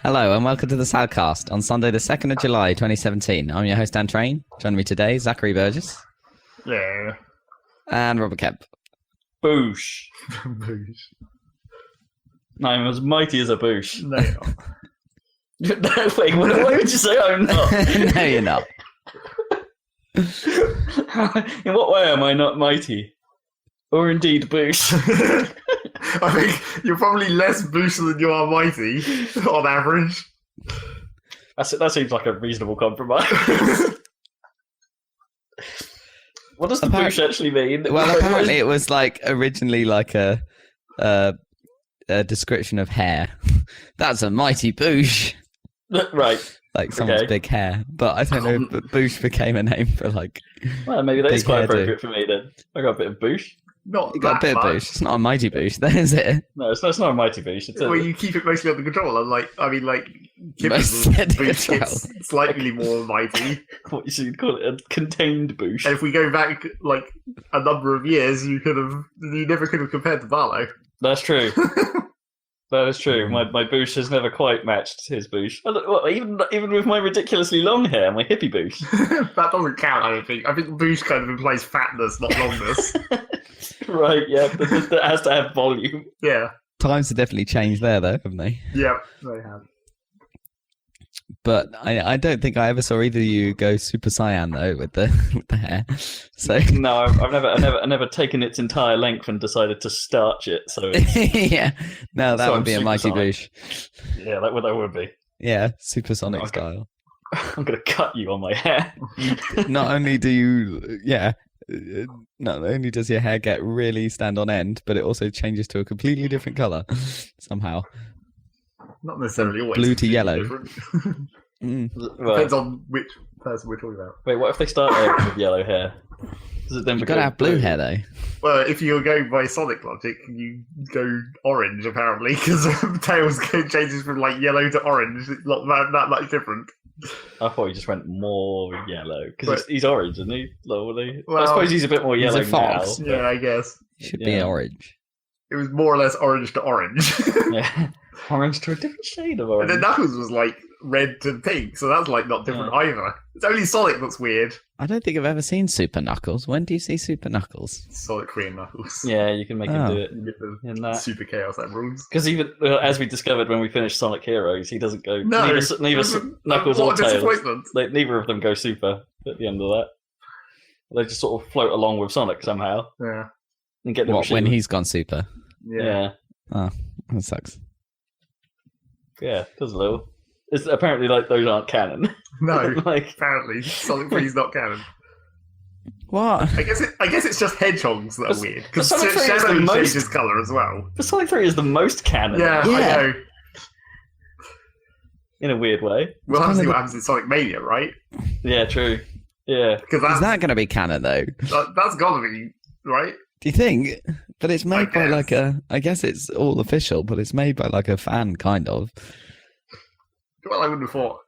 Hello and welcome to the Saladcast on Sunday the 2nd of July 2017. I'm your host Dan Train. Joining me today, Zachary Burgess. Yeah. And Robert Kemp. Boosh. Boosh. I'm as mighty as a boosh. No, you're not. No, wait, why would you say I'm not? No, you're not. In what way am I not mighty? Or indeed boosh? I think you're probably less boosh than you are mighty, on average. That seems like a reasonable compromise. What does the boosh actually mean? Well, apparently it was like originally like a description of hair. That's a mighty boosh. Right. Like someone's big hair. But I don't know if boosh became a name for like... Well, maybe that is quite hairdo. appropriate for me then. I got a bit of boosh. Not You got a that bit of much. boosh. It's not a mighty boosh, then, is it? No, it's not a mighty boosh. It's Well, you keep it mostly under control. Most Kippers' under boosh control. gets slightly more mighty. what you should call it, a contained boosh. And if we go back like a number of years, you never could have compared to Barlow. That's true. That is true. My boosh has never quite matched his boosh. Even with my ridiculously long hair, my hippie boosh. That doesn't count, I don't think. I think boosh kind of implies fatness, not longness. Right, yeah, but that has to have volume. Yeah. Times have definitely changed there, though, haven't they? Yeah, they have. But I don't think I ever saw either of you go super cyan though with the hair. So No, I've never taken its entire length and decided to starch it. So it's, yeah, no, that So would I'm be a mighty supersonic. boosh. yeah, that would be. Yeah, supersonic Okay. style. I'm gonna cut you on my hair. Not only do you, not only does your hair get really stand on end, but it also changes to a completely different color somehow. Not necessarily always. Blue to completely yellow. different. Well, Depends on which person we're talking about. wait, what if they start out with yellow hair? Does it then You've got become to have blue hair though. Well, if you're going by Sonic logic, you go orange apparently, because Tails changes from like yellow to orange. It's not that much different. I thought he just went more yellow because But- he's orange, isn't he? Lovely. I Well, suppose he's a bit more he's a yellow now. fox. but- Yeah, I guess It should be Yeah. orange. it was more or less orange to orange. Yeah. Orange to a different shade of And orange. then Knuckles was like red to pink, so that's like not different either. It's only Sonic that's weird. I don't think I've ever seen Super Knuckles. When do you see Super Knuckles? Sonic Korean Knuckles. Yeah, you can make him Oh. do it You get the in that. Super Chaos Emeralds. Because even as we discovered when we finished Sonic Heroes, he doesn't go. No, neither Knuckles or what a Tails. disappointment. Neither of them go super at the end of that. They just sort of float along with Sonic somehow Yeah, and get the What, when machine. he's gone super? yeah. Yeah, That sucks. yeah, does a little. It's apparently like those aren't canon. No, like apparently Sonic 3 is not canon. What? I guess it's just hedgehogs that are But- weird but because Sonic 3 is the Shadow most- changes color as well. but Sonic 3 is the most canon. Yeah, Yeah. I know. in a weird way. We'll have to kind see of what the- happens in Sonic Mania, right? Yeah, true. Yeah, Because Is that going to be canon though? that's gotta be right. Do you think? But it's made by guess. like a. I guess it's all official, but it's made by like a fan, kind of. Well, I wouldn't have thought.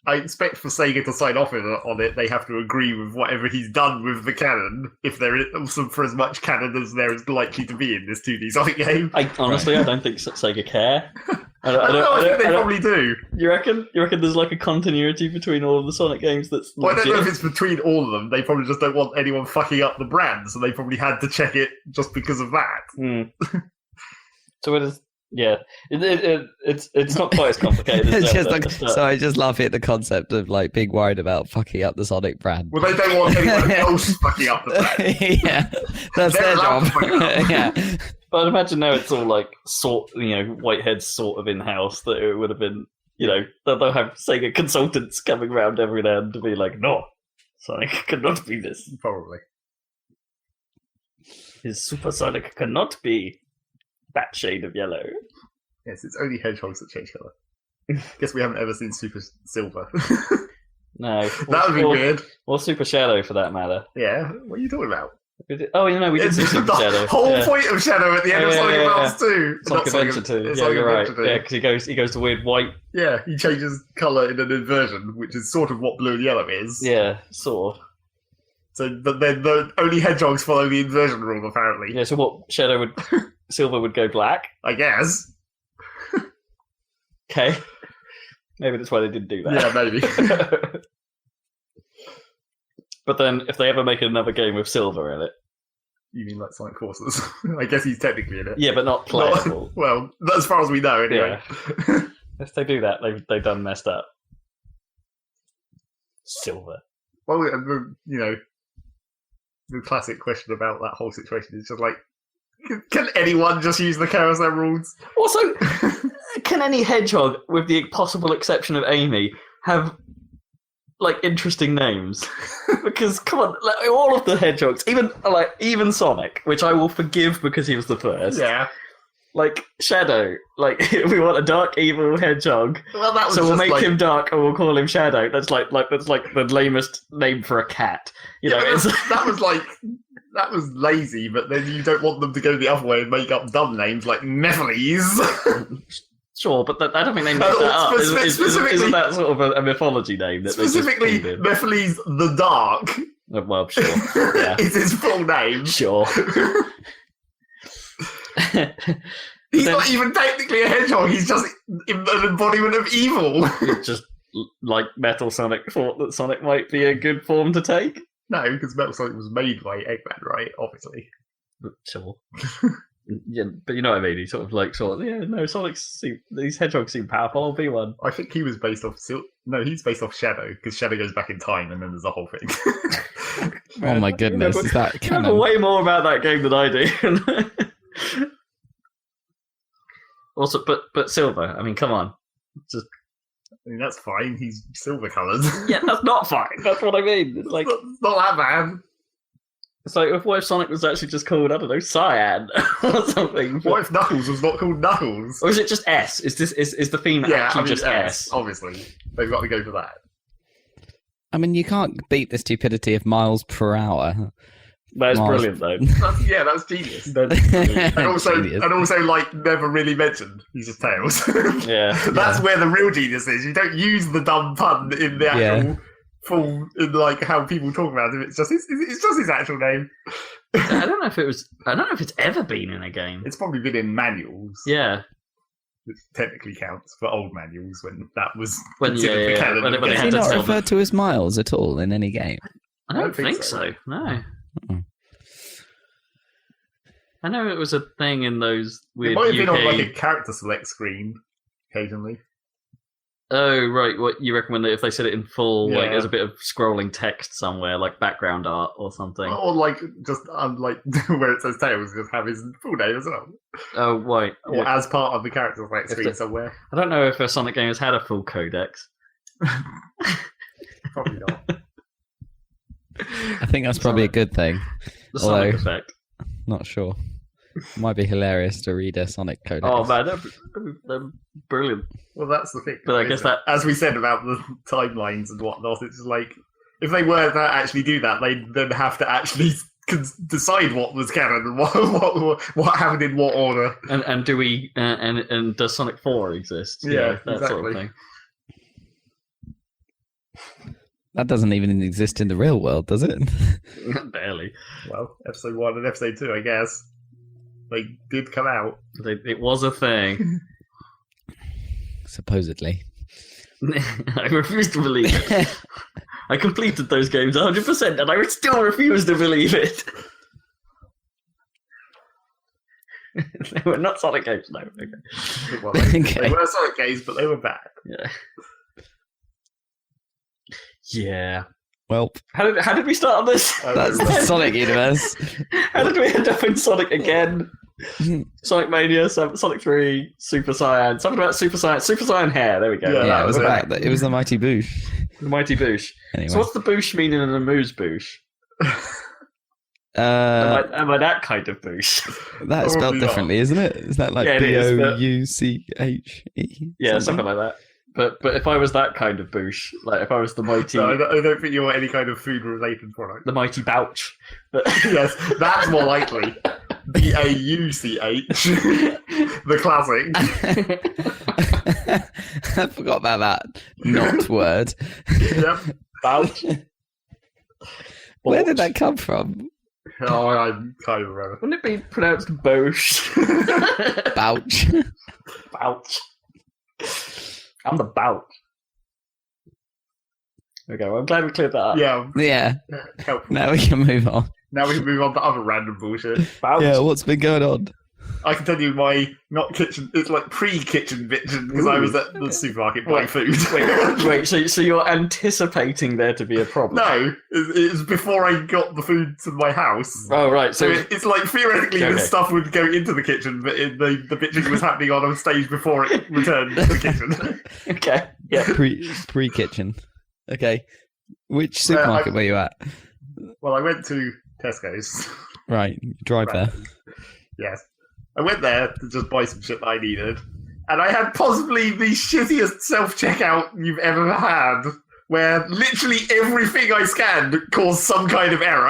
I expect for Sega to sign off on it, they have to agree with whatever he's done with the canon. If there is also for as much canon as there is likely to be in this 2D Sonic game. I honestly I don't think Sega care. I think they probably do. You reckon? You reckon there's like a continuity between all of the Sonic games that's Well, I don't know if legit? it's between all of them. They probably just don't want anyone fucking up the brand, so they probably had to check it just because of that. Hmm. So it is. Yeah, it's not quite as complicated. As It's just Zelda like, at the start. so I just laugh at the concept of like being worried about fucking up the Sonic brand. Well, they don't want anyone else fucking up the brand. Yeah, that's They're their allowed job. to fuck it up. Yeah, But I'd imagine now it's all like Whitehead's sort of in house that it would have been. They'll have Sega consultants coming around every now and to be like, no, Sonic cannot be this. Probably. His Super Sonic cannot be that shade of yellow. Yes, it's only hedgehogs that change colour. Guess we haven't ever seen Super Silver. No, That would be weird. Or Super Shadow for that matter. Yeah, what are you talking about? Oh, we did see Super the Shadow. whole Yeah. point of Shadow at the end of Yeah, Sonic yeah, Advance 2. Sonic Adventure 2. It's Yeah, Sonic you're right. Adventure 2. Yeah, because he goes to weird white. Yeah, he changes colour in an inversion, which is sort of what blue and yellow is. Yeah, sort of. So, but then the only hedgehogs follow the inversion rule, apparently. Yeah, so what? Silver would go black. I guess. Okay. Maybe that's why they didn't do that. Yeah, maybe. But then, if they ever make another game with Silver in it, You mean like Sonic Forces? I guess he's technically in it. yeah, but not playable. Well, as far as we know, anyway. If they do that, they've done messed up. Silver. Well, the classic question about that whole situation is just like, can anyone just use the carousel rules? Also, can any hedgehog, with the possible exception of Amy, have like interesting names? Because come on, like, all of the hedgehogs, even Sonic, which I will forgive because he was the first. Yeah. Like Shadow, like we want a dark evil hedgehog, Well, that was so we'll just make like, him dark and we'll call him Shadow. That's like the lamest name for a cat. You know, yeah, it's that was lazy, but then you don't want them to go the other way and make up dumb names like Nephiles. sure, but I don't think they made that up. Isn't that sort of a mythology name? That Specifically, they just Nephiles the Dark well, sure, yeah, is his full name. sure. He's not even technically a hedgehog, he's just an embodiment of evil. Just like Metal Sonic thought that Sonic might be a good form to take. No, because Metal Sonic was made by Eggman, right? Obviously. Sure. Yeah, but you know what I mean. He's Sonic. These hedgehogs seem powerful. I'll be one. I think he was based off... he's based off Shadow, because Shadow goes back in time, and then there's a whole thing. Oh my goodness, is that You know canon? way more about that game than I do. Also, but Silver. I mean, come on. Just I mean, that's fine, he's silver-coloured. yeah, that's not fine. That's what I mean. It's like It's not that bad. it's like what if Sonic was actually just called, I don't know, Cyan or something? What if Knuckles was not called Knuckles? Or is it just S? Is the theme actually just S? Obviously. They've got to go for that. I mean, you can't beat the stupidity of miles per hour. That's Mars. brilliant though. That's genius. Genius. And also, like, never really mentioned. He's just Tails. Yeah. That's where the real genius is. You don't use the dumb pun in the actual full, in like how people talk about him. It's just his actual name. I don't know if it's ever been in a game. It's probably been in manuals. Yeah. Which technically counts for old manuals when that was When considered the canon. when they Is had he to not tell referred to as Miles at all in any game? I don't think so. No. Mm. I know it was a thing in those It weird might have UK... been on like a character select screen occasionally. Oh, right. What you recommend that if they said it in full, like Yeah. there's a bit of scrolling text somewhere, like background art or something. Or like just like where it says Tails, just have his full name as well. Oh, right. Or Yeah. as part of the character select If screen the- somewhere. I don't know if a Sonic game has had a full codex. Probably not. I think that's probably a good thing. The Sonic Although- effect. Not sure. Might be hilarious to read a Sonic codex. Oh, man, they're brilliant. Well, that's the thing. But I isn't guess it? that- as we said about the timelines and whatnot, it's like if they were to actually do that, they'd then have to actually decide what was canon and what happened in what order. And do we and does Sonic 4 exist? Yeah, that sort of exactly. thing. That doesn't even exist in the real world, does it? Barely. Well, episode 1 and episode 2, I guess. They did come out. It was a thing. Supposedly. I refuse to believe it. I completed those games 100%, and I still refuse to believe it. They were not Sonic games, no. Okay. Well, they Okay. were Sonic games, but they were bad. Yeah. Yeah. Well, How did we start on this? that's the Sonic universe. How did we end up in Sonic again? Sonic Mania, Sonic 3, Super Saiyan. Something about Super Saiyan hair. There we go. Yeah, Yeah, it was was about it was the Mighty Boosh. The Mighty Boosh. Anyway. So what's the boosh meaning in a moose boosh? Am I that kind of boosh? That's spelled Probably not. differently, isn't it? Is that like Yeah, it is, but- Bouche? Yeah, something like that. But if I was that kind of boosh, like if I was the mighty No, I don't think you're any kind of food-related product. the mighty Bouch. But Yes, that's more likely. B-A-U-C-H. The classic. I forgot about that not word. Yep. Bouch. Where did that come from? Oh, I kind of remember. Wouldn't it be pronounced Bosh? Bouch. Bouch. I'm the bout. Okay, well, I'm glad we cleared that up. Yeah. Helpful. Now we can move on. Now we can move on to other random bullshit. Bout. Yeah, what's been going on? I can tell you my not kitchen. It's like pre-kitchen bitching because I was at the supermarket buying food. Wait. So you're anticipating there to be a problem? No, it was before I got the food to my house. Oh right. So it's like theoretically this stuff would go into the kitchen, but the bitching was happening on a stage before it returned to the kitchen. Okay. Yeah. Pre-kitchen. Okay. Which supermarket were you at? Well, I went to Tesco's. Right, you drive there. Yes. I went there to just buy some shit that I needed. And I had possibly the shittiest self-checkout you've ever had, where literally everything I scanned caused some kind of error.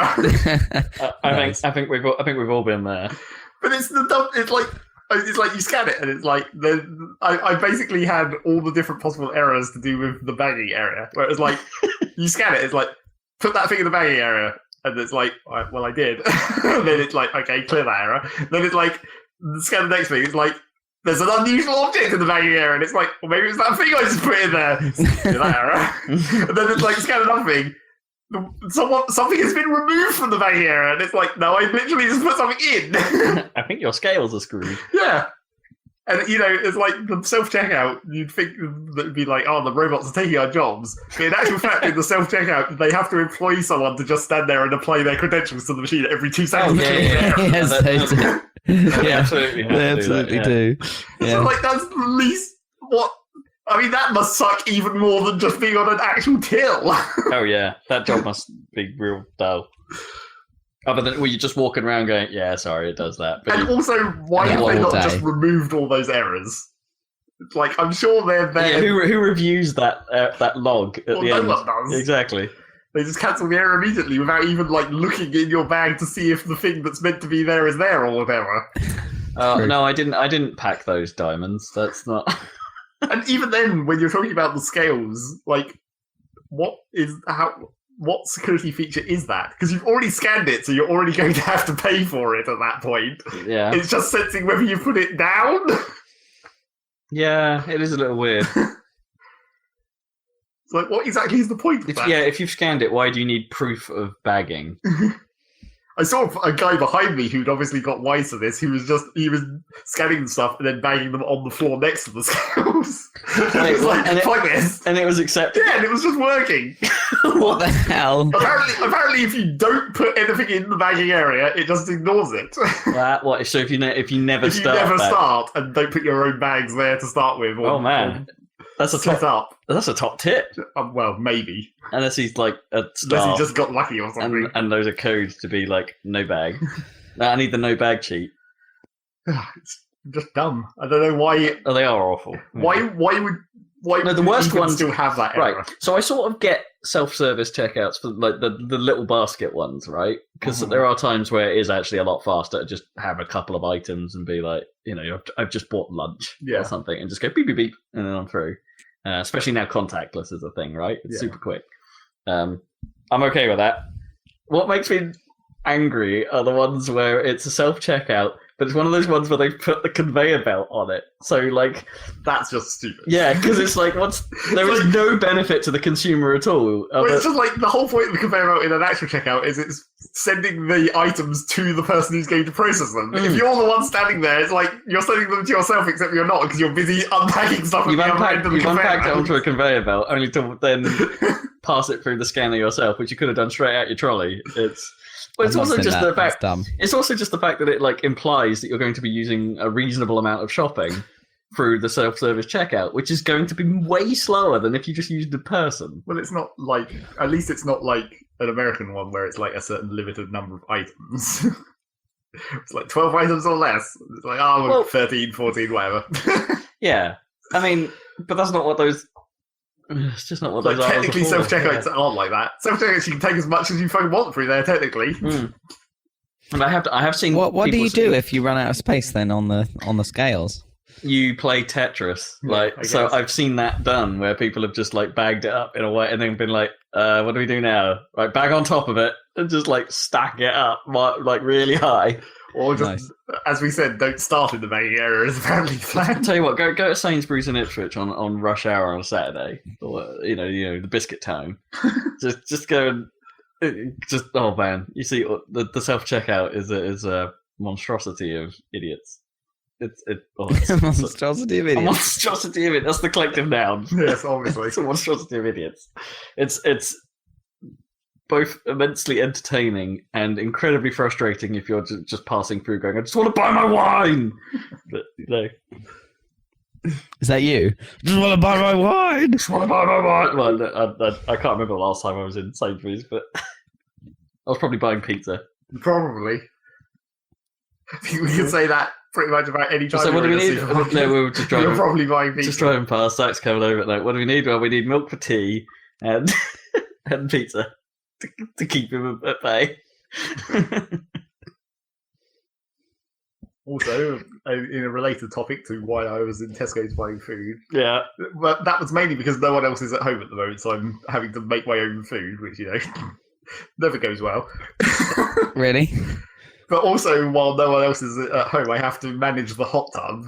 I think we've all been there. But it's like you scan it and it's like I basically had all the different possible errors to do with the bagging area. Where it was like you scan it, it's like put that thing in the bagging area, and it's like well I did. And then it's like okay, clear that error. Then it's like scan the next thing. It's like there's an unusual object in the bagging area, and it's like well maybe it's that thing I just put in there. Clear that error. And then it's like scan another thing. Something has been removed from the bagging area, and it's like, no, I literally just put something in. I think your scales are screwed. Yeah. And, it's like the self-checkout, you'd think that it'd be like, oh, the robots are taking our jobs. But in actual fact, in the self-checkout, they have to employ someone to just stand there and apply their credentials to the machine every 2 seconds. Yes, they do. They absolutely do. Yeah. So, like, that's the least... I mean, that must suck even more than just being on an actual till. Oh, yeah. That job must be real dull. Other than, you're just walking around going, yeah, sorry, it does that. But and also, why have they not just removed all those errors? It's like, I'm sure they're there. Yeah, who reviews that log at the end? No one does. Exactly. They just cancel the error immediately without even, looking in your bag to see if the thing that's meant to be there is there or whatever. No, I didn't pack those diamonds. That's not... And even then, when you're talking about the scales, what security feature is that? Because you've already scanned it, so you're already going to have to pay for it at that point. Yeah. It's just sensing whether you put it down. Yeah, it is a little weird. It's like, what exactly is the point of that? Yeah, if you've scanned it, why do you need proof of bagging? I saw a guy behind me who'd obviously got wise to this. He was scanning the stuff and then banging them on the floor next to the scales. It was like, fuck this. And it was accepted? Yeah, and it was just working. What the hell? Apparently, if you don't put anything in the bagging area, it just ignores it. So if you never start and don't put your own bags there to start with. Oh man, that's a top tip. Well, maybe. Unless he's like unless he just got lucky or something. And those are codes to be like no bag. No, I need the no bag cheat. It's just dumb. I don't know why. Oh, they are awful. Why would the worst ones still have that error? Right. So I sort of get self-service checkouts for like the little basket ones, right? Because there are times where it is actually a lot faster to just have a couple of items and be like, I've just bought lunch or something, and just go beep beep beep, and then I'm through. Especially now, contactless is a thing, right? It's super quick. I'm okay with that. What makes me angry are the ones where it's a self-checkout, but it's one of those ones where they put the conveyor belt on it. So, that's just stupid. Yeah, because it's like, there is no benefit to the consumer at all. It's just like the whole point of the conveyor belt in an actual checkout is it's sending the items to the person who's going to process them. If you're the one standing there, it's like you're sending them to yourself, except you're not because you're busy unpacking stuff. You've unpacked it onto a conveyor belt, only to then pass it through the scanner yourself, which you could have done straight out your trolley. But it's also just the fact. It's also just the fact that it implies that you're going to be using a reasonable amount of shopping through the self-service checkout, which is going to be way slower than if you just used a person. Well, it's not at least it's not like an American one where it's like a certain limited number of items. It's like 12 items or less. It's like 13, 14, whatever. Yeah, I mean, but that's not what those. It's just not what those are. Technically, self-checkouts aren't like that. Self-checkouts, you can take as much as you fucking want through there, technically. And I have seen. What do you do if you run out of space then on the scales? You play Tetris, so I've seen that done where people have just bagged it up in a way and then been like, "What do we do now? Right, bag on top of it, and just like stack it up like really high. Or just, as we said, don't start in the main area as apparently I'll planned. tell you what, go to Sainsbury's in Ipswich on rush hour on a Saturday, or the biscuit town. just go and oh man, you see the self checkout is a monstrosity of idiots. It's A monstrosity of a idiots. monstrosity of it. That's the collective noun. Yes, obviously. It's a monstrosity of idiots. It's both immensely entertaining and incredibly frustrating if you're just passing through going, I just want to buy my wine! But, Is that you? Just want to buy my wine. just want to buy my wine! Well, I can't remember the last time I was in Sainsbury's, but I was probably buying pizza. Probably. I think we can say that pretty much about any time. So what do we need? Supermarket. No, we were just You're driving, probably buying pizza. just driving past, Zach's coming over at night. What do we need? Well, we need milk for tea and, and pizza to keep him at bay. Also, in a related topic to why I was in Tesco's buying food, Yeah. but that was mainly because no one else is at home at the moment, so I'm having to make my own food, which, never goes well. Really? But also, while no one else is at home, I have to manage the hot tub.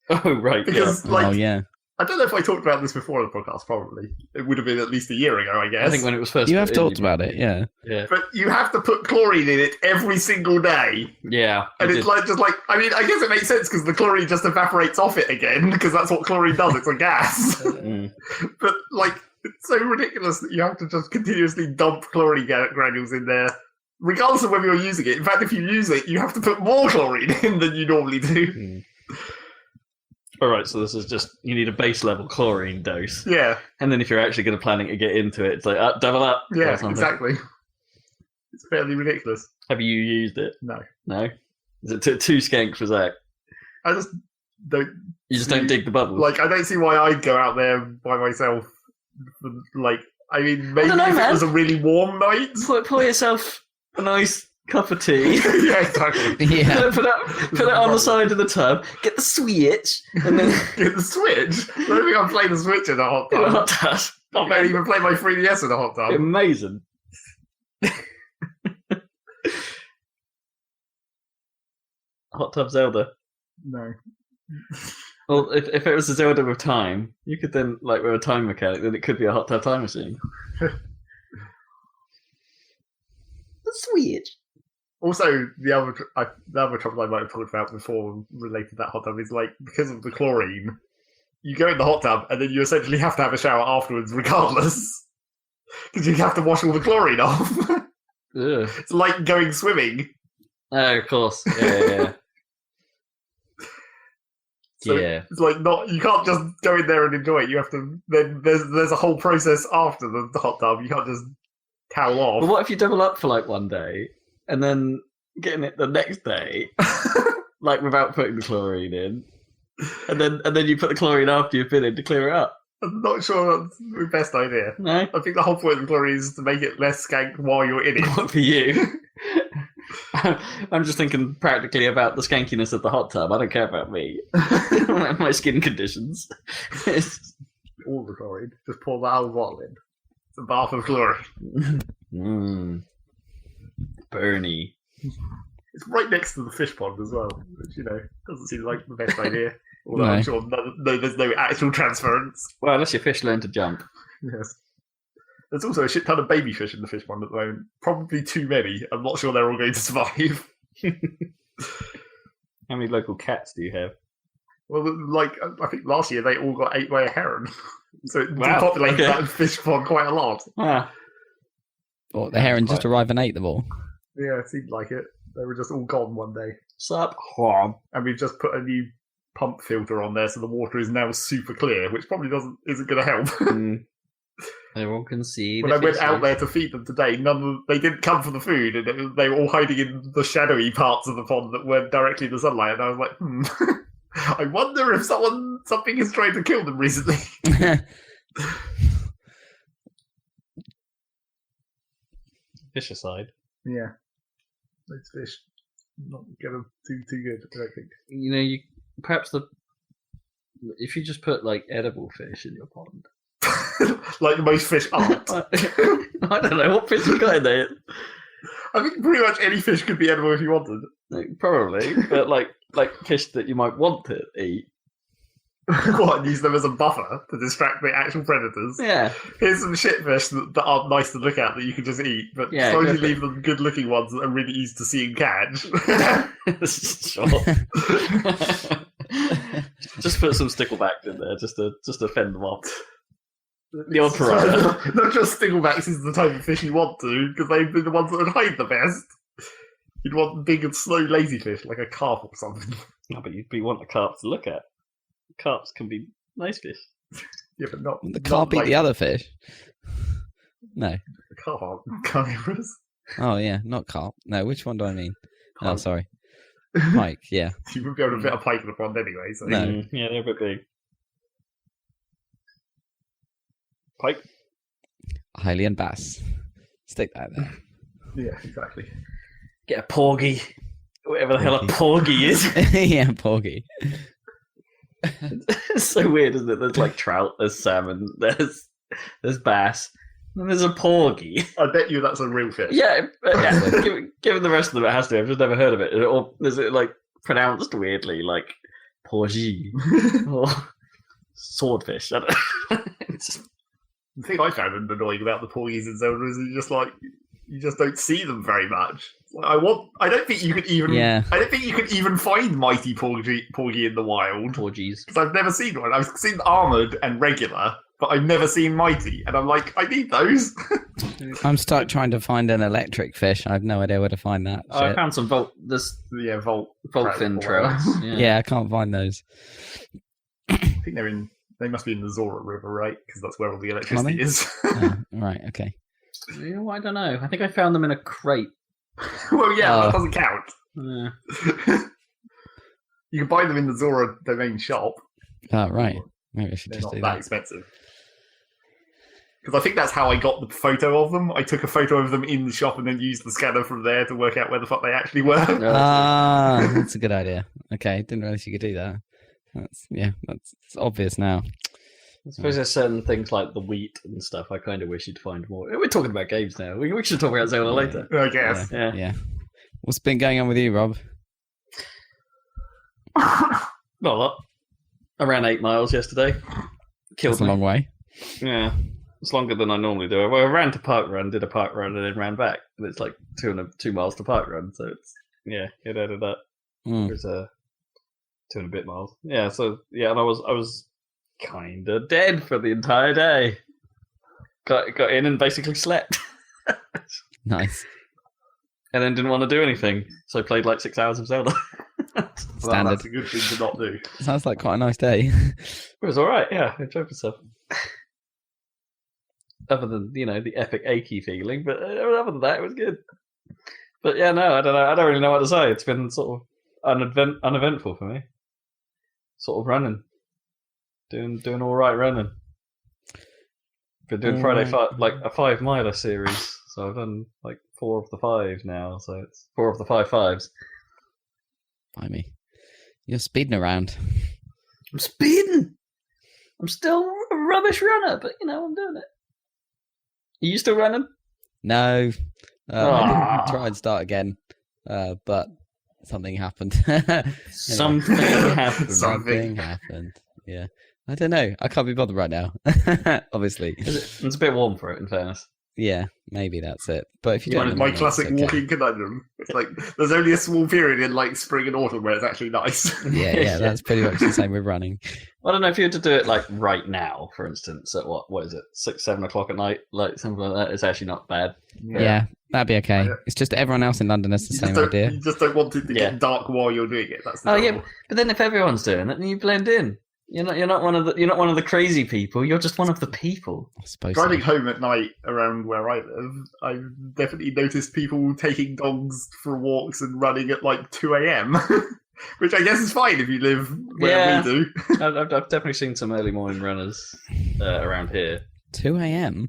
Oh, right. Because, Oh yeah. I don't know if I talked about this before on the podcast, probably. It would have been at least a year ago, I guess. I think when it was first... You have talked about it, yeah. Yeah. But you have to put chlorine in it every single day. Yeah. And we it's did. I guess it makes sense because the chlorine just evaporates off it again, because that's what chlorine does, it's a gas. Mm. But, it's so ridiculous that you have to just continuously dump chlorine granules in there, regardless of whether you're using it. In fact, if you use it, you have to put more chlorine in than you normally do. Mm. All right, so this is just, you need a base level chlorine dose. Yeah, And then if you're actually going to planning to get into it, it's like, double up. yeah, or something. exactly. It's fairly ridiculous. Have you used it? No. No? Is it too skank for Zach? I just don't, You just don't dig the bubbles? I don't see why I'd go out there by myself. Maybe don't know, if man. it was a really warm night. Pour yourself a nice cup of tea. Yeah, exactly. Yeah. put it on the side of the tub. Get the switch, and then Get the Switch. I don't think I'm playing the Switch in a hot in a tub. hot tub. I don't even play my 3DS in a hot tub. Amazing. Hot tub Zelda. No. Well, if it was a Zelda with time, you could then, with a time mechanic, then it could be a hot tub time machine. The switch. Also, the other trouble I might have talked about before related to that hot tub is because of the chlorine, you go in the hot tub and then you essentially have to have a shower afterwards, regardless, because you have to wash all the chlorine off. Ugh. It's like going swimming. Oh, of course. Yeah. So Yeah. It's not, you can't just go in there and enjoy it. You have to. Then there's a whole process after the hot tub. You can't just towel off. But what if you double up for one day and then getting it the next day, without putting the chlorine in, and then you put the chlorine after you've been in to clear it up? I'm not sure that's the best idea. No, I think the whole point of the chlorine is to make it less skank while you're in it. not for you. I'm just thinking practically about the skankiness of the hot tub. I don't care about me, my skin conditions. All the chlorine. Just pour the whole bottle in. It's a bath of chlorine. Bernie. It's right next to the fish pond as well, which doesn't seem like the best idea. Although No. I'm sure there's no actual transference. Well, unless your fish learn to jump. Yes. There's also a shit ton of baby fish in the fish pond at the moment. Probably too many. I'm not sure they're all going to survive. How many local cats do you have? Well, I think last year they all got ate by a heron. So it Wow, depopulated okay. that fish pond quite a lot. Ah, Or the heron just arrived and ate them all. Yeah, it seemed like it. They were just all gone one day. sup? Hom. And we've just put a new pump filter on there, so the water is now super clear, which probably isn't going to help. Everyone can see. When the I went out fishes. there to feed them today, they didn't come for the food, and they were all hiding in the shadowy parts of the pond that weren't directly in the sunlight. And I was like, I wonder if something is trying to kill them recently. Fish aside, Yeah, those fish not gonna do too good. I don't think. you perhaps if you just put edible fish in your pond. Like most fish aren't. I don't know what fish you got in there. I think pretty much any fish could be edible if you wanted. Probably, but like fish that you might want to eat. What, use them as a buffer to distract the actual predators? Yeah. Here's some shit fish that aren't nice to look at that you can just eat, but Yeah, slowly exactly. leave them good looking ones that are really easy to see and catch. Sure. Just put some sticklebacks in there, just to fend them off. The odd piranha. Not just sticklebacks is the type of fish you want to, because they've been the ones that would hide the best. You'd want big and slow lazy fish, like a carp or something. No, but you want a carp to look at. Carps can be nice fish. Yeah, but not The carp eat like the other fish. No. the carp. Carnivorous. Oh yeah, not carp. No, which one do I mean? Oh, Pike. sorry. Pike. Yeah. You wouldn't be able to fit a pike in a pond anyway. So No. Yeah, they're a bit big. Pike? Hylian bass. Stick that there. Yeah, exactly. Get a porgy. Whatever the hell a porgy is. Yeah, porgy. It's so weird, isn't it? There's like trout, there's salmon, there's bass, and there's a porgy. I bet you that's a real fish. Yeah, given the rest of them, it has to be. I've just never heard of it. Or is it like pronounced weirdly, like porgy or swordfish? I don't know. It's just- The thing I found annoying about the porgies in Zelda is you just don't see them very much. I don't think you could even. Yeah. I don't think you could even find mighty porgy in the wild porgies. because I've never seen one. I've seen armored and regular, but I've never seen mighty, and I'm like, I need those. I'm stuck trying to find an electric fish. I have no idea where to find that. I shit. found some Yeah, volt fin trout. trout. Yeah, I can't find those. I think they must be in the Zora River, right? Because that's where all the electricity they? is. Oh, right. Okay. Yeah, well, I don't know. I think I found them in a crate. Well, yeah, Oh. that doesn't count. Yeah. You can buy them in the Zora domain shop. Oh, right. Maybe I should They're just not do that that. expensive. Because I think that's how I got the photo of them. I took a photo of them in the shop and then used the scanner from there to work out where the fuck they actually were. Ah, that's a good idea. Okay, didn't realize you could do that. That's it's obvious now. I suppose there's certain things like the wheat and stuff. I kind of wish you'd find more. We're talking about games now. We should talk about Zelda later. I guess. Yeah. Yeah. What's been going on with you, Rob? Not a lot. I ran 8 miles yesterday. Killed That's a me. long way. Yeah. It's longer than I normally do. Well, I ran to park run, did a park run, and then ran back. And it's like 2 miles to park run. So it's, yeah, it added that. Mm. It was 2 and a bit miles. Yeah, so, yeah, and I was kind of dead for the entire day. Got in and basically slept. Nice. And then didn't want to do anything. So I played like 6 hours of Zelda. Well, Standard. that's a good thing to not do. Sounds like quite a nice day. It was alright, yeah. I enjoyed myself. Other than, the epic achy feeling, but other than that, it was good. But yeah, no, I don't know. I don't really know what to say. It's been sort of uneventful for me. Sort of running. Doing alright running. Been doing Friday like a 5 miler series. So I've done like 4 of the 5 now. So it's 4 of the 5 5s. By me. You're speeding around. I'm speeding! I'm still a rubbish runner, but I'm doing it. Are you still running? No. Ah. I tried to start again, but something happened. Something happened. Something happened. Yeah. I don't know. I can't be bothered right now. Obviously. It's a bit warm for it, in fairness. Yeah, maybe that's it. But if you One don't of know, my it's classic okay. walking conundrum. It's like there's only a small period in like spring and autumn where it's actually nice. Yeah, that's pretty much the same with running. I don't know if you had to do it like right now, for instance, at what is it, 6, 7 o'clock at night, like something like that. It's actually not bad. Yeah, that'd be okay. Yeah. It's just everyone else in London has the same idea. You just don't want it to Yeah. get dark while you're doing it. That's the Oh yeah, trouble. but then if everyone's doing it, then you blend in. You're not one of the crazy people. You're just one of the people. I suppose. Driving So. home at night around where I live, I've definitely noticed people taking dogs for walks and running at like 2 a.m., which I guess is fine if you live where Yeah. we do. I've definitely seen some early morning runners around here. 2 a.m.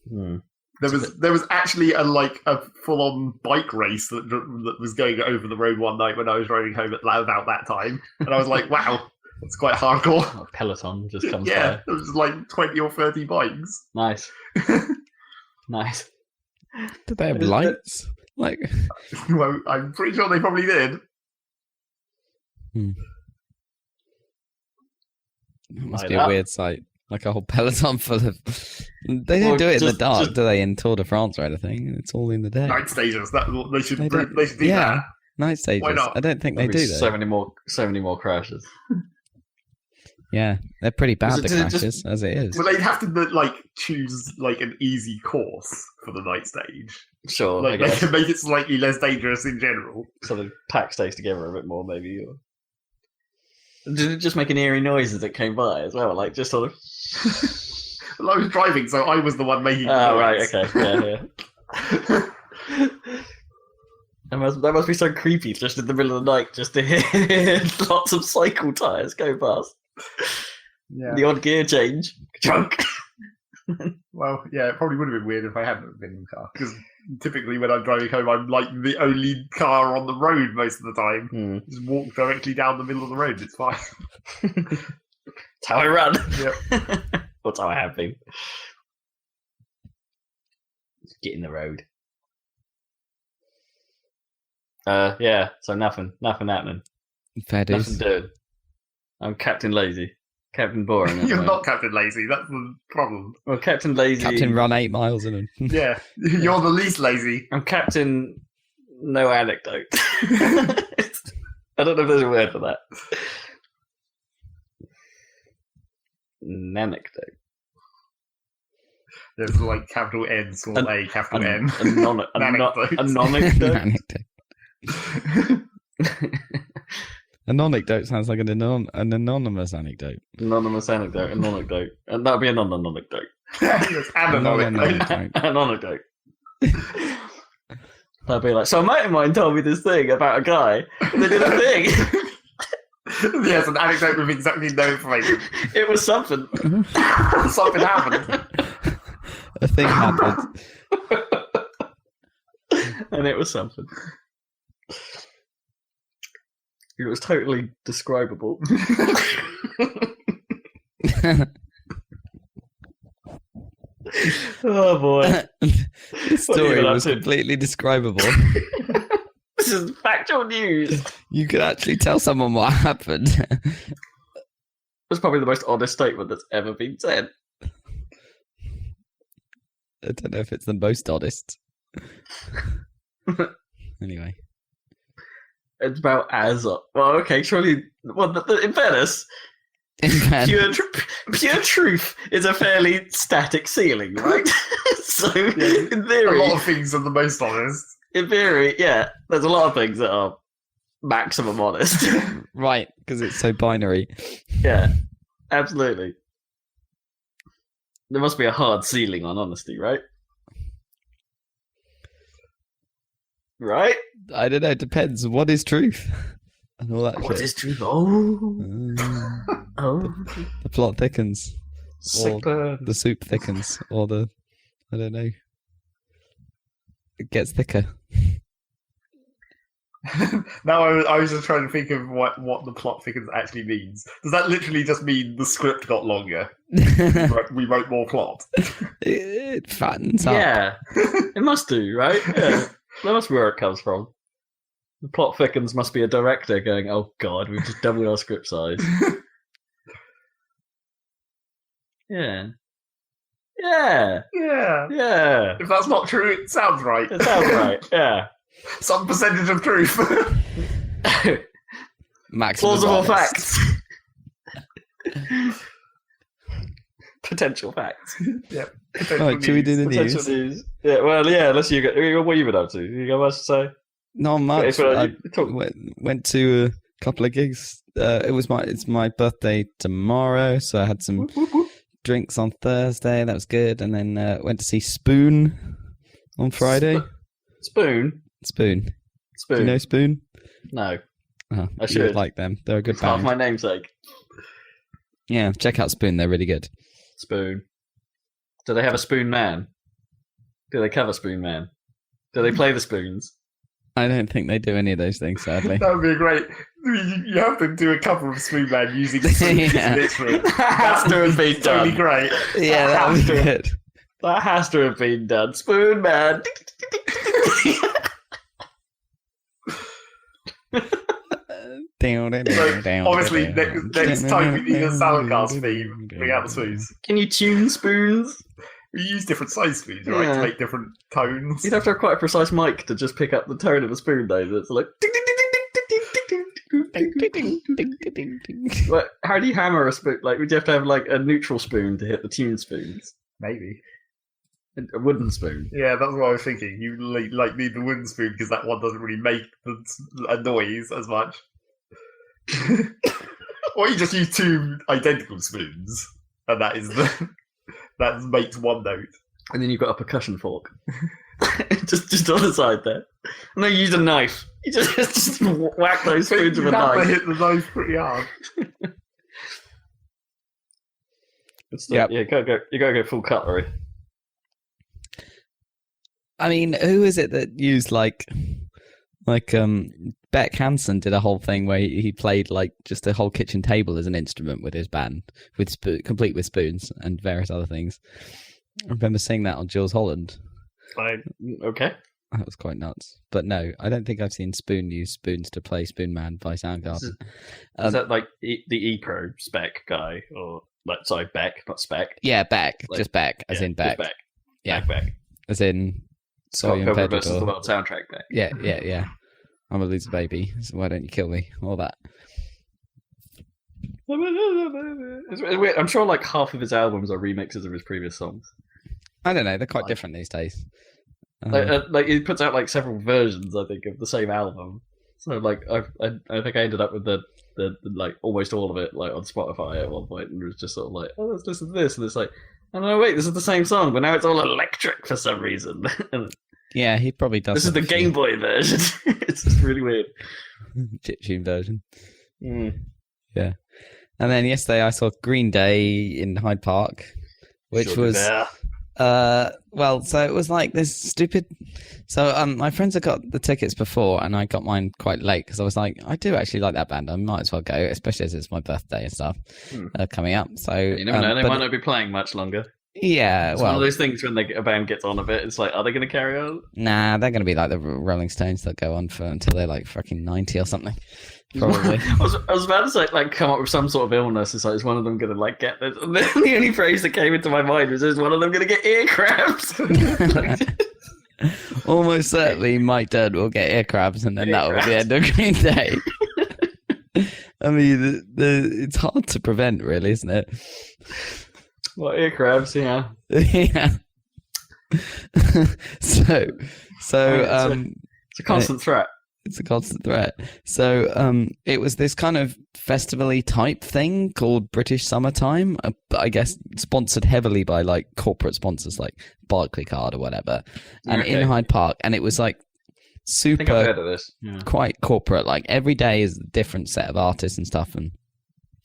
There was actually a full on bike race that was going over the road one night when I was driving home at about that time, and I was like, wow. It's quite hardcore. A peloton just comes Yeah, by. there was like 20 or 30 bikes. Nice. Nice. Did they have Is it- lights? Like, Well, I'm pretty sure they probably did. it must Like be a that. weird sight. Like a whole peloton full of. They don't Well, do it in the just- dark, just- do they? In Tour de France or anything. It's all in the day. Night stages. That's what they should. They They, don't- should do yeah. that. Night stages. Why not? I don't think they There'll be do so though. many more crashes. Yeah, they're pretty bad, the Does it just- crashes, as it is. Well, they'd have to like choose like an easy course for the night stage. Sure, I Like they guess. can make it slightly less dangerous in general. Sort of pack stays together a bit more, maybe. Or... Did it just make an eerie noise as it came by as well? Like just sort of. Well, I was driving, so I was the one making. Oh the right, noise. okay, yeah. That must be so creepy, just in the middle of the night, just to hear lots of cycle tires go past. Yeah. The odd gear change. Drunk. Well, yeah, it probably would have been weird if I hadn't been in the car. Because typically when I'm driving home, I'm like the only car on the road most of the time. Just walk directly down the middle of the road. It's fine. That's how I run. Yep. That's how I have been. Just get in the road. Yeah, so nothing happening. Fair Nothing dues. doing. I'm Captain Lazy. Captain Boring. at the You're moment. not Captain Lazy. That's the problem. Well, Captain Lazy. Captain run 8 miles in it. Yeah, you're the least lazy. I'm Captain No Anecdote. I don't know if there's a word for that. Nanecdote. There's like capital N, small A, capital N. A non-anecdote. Anecdote. A non-anecdote sounds like an anonymous anecdote. Anonymous anecdote. An anecdote. And that'd be a non-anecdote. Yes, and an anecdote. An anecdote. That'd be like, so a mate of mine told me this thing about a guy, and they did a thing. Yes, an anecdote with exactly no information. It was something. Something happened. A thing happened. And it was something. It was totally describable. Oh boy. This What are you story been up was to? completely describable. This is factual news. You could actually tell someone what happened. That's probably the most honest statement that's ever been said. I don't know if it's the most honest. Anyway. It's about as well. Okay, surely. Well, in fairness, In fact, pure truth is a fairly static ceiling, right? So, in A theory, lot of things are the most honest. in theory, yeah, there's a lot of things that are maximum honest. right, because it's so binary. Yeah, absolutely. There must be a hard ceiling on honesty, right? Right? I don't know, it depends. What is truth? And all that What shit. is truth? Oh, oh, The plot thickens. sick burn. The soup thickens. Or the... I don't know. It gets thicker. Now I was just trying to think of what the plot thickens actually means. Does that literally just mean the script got longer? We wrote more plot. It fattens up. Yeah, it must do, right? Yeah, that must be where it comes from. The plot thickens must be a director going, "Oh God, we've just doubled our script size." Yeah, yeah, Yeah. yeah. If that's not true, it sounds right. It sounds right. Yeah. Some percentage of truth. Maximum Plausible honest. facts. Potential facts. Yep. Right, should we do the Potential news? news. Yeah, well, yeah, unless you go. What have you been up to? You got much to say? Not much. If, I you talk- went to a couple of gigs. It's my birthday tomorrow, so I had some drinks on Thursday. That was good, and then went to see Spoon on Friday. Spoon. Spoon. Do Spoon. you know Spoon? No. Oh, I you should. would like them. They're a good It's half band. my namesake. Yeah, check out Spoon. They're really good. Spoon. Do they have a Spoon Man? Do they cover Spoon Man? Do they play the spoons? I don't think they do any of those things, sadly. That would be great. You have to do a cover of Spoon Man using Spoon as Yeah. an instrument. That has to have been Totally done. great. Yeah, that would be good. That has to have been done. Spoon Man. Obviously, next time we need a Saladcast theme, bring out the spoons. Can you tune spoons? We use different size spoons, right, Yeah. to make different tones. You'd have to have quite a precise mic to just pick up the tone of a spoon, though. That's like. Ding, ding, ding, ding, ding, ding, ding, ding, ding. Well, how do you hammer a spoon? Like, would you have to have like a neutral spoon to hit the tune spoons? Maybe. A wooden spoon. Yeah, that's what I was thinking. You like need the wooden spoon because that one doesn't really make a noise as much. Or you just use two identical spoons, and that makes one note. And then you've got a percussion fork. just on the side there. And then you use a knife. You just whack those spoons with a You have to knife. hit the knife pretty hard. Yep. Yeah, you gotta go full cutlery. I mean, who is it that used like Beck Hansen did a whole thing where he played like just a whole kitchen table as an instrument with his band, complete with spoons and various other things. I remember seeing that on Jules Holland. Okay. That was quite nuts. But no, I don't think I've seen Spoon use spoons to play Spoon Man by Soundgarden. Is that like the E-Pro spec guy, or like sorry, Beck, not spec? Yeah, Beck, Like, just Beck, as in Beck. Beck. Yeah. Beck. As in Scott Soy and Pilgrim versus the Pedro. World soundtrack Beck. Yeah. I'm a loser baby, so why don't you kill me? All that. It's weird. I'm sure like half of his albums are remixes of his previous songs. I don't know, they're quite different these days. Like he puts out like several versions, I think, of the same album. So like I think I ended up with the like almost all of it like on Spotify at one point, and it was just sort of like, oh, let's listen to this, and it's like, oh no, wait, this is the same song, but now it's all electric for some reason. Yeah, he probably does. This is the Game Boy version. It's just really weird. chiptune version. Mm. Yeah. And then yesterday I saw Green Day in Hyde Park, which Sure was there. well, so it was like this stupid. So my friends had got the tickets before, and I got mine quite late because I was like, I do actually like that band. I might as well go, especially as it's my birthday and stuff coming up. So You never know; they might not be playing much longer. Yeah, It's well, one of those things when a band gets on a bit, it's like, are they going to carry on? nah, they're going to be like the Rolling Stones that go on for until they're like fucking 90 or something. Probably. I was about to say, like, come up with some sort of illness. It's like, is one of them going to like get this? And then the only phrase that came into my mind was, is one of them going to get ear cramps? Almost certainly Mike Dunn will get ear crabs, and then that will be the end of Green Day. I mean, it's hard to prevent, really, isn't it? Well, ear crabs, yeah. Yeah. so It's a constant threat. It's a constant threat. So it was this kind of festival-y type thing called British Summertime, I guess sponsored heavily by like corporate sponsors like Barclaycard or whatever, and in Hyde Park, and it was like I think I've heard super of this. Yeah. quite corporate. Like every day is a different set of artists and stuff, and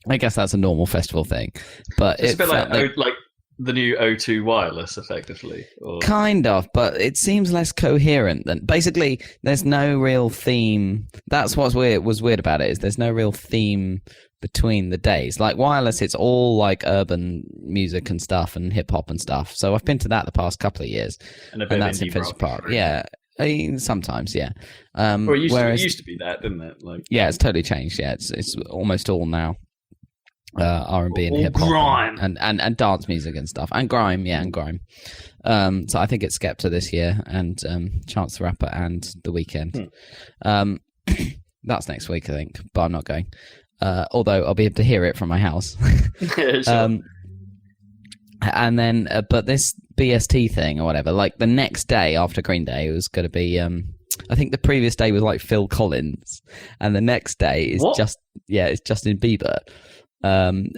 I guess that's a normal festival thing. But It's a bit felt like the new O2 wireless, effectively. Or... kind of, but it seems less coherent than basically. There's no real theme. That's what's weird. Was weird about it is there's no real theme between the days. Like wireless, it's all like urban music and stuff and hip hop and stuff. So I've been to that the past couple of years, and a bit and of that's in indie Finsbury rock. Park. Yeah, sometimes, yeah. Well, it whereas, used to be that, didn't it? Like, yeah, it's totally changed. Yeah, it's almost all now. R&B and All hip hop grime. and dance music and stuff, and grime, yeah, and grime. So I think it's Skepta this year, and Chance the Rapper and The Weeknd. That's next week, I think, but I'm not going. Although I'll be able to hear it from my house. Sure. And then, but this BST thing or whatever, like the next day after Green Day, it was going to be. I think the previous day was like Phil Collins, and the next day is it's Justin Bieber. And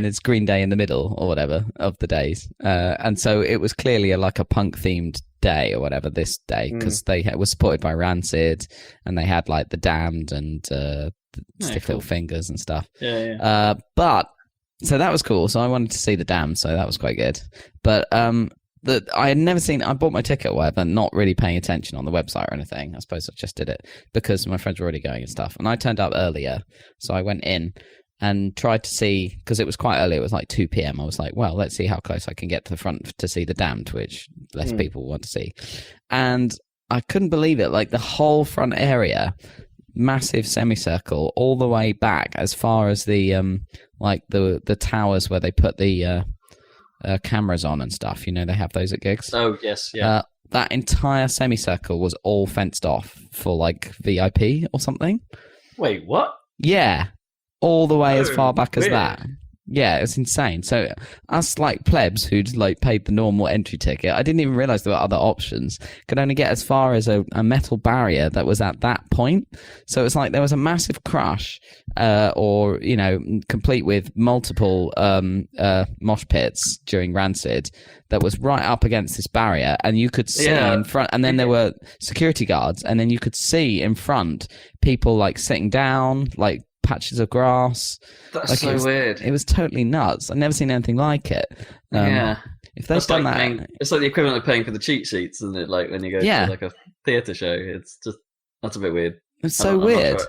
it's Green Day in the middle or whatever of the days, and so it was clearly like a punk themed day or whatever this day because they were supported by Rancid, and they had like the Damned and Stiff Little Fingers and stuff. But so that was cool. So I wanted to see the Damned, so that was quite good. But I had never seen. I bought my ticket or whatever, not really paying attention on the website or anything. I suppose I just did it because my friends were already going and stuff, and I turned up earlier, so I went in and tried to see, because it was quite early, it was like 2 p.m. I was like, well, let's see how close I can get to the front to see the Damned, which less people want to see. And I couldn't believe it. Like the whole front area, massive semicircle all the way back as far as the the towers where they put the cameras on and stuff. You know, they have those at gigs. Oh yes, yeah. That entire semicircle was all fenced off for like VIP or something. Wait, what? Yeah, all the way as far back as weird. that. Yeah, it's insane. So us like plebs who'd like paid the normal entry ticket, I didn't even realize there were other options, could only get as far as a metal barrier that was at that point. So it's like there was a massive crush, or, you know, complete with multiple mosh pits during Rancid that was right up against this barrier, and you could see in front, and then there were security guards, and then you could see in front people like sitting down, like patches of grass. That's like, so weird. It was totally nuts. I've never seen anything like it. If they've done that, it's like the equivalent of paying for the cheat sheets, isn't it? Like when you go to like a theatre show, it's just that's a bit weird. It's so weird. I'm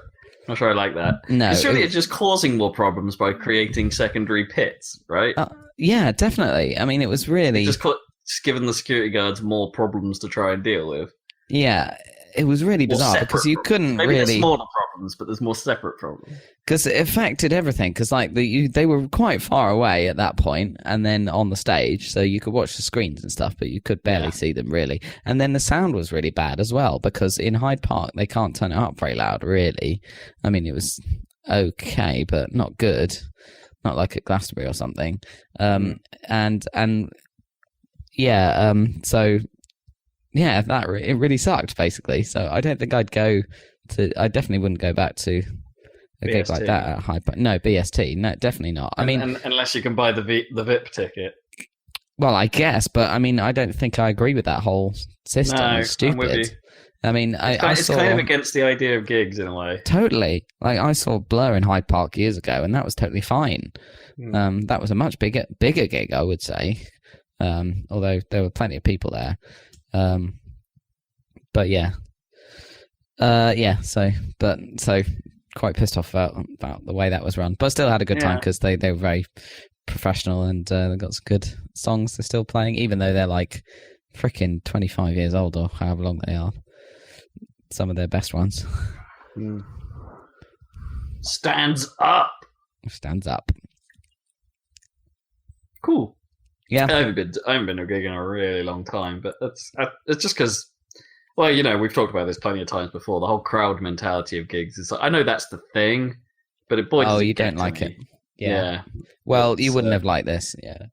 not sure I like that. No, surely it's just causing more problems by creating secondary pits, right? Yeah, definitely. I mean, it was really just giving the security guards more problems to try and deal with. Yeah. It was really bizarre because you couldn't Maybe really. There's smaller problems, but there's more separate problems. Because it affected everything. Because like they were quite far away at that point, and then on the stage, so you could watch the screens and stuff, but you could barely see them really. And then the sound was really bad as well, because in Hyde Park they can't turn it up very loud. Really, I mean it was okay, but not good. Not like at Glastonbury or something. So. Yeah, it really sucked, basically. So I don't think I'd go to. I definitely wouldn't go back to a gig like that at Hyde Park. No, BST. No, definitely not. I mean, unless you can buy the VIP ticket. Well, I guess, but I mean, I don't think I agree with that whole system. No, it's stupid. I'm with you. I mean, it's kind of against the idea of gigs in a way. Totally. Like I saw Blur in Hyde Park years ago, and that was totally fine. That was a much bigger gig, I would say. Although there were plenty of people there. But yeah, so quite pissed off about the way that was run, but still had a good time because they were very professional, and they got some good songs they're still playing, even though they're like freaking 25 years old or however long they are. Some of their best ones. Stands up. Cool. Yeah, I haven't been to a gig in a really long time, but it's just because, well, you know, we've talked about this plenty of times before. The whole crowd mentality of gigs is like, I know that's the thing, but you don't like it. Yeah. Well, you wouldn't have liked this. Yeah.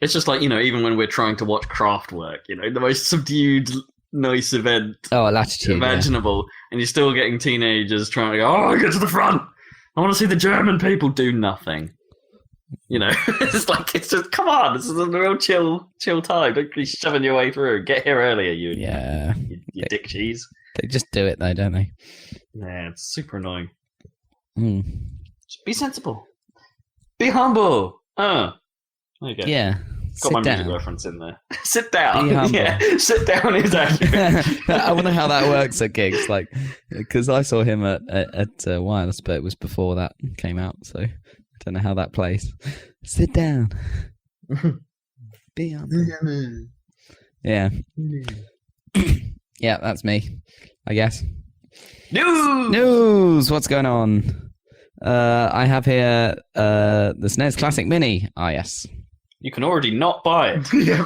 It's just like, you know, even when we're trying to watch Kraftwerk, you know, the most subdued, nice event imaginable, and you're still getting teenagers trying to go, get to the front. I want to see the German people do nothing. You know, it's just, come on, this is a real chill time. Don't be shoving your way through. Get here earlier, you dick cheese. They just do it though, don't they? Yeah, it's super annoying. Just be sensible. Be humble. There you go. Yeah. Got my music reference in there. Sit down. Yeah, sit down is accurate. I wonder how that works at gigs, like, because I saw him at Wireless, but it was before that came out, so. Don't know how that plays. Sit down. Be humble. Yeah. Yeah, that's me, I guess. News! What's going on? I have here the SNES Classic Mini. Yes. You can already not buy it. Yeah.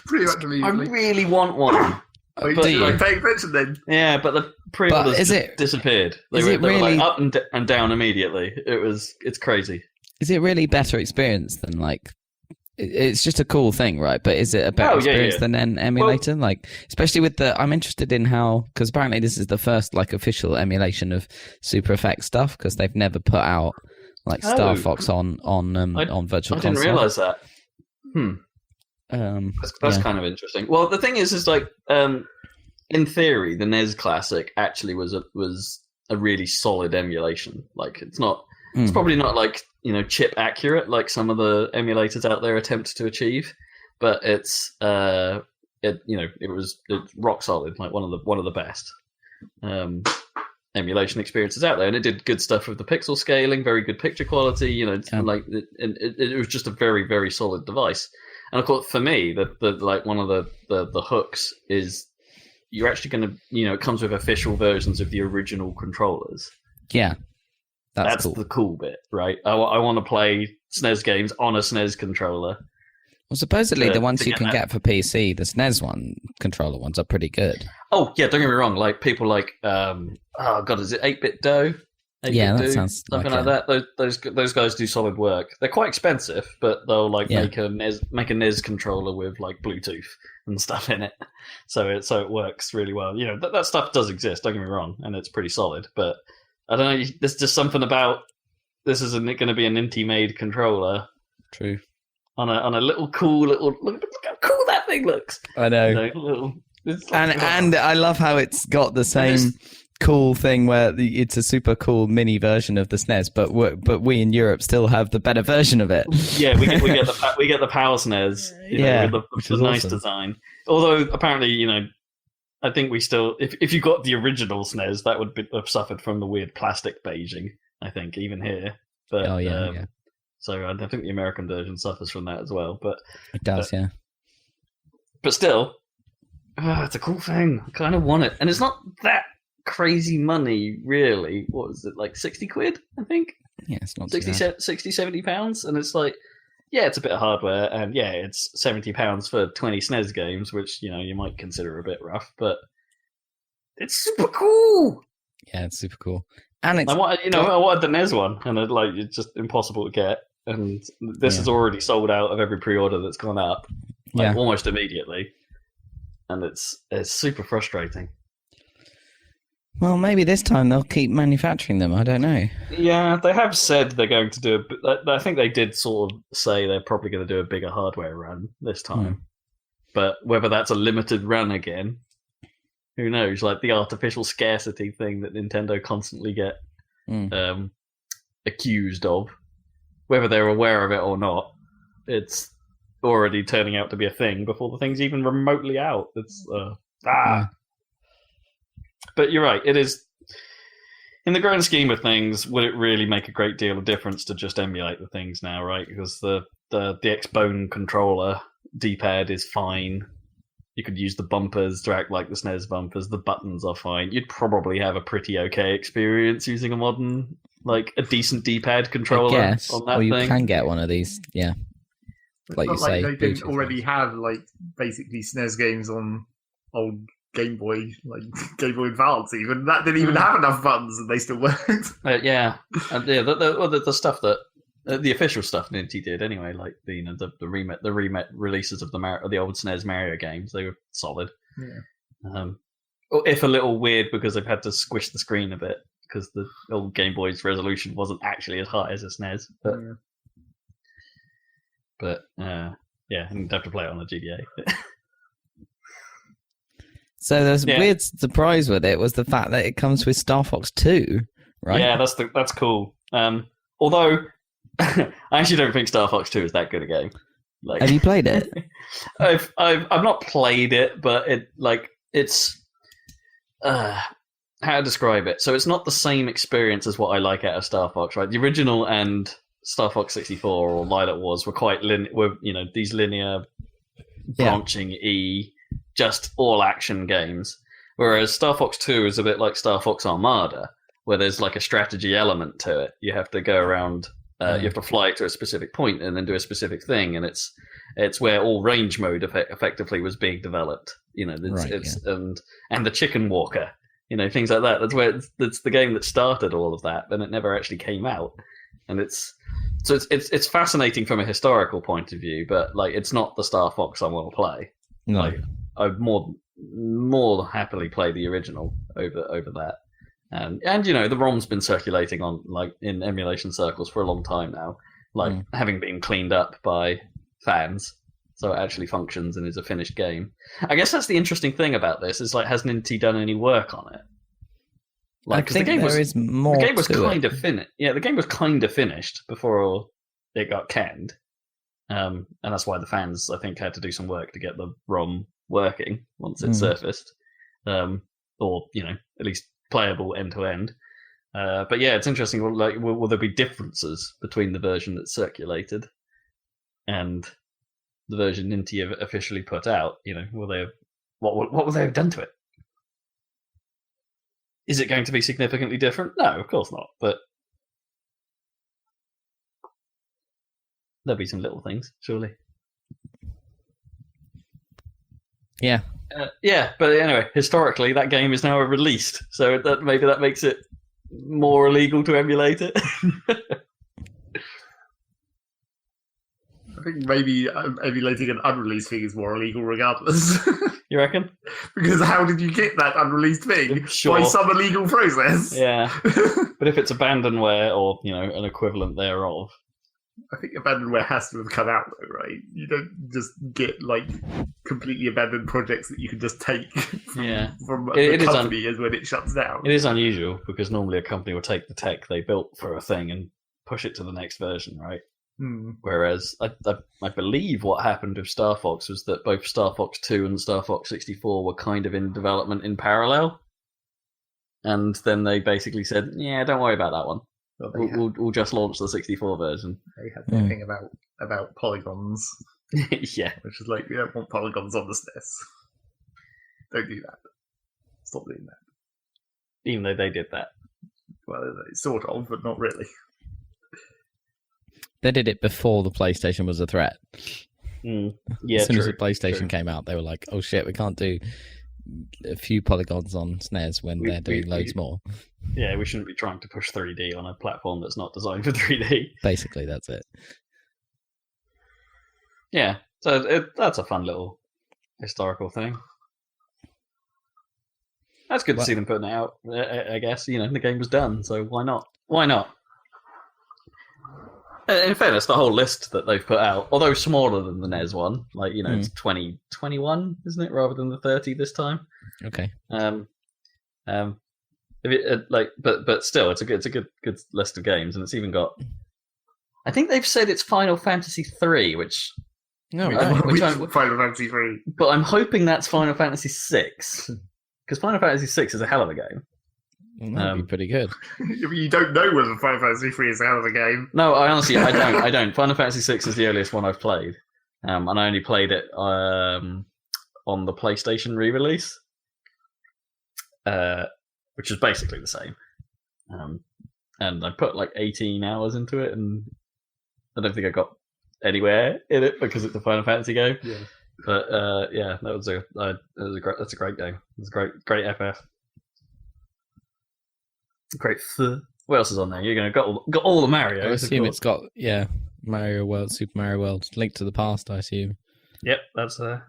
Pretty much immediately. I really want one. Oh, you didn't pay attention then? Yeah, but the pre-orders disappeared. They were like up and down immediately. It's crazy. Is it really better experience than like? It's just a cool thing, right? But is it a better experience than an emulator? Well, like, especially with I'm interested in how, because apparently this is the first like official emulation of Super Effects stuff, because they've never put out like Star Fox on Virtual Console. I didn't realize that. That's kind of interesting. Well, the thing is like, in theory, the NES Classic actually was a really solid emulation. Like, it's probably not like, you know, chip accurate like some of the emulators out there attempt to achieve, but it's rock solid, like one of the best emulation experiences out there, and it did good stuff with the pixel scaling, very good picture quality. You know, like it was just a very, very solid device. And of course, for me, the like one of the hooks is you're actually going to, it comes with official versions of the original controllers. Yeah, that's cool. The cool bit, right? I want to play SNES games on a SNES controller. Well, supposedly the ones you can get for PC, the SNES controller ones are pretty good. Oh yeah, don't get me wrong. Like people like, is it 8-Bit Do? 8-Bit Yeah, that Do? sounds something like that. Those guys do solid work. They're quite expensive, but they'll make a NES controller with like Bluetooth and stuff in it, so it works really well. That stuff does exist. Don't get me wrong, and it's pretty solid. But I don't know. There's just something about this isn't going to be an Inti-made controller. True. On a little cool look how cool that thing looks. I know. And I love how it's got the same cool thing where it's a super cool mini version of the SNES, but we in Europe still have the better version of it. Yeah, we get the Power SNES. With the nice awesome design. Although apparently, I think we still, if you got the original SNES, that would have suffered from the weird plastic beiging. I think even here, but yeah. So I think the American version suffers from that as well. But it does, yeah. But still, it's a cool thing. I kind of want it, and it's not that crazy money, really. What was it, like 60 quid? I think. Yeah, it's not 60, 70 pounds, and it's like, yeah, it's a bit of hardware, and yeah, it's £70 for 20 SNES games, which you might consider a bit rough, but it's super cool. Yeah, it's super cool. And it's, I wanted the NES one, and it's just impossible to get. And this is already sold out of every pre-order that's gone up, almost immediately. And it's super frustrating. Well, maybe this time they'll keep manufacturing them. I don't know. Yeah, they have said they're going to do I think they did sort of say they're probably going to do a bigger hardware run this time. But whether that's a limited run again, who knows? Like the artificial scarcity thing that Nintendo constantly get accused of. Whether they're aware of it or not, it's already turning out to be a thing before the thing's even remotely out. It's But you're right. It is, in the grand scheme of things, would it really make a great deal of difference to just emulate the things now, right? Because the Xbone controller D-pad is fine. You could use the bumpers to act like the SNES bumpers. The buttons are fine. You'd probably have a pretty okay experience using a decent D-pad controller on that thing. You can get one of these, yeah. Like you say, they didn't already have basically SNES games on old Game Boy, Game Boy Advance. Even that didn't even have enough buttons, and they still worked. The stuff that the official stuff Ninty did anyway, like the remake releases of the old SNES Mario games, they were solid. Yeah. If a little weird because they've had to squish the screen a bit because the old Game Boy's resolution wasn't actually as high as a SNES, but and you'd have to play it on a GBA. So there's a weird surprise with it was the fact that it comes with Star Fox 2, right? Yeah, that's cool. Although I actually don't think Star Fox 2 is that good a game. Have you played it? I've not played it, but it's how to describe it. So it's not the same experience as what I like out of Star Fox, right? The original and Star Fox 64 or Lilac Wars were quite these linear branching just all action games. Whereas Star Fox 2 is a bit like Star Fox Armada, where there's a strategy element to it. You have to go around, you have to fly to a specific point and then do a specific thing, and it's where all range mode effectively was being developed. And the Chicken Walker, things like that. That's where it's the game that started all of that, and it never actually came out. And it's fascinating from a historical point of view, but it's not the Star Fox I want to play. No. I'd more happily play the original over that. And the ROM's been circulating on in emulation circles for a long time now, having been cleaned up by fans, so it actually functions and is a finished game. I guess that's the interesting thing about this is has Ninty done any work on it? I think the game is more. The game was kind of finished. Yeah, the game was kind of finished before it got canned, and that's why the fans I think had to do some work to get the ROM working once it surfaced, or at least playable end to end. But yeah, it's interesting. Will there be differences between the version that's circulated and the version Ninty have officially put out? Will they have, what will they have done to it? Is it going to be significantly different? No, of course not. But there'll be some little things, surely. Yeah. Yeah, but anyway, historically, that game is now released, so maybe that makes it more illegal to emulate it. I think maybe emulating an unreleased thing is more illegal regardless. You reckon? Because how did you get that unreleased thing? Sure. By some illegal process. Yeah. But if it's abandonware or, an equivalent thereof. I think abandonware has to have come out though, right? You don't just get completely abandoned projects that you can just take from the company as when it shuts down. It is unusual because normally a company will take the tech they built for a thing and push it to the next version, right? Whereas I believe what happened with Star Fox was that both Star Fox 2 and Star Fox 64 were kind of in development in parallel. And then they basically said, yeah, don't worry about that one. Well, we'll just launch the 64 version. They had their thing about polygons. Yeah. Which is we don't want polygons on the SNES. Don't do that. Stop doing that. Even though they did that. Well, sort of, but not really. They did it before the PlayStation was a threat. Yeah, as soon as the PlayStation came out, they were like, oh shit, we can't do a few polygons on SNES when they're doing loads more. Yeah, we shouldn't be trying to push 3D on a platform that's not designed for 3D. Basically, that's it. Yeah, so that's a fun little historical thing. That's good to see them putting it out, I guess. The game was done, so why not? Why not? In fairness, the whole list that they've put out, although smaller than the NES one, it's 21, isn't it, rather than the 30 this time? Okay. But still, it's a good list of games, and it's even got. I think they've said it's Final Fantasy 3, which. No, Final Fantasy 3. But I'm hoping that's Final Fantasy 6, because Final Fantasy 6 is a hell of a game. Well, that'd be pretty good. You don't know whether Final Fantasy 3 is a hell of a game. No, I don't. Final Fantasy 6 is the earliest one I've played. And I only played it on the PlayStation re-release, which is basically the same. And I put 18 hours into it, and I don't think I got anywhere in it because it's a Final Fantasy game. Yeah. But that's a great game. It's a great FF. Great. What else is on there? You're got all the Mario. I assume it's got Mario World, Super Mario World, Link to the Past. I assume. Yep, that's I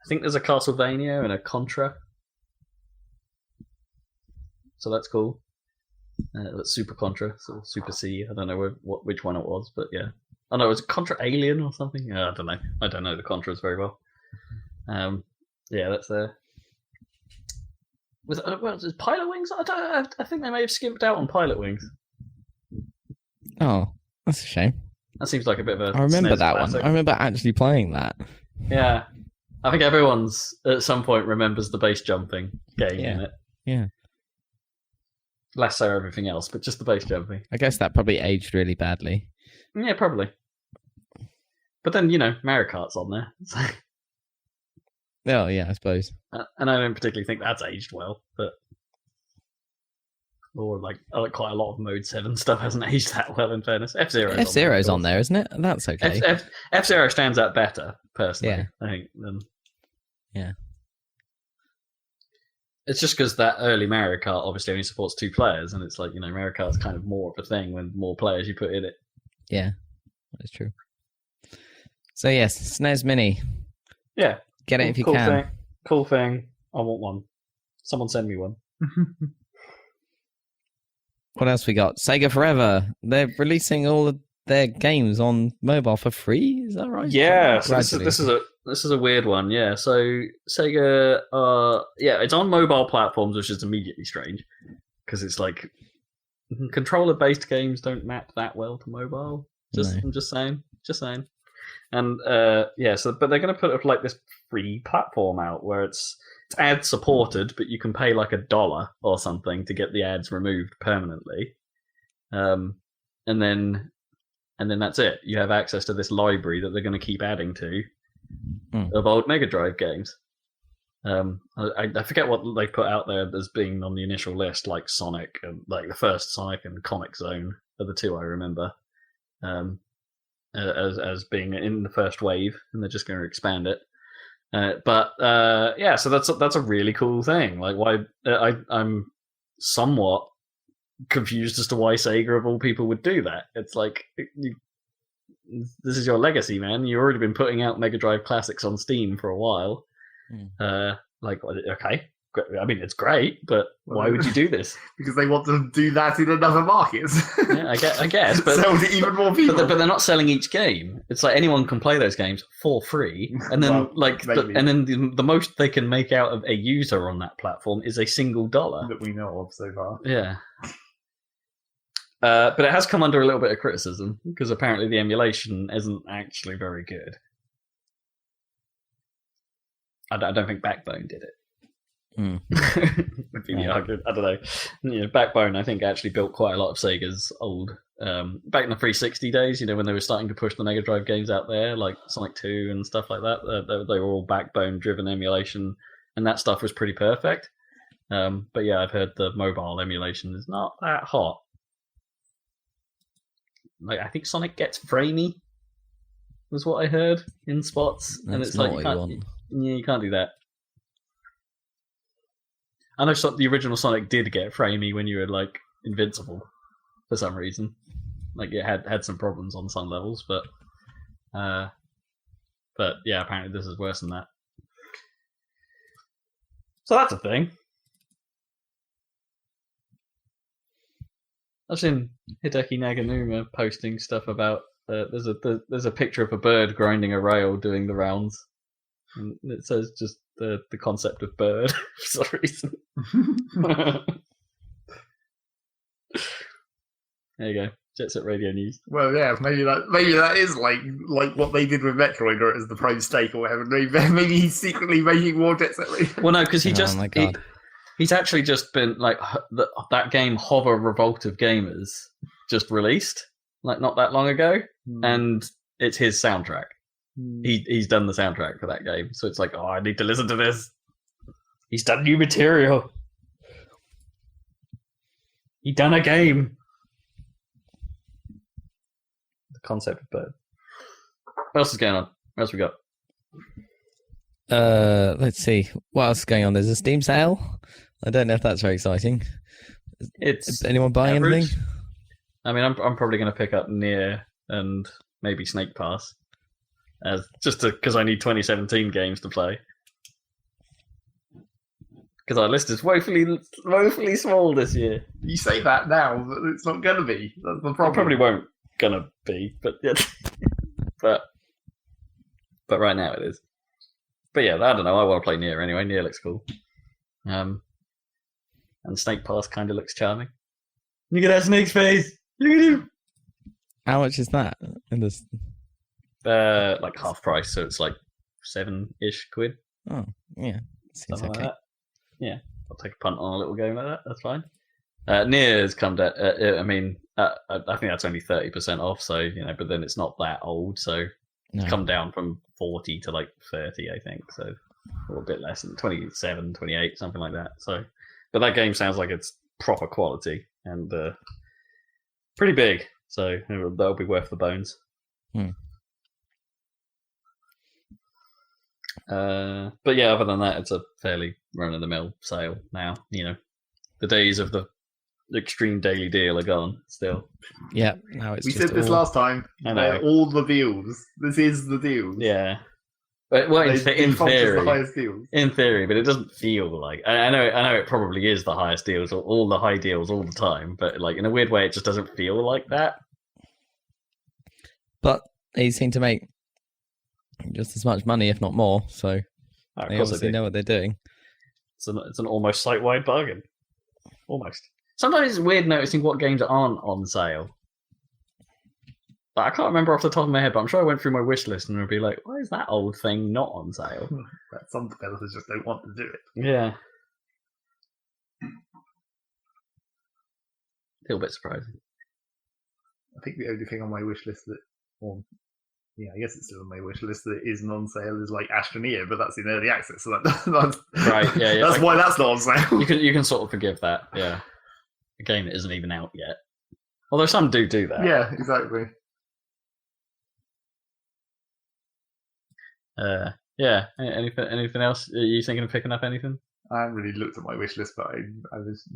think there's a Castlevania and a Contra, so that's cool. That's Super Contra, so Super C. I don't know which one it was, but yeah. I know it was Contra Alien or something. I don't know. I don't know the Contras very well. Yeah, that's there. Was Pilot Wings? I think they may have skipped out on Pilot Wings. Oh, that's a shame. That seems like a bit of a. I remember SNES that classic. one. I remember actually playing that. Yeah, I think everyone's at some point remembers the base jumping game in it. Yeah. Less so everything else, but just the base jumping. I guess that probably aged really badly. Yeah, probably. But then Mario Kart's on there. So. Oh yeah, I suppose. And I don't particularly think that's aged well, but or quite a lot of Mode 7 stuff hasn't aged that well. In fairness, F-Zero's on there, isn't it? That's okay. F-Zero stands out better, personally. Yeah. I think. Yeah. It's just because that early Mario Kart obviously only supports 2 players, and it's Mario Kart's kind of more of a thing when more players you put in it. Yeah, that's true. So yes, SNES Mini. Yeah. Get it if you can. Cool thing. I want one. Someone send me one. What else we got? Sega Forever. They're releasing all of their games on mobile for free. Is that right? Yeah. So this is a weird one. Yeah. So Sega, it's on mobile platforms, which is immediately strange because it's controller-based games don't map that well to mobile. I'm just saying. And but they're going to put this free platform out where it's ad supported, but you can pay $1 or something to get the ads removed permanently. And then that's it. You have access to this library that they're going to keep adding to of old Mega Drive games. I forget what they put out there as being on the initial list, like Sonic, and like the first Sonic and Comix Zone are the two I remember as being in the first wave, and they're just going to expand it. But so that's a really cool thing. Like, why I'm somewhat confused as to why Sega of all people would do that. It's like, this is your legacy, man. You've already been putting out Mega Drive classics on Steam for a while. Like, okay, I mean, it's great, but why would you do this? Because they want to do that in another markets. Yeah, I guess, but sell to even more people. But they're not selling each game. It's like anyone can play those games for free, and then the most they can make out of a user on that platform is a single $1 that we know of so far. Yeah. But it has come under a little bit of criticism because apparently the emulation isn't actually very good. I don't think Backbone did it. Would be the argument. I don't know. Backbone, I think, actually built quite a lot of Sega's old. Back in the 360 days, when they were starting to push the Mega Drive games out there, like Sonic 2 and stuff like that, they were all Backbone-driven emulation, and that stuff was pretty perfect. But yeah, I've heard the mobile emulation is not that hot. Like, I think Sonic gets framey, was what I heard in spots, and it's like you can't do that. I know the original Sonic did get framey when you were like invincible for some reason. Like, it had some problems on some levels, but yeah, apparently this is worse than that. So that's a thing. I've seen Hideki Naganuma posting stuff about there's a picture of a bird grinding a rail doing the rounds, and it says just the concept of bird for some reason. There you go, Jet Set Radio News. Well, yeah, maybe that is like what they did with Metroid, or as the Pro Stake or whatever. Maybe he's secretly making more Jet Set Radio. Well, no, because he's actually just been like that game Hover Revolt of Gamers just released like not that long ago, and it's his soundtrack. He's done the soundtrack for that game, so it's like, oh, I need to listen to this. He's done new material. He done a game. The concept of bird. What else is going on? What else we got? Let's see. What else is going on? There's a Steam sale. I don't know if that's very exciting. Is anyone buying anything? I mean, I'm probably going to pick up Nier and maybe Snake Pass, because I need 2017 games to play. Because our list is woefully small this year. You say that now, but it's not going to be. That's the problem. It probably won't gonna be, but yeah. but right now it is. But yeah, I don't know. I want to play Nier anyway. Nier looks cool. And Snake Pass kind of looks charming. Look at that snake's face. Look at him. How much is that in this? Like half price, so it's like £7-ish. Oh, yeah. Seems Something okay. like that. Yeah, I'll take a punt on a little game like that. That's fine. Nier's come down. I mean, I think that's only 30% off. So but then it's not that old. So it's come down from 40 to like 30, I think. So or a bit less than 27, 28, something like that. So, but that game sounds like it's proper quality and pretty big. So that'll be worth the bones. But yeah, other than that, it's a fairly run-of-the-mill sale now. The days of the extreme daily deal are gone still. Yeah, now it's. We said this last time. I know. All the deals. This is the deal. Yeah. But well, in theory, the highest deals. In theory, but it doesn't feel like. I know it probably is the highest deals, or all the high deals all the time. But like in a weird way, it just doesn't feel like that. But they seem to make just as much money, if not more. So they obviously know what they're doing. It's an almost site-wide bargain. Almost. Sometimes it's weird noticing what games aren't on sale. Like, I can't remember off the top of my head, but I'm sure I went through my wish list and would be like, why is that old thing not on sale? But some developers just don't want to do it. Yeah. A little bit surprising. I think the only thing on my wish list that, or Yeah, I guess it's still on my wish list that isn't on sale is like Astroneer, but that's in early access, so that's Right, yeah. That's why that's not on sale. You can sort of forgive that, yeah. A game that isn't even out yet. Although some do that. Yeah, exactly. Yeah. Anything else? Are you thinking of picking up anything? I haven't really looked at my wish list, but I was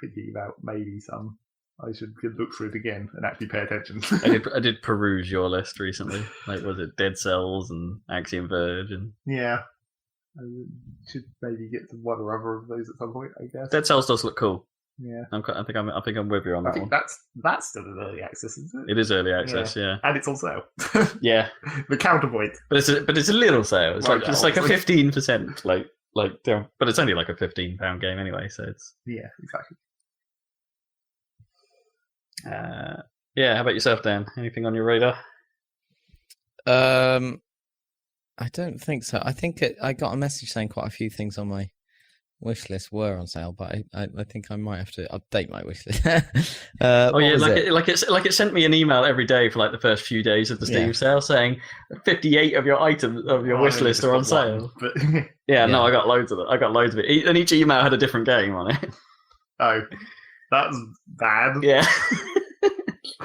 thinking about maybe some. I should look through it again and actually pay attention. I did peruse your list recently. Like, was it Dead Cells and Axiom Verge? And yeah, I should maybe get to one or other of those at some point. I guess Dead Cells does look cool. Yeah, I think I'm with you on that one. That's still in early access, isn't it? It is early access, yeah. And it's on sale. Yeah, the counterpoint. but it's a little sale. It's Right, like a 15%, but it's only like a £15 game anyway. So it's exactly. Yeah. How about yourself, Dan? Anything on your radar? I don't think so. I think I got a message saying quite a few things on my wish list were on sale, but I think I might have to update my wish list. It sent me an email every day for like the first few days of the Steam sale saying 58 of your items of your wish list are on sale. But no, I got loads of it. And each email had a different game on it. Oh, that's bad. Yeah.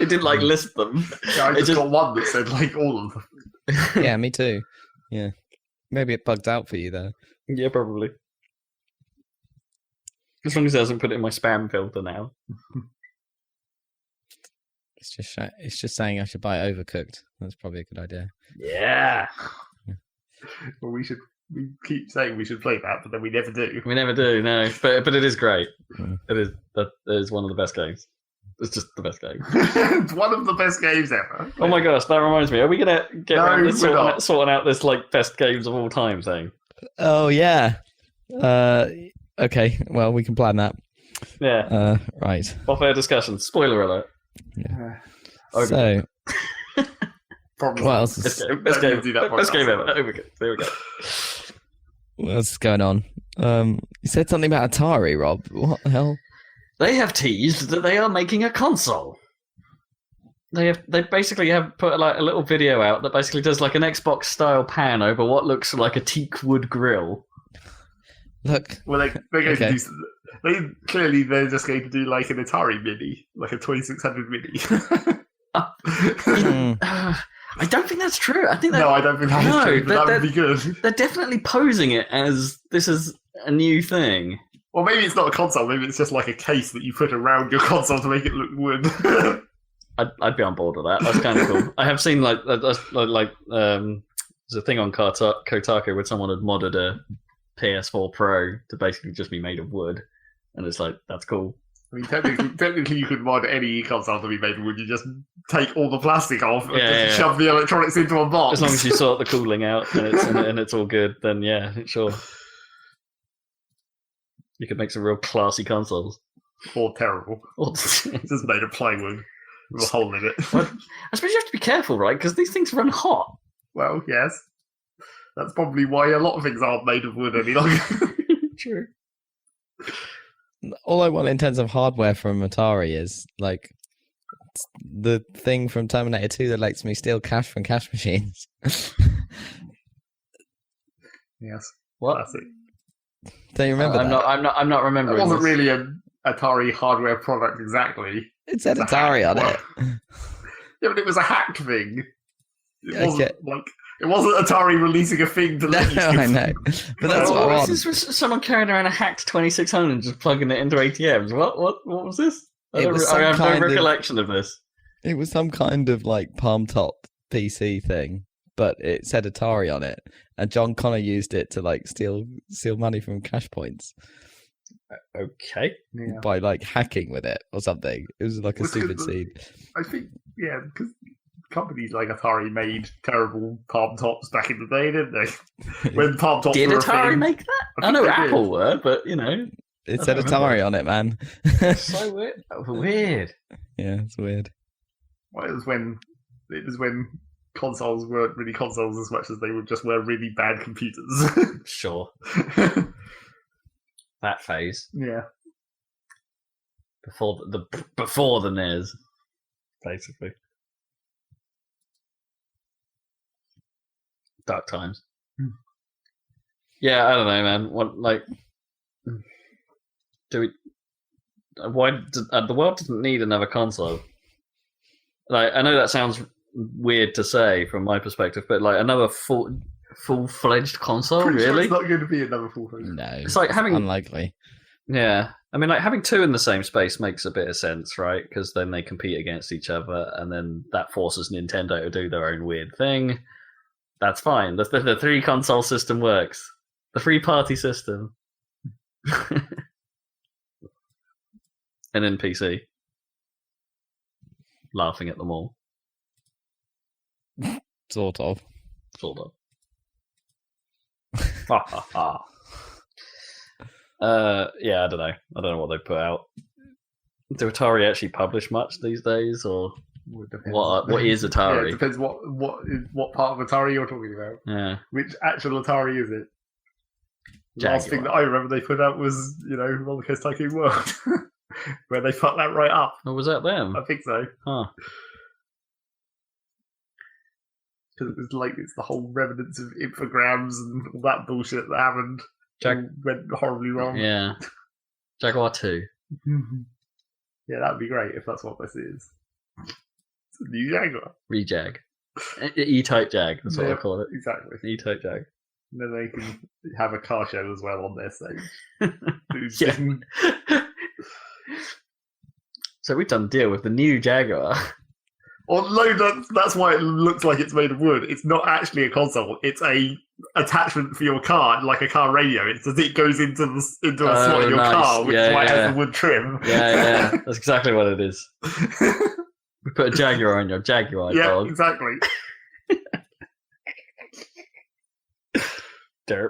It didn't list them. Yeah, I just got one that said all of them. Yeah, me too. Yeah, maybe it bugged out for you though. Yeah, probably. As long as it hasn't put it in my spam filter now. It's just saying I should buy Overcooked. That's probably a good idea. Yeah. Well, we keep saying we should play that, but then we never do. We never do, no. But it is great. Mm. That is one of the best games. It's just the best game. It's one of the best games ever. Oh my gosh, that reminds me. Are we gonna get around to we're sorting out this best games of all time thing? Oh yeah. Okay. Well, we can plan that. Yeah. Right. Off-air discussion. Spoiler alert. Yeah. Okay. So. What else? Best game ever. There we go. What else is going on? You said something about Atari, Rob. What the hell? They have teased that they are making a console. They basically have put a little video out that basically does an Xbox style pan over what looks like a teak wood grill. Look. Well, they're going to do. They're just going to do an Atari Mini, a 2600 Mini. I don't think that's true. I think no, I don't think that's true. But that would be good. They're definitely posing it as this is a new thing. Well, maybe it's not a console. Maybe it's just a case that you put around your console to make it look wood. I'd be on board with that. That's kind of cool. I have seen there's a thing on Kotaku where someone had modded a PS4 Pro to basically just be made of wood, and it's that's cool. I mean, technically, you could mod any console to be made of wood. You just take all the plastic off and shove the electronics into a box. As long as you sort the cooling out and it's all good, then yeah, sure. You could make some real classy consoles. Or terrible. Just made of plywood with a hole in it. Well, I suppose you have to be careful, right? Because these things run hot. Well, yes. That's probably why a lot of things aren't made of wood any longer. True. All I want in terms of hardware from Atari is the thing from Terminator 2 that lets me steal cash from cash machines. Yes. What? Classic. Don't you remember that? I'm not remembering. It wasn't this. really an Atari hardware product exactly. It said Atari on it. Yeah, but it was a hacked thing. It wasn't Okay. it wasn't Atari releasing a thing to let you. I know, but that's what I want. This was someone carrying around a hacked 2600 and just plugging it into ATMs. What was this? I have no recollection of this. It was some kind of palm top PC thing, but it said Atari on it, and John Connor used it to steal money from cash points. Okay. Yeah. By hacking with it or something. It was a stupid scene. I think because companies like Atari made terrible palm tops back in the day, didn't they? When palm tops did were Atari a thing. make that? I know Apple were, but It said Atari on it, man. So weird. Weird. Yeah, it's weird. Well, it was when consoles weren't really consoles as much as they just were really bad computers. Sure. That phase. Yeah. Before the NES, basically. Dark times. Yeah, I don't know, man. What do we? The world doesn't need another console. Like, I know that sounds weird to say from my perspective, but like another full-fledged console, Pretty sure really? it's not going to be another full-fledged. No, It's like having unlikely. Yeah, I mean, like having two in the same space makes a bit of sense, right? Because then they compete against each other, and then that forces Nintendo to do their own weird thing. That's fine. The three console system works. The free party system, and then PC, laughing at them all, Sort of. sort of. Ha ha ha. Yeah, I don't know. I don't know what they put out. Do Atari actually publish much these days, or what is Yeah, Atari? it depends what part of Atari you're talking about. Yeah, Which actual Atari is it? The last thing that I remember they put out was, Roller Coaster Tycoon World, where they fucked that right up. or was that them? I think so. Huh. Because it was like it's the whole remnants of infograms and all that bullshit that happened. Went horribly wrong. Yeah, Jaguar 2. Yeah, that'd be great if that's what this is. It's a new Jaguar. Rejag. E-type Jag, that's what I Yeah, call it. Exactly. E-type Jag. And then they can have a car show as well on their stage. Yeah. So we've done a deal with the new Jaguar. Although that's why it looks like it's made of wood. It's not actually a console. It's a attachment for your car, like a car radio. It goes into a slot in your car, which is why it has the wood trim. Yeah, that's exactly what it is. We put a Jaguar on your Jaguar, Yeah, dog. exactly. Derp.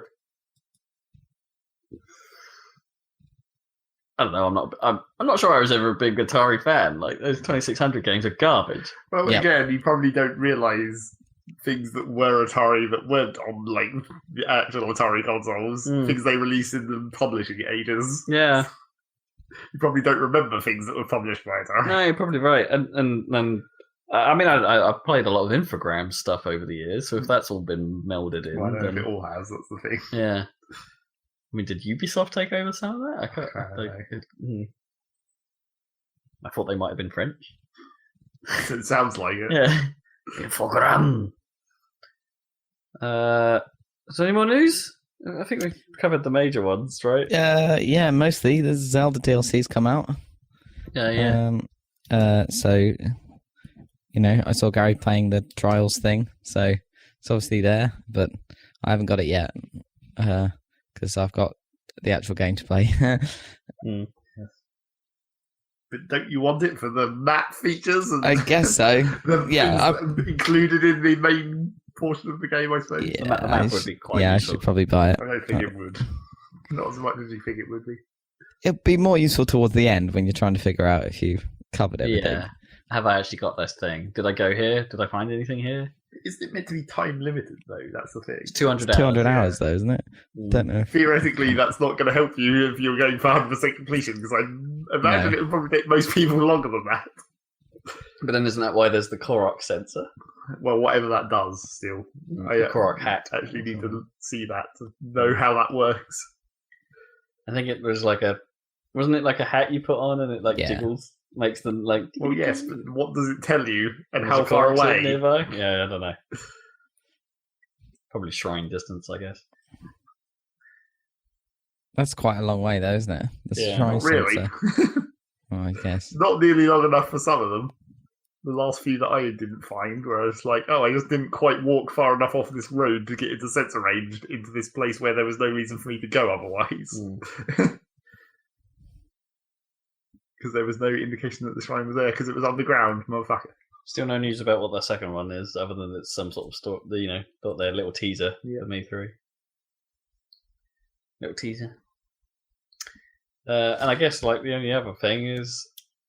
I don't know. I'm not sure I was ever a big Atari fan. Like those 2600 games are garbage. Well, Yeah. again, you probably don't realise things that were Atari that weren't on like the actual Atari consoles. Things they released in the publishing ages. Yeah, You probably don't remember things that were published by Atari. no, you're probably right. And I mean, I've played a lot of Infogram stuff over the years, so if that's all been melded in, Well, I don't know then if it all has. That's the thing. yeah. I mean, did Ubisoft take over some of that? I thought they might have been French. It sounds like it. Yeah. Infogram. Is there any more news? I think we've covered the major ones, right? Yeah, mostly. The Zelda DLC's come out. Yeah. So, I saw Gary playing the Trials thing, so it's obviously there, but I haven't got it yet because I've got the actual game to play. But don't you want it for the map features? And I guess so. the Yeah, things that are included in the main portion of the game, I suppose. The map would be quite I useful. should probably buy it. I don't think it would. Not as much as you think it would be. It'd be more useful towards the end when you're trying to figure out if you've covered everything. Yeah. Have I actually got this thing? Did I go here? Did I find anything here? Isn't it meant to be time limited, though? That's the thing. It's 200 hours. 200 hours, though, isn't it? Don't know. Theoretically, that's not going to help you if you're going for 100% completion, because I imagine it would probably take most people longer than that. But then isn't that why there's the Korok sensor? Well, whatever that does, still. The Korok hat. I actually need to see that to know how that works. I think it was wasn't it like a hat you put on and it jiggles? Makes them like... Well, yes, but what does it tell you and There's how a far Korok sitting away? nearby? Yeah, I don't know. Probably shrine distance, I guess. That's quite a long way, though, isn't it? The Yeah. shrine Not really. sensor. Oh, I guess. Not nearly long enough for some of them. The last few that I didn't find, where I was like, I just didn't quite walk far enough off this road to get into sensor range into this place where there was no reason for me to go otherwise. Because there was no indication that the shrine was there, because it was underground, motherfucker. Still no news about what the second one is, other than it's some sort of story. Got their little teaser for me through. Little teaser. And I guess the only other thing is,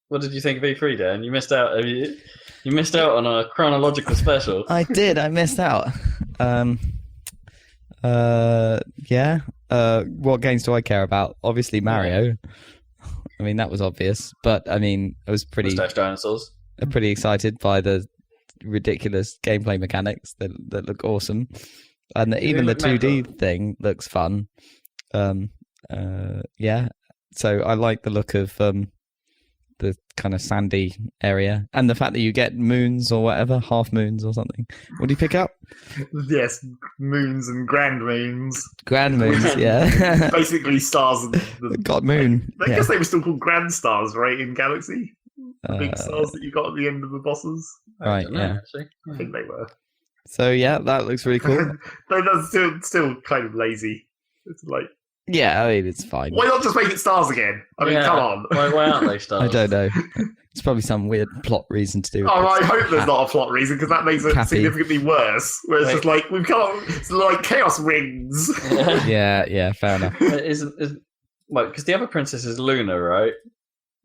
what did you think of E3, Dan? You missed out. You missed out on a chronological special. I did. I missed out. Yeah. What games do I care about? Obviously Mario. I mean, that was obvious, but I mean, I was pretty Dinosaurs. excited by the ridiculous gameplay mechanics that look awesome. And even the look 2D thing looks fun. Yeah. So I like the look of the kind of sandy area, and the fact that you get moons or whatever, half moons or something. What do you pick up? Yes, moons and grand moons. Grand moons, yeah. Basically stars. God moon. I guess they were still called grand stars, right, in Galaxy? The big stars that you got at the end of the bosses. Right, yeah. Actually. I think they were. So yeah, that looks really cool. But that's still kind of lazy. It's like, Yeah, I mean, it's fine. why not just make it stars again? I mean, come on. Why aren't they stars? I don't know. It's probably some weird plot reason to do it. Oh, I hope there's not a plot reason, because that makes it significantly worse. Where it's just like, we can't. It's like chaos rings. Yeah, fair enough. Because the other princess is Luna, right?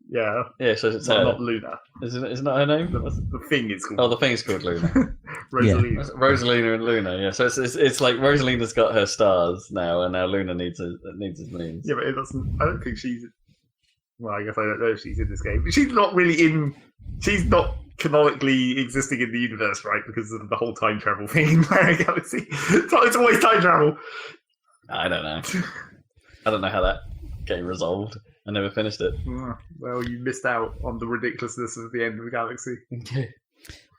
Yeah. Yeah, so it's Not Luna. Isn't that her name? The thing is called. Oh, the thing's called Luna. Rosalina. Rosalina and Luna, yeah. So it's like Rosalina's got her stars now, and now Luna needs his moons. Yeah, but it doesn't. I don't think she's. Well, I guess I don't know if she's in this game. But she's not really in. She's not canonically existing in the universe, right? Because of the whole time travel thing in Mario Galaxy. It's always time travel. I don't know. I don't know how that game resolved. I never finished it. Well, you missed out on the ridiculousness of the end of the Galaxy.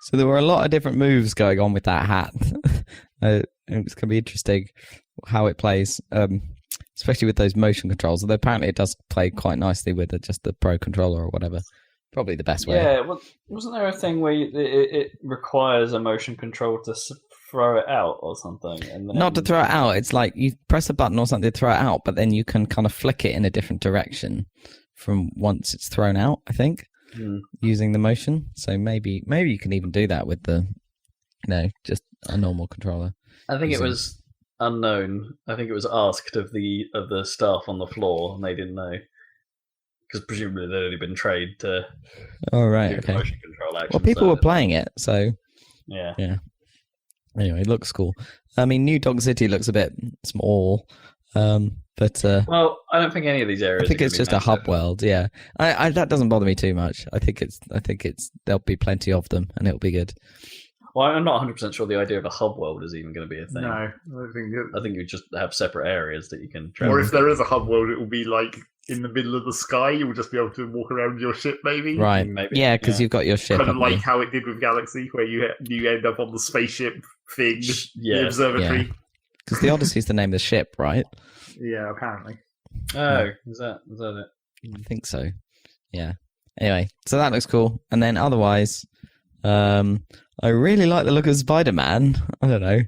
So there were a lot of different moves going on with that hat. It's going to be interesting how it plays, especially with those motion controls. Although apparently it does play quite nicely with just the Pro controller or whatever. Probably the best way. Yeah, well, wasn't there a thing where it requires a motion control to throw it out or something? And then... Not to throw it out. It's like you press a button or something to throw it out, but then you can kind of flick it in a different direction from once it's thrown out, I think, using the motion. So maybe you can even do that with the, just a normal controller. I think it was unknown. I think it was asked of the staff on the floor, and they didn't know. Because presumably they'd only been trained to do motion control action. Well, people were playing it, so... Yeah. Anyway, it looks cool. I mean, New Dog City looks a bit small, but... well, I don't think any of these areas... I think it's just massive. A hub world, yeah. I that doesn't bother me too much. I think there'll be plenty of them, and it'll be good. Well, I'm not 100% sure the idea of a hub world is even going to be a thing. No, I don't think it... I think you just have separate areas that you can travel. Or if there is a hub world, it will be like in the middle of the sky. You'll just be able to walk around your ship, maybe. Right. Maybe. Yeah, because you've got your ship. Kind of like how it did with Galaxy, where you end up on the spaceship thing, the observatory. Because the Odyssey's the name of the ship, right? Yeah, apparently. Oh, is that it? I think so. Yeah. Anyway, so that looks cool. And then otherwise, I really like the look of Spider-Man. I don't know.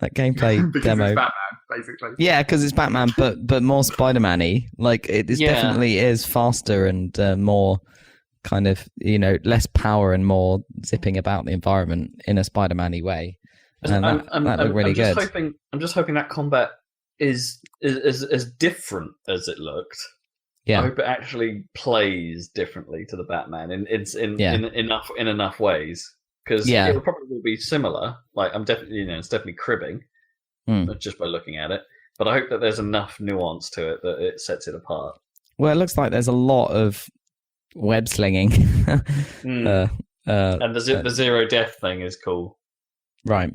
That gameplay demo. It's Batman, basically. Yeah, because it's Batman, but more Spider-Man-y. Like, it definitely is faster and more kind of, less power and more zipping about the environment in a Spider-Man-y way. And that looked really good. I'm just hoping that combat is as different as it looked. Yeah. I hope it actually plays differently to the Batman in enough ways. Because it will probably be similar. Like, I'm definitely, it's definitely cribbing, just by looking at it. But I hope that there's enough nuance to it that it sets it apart. Well, it looks like there's a lot of web slinging. And the zero death thing is cool. Right.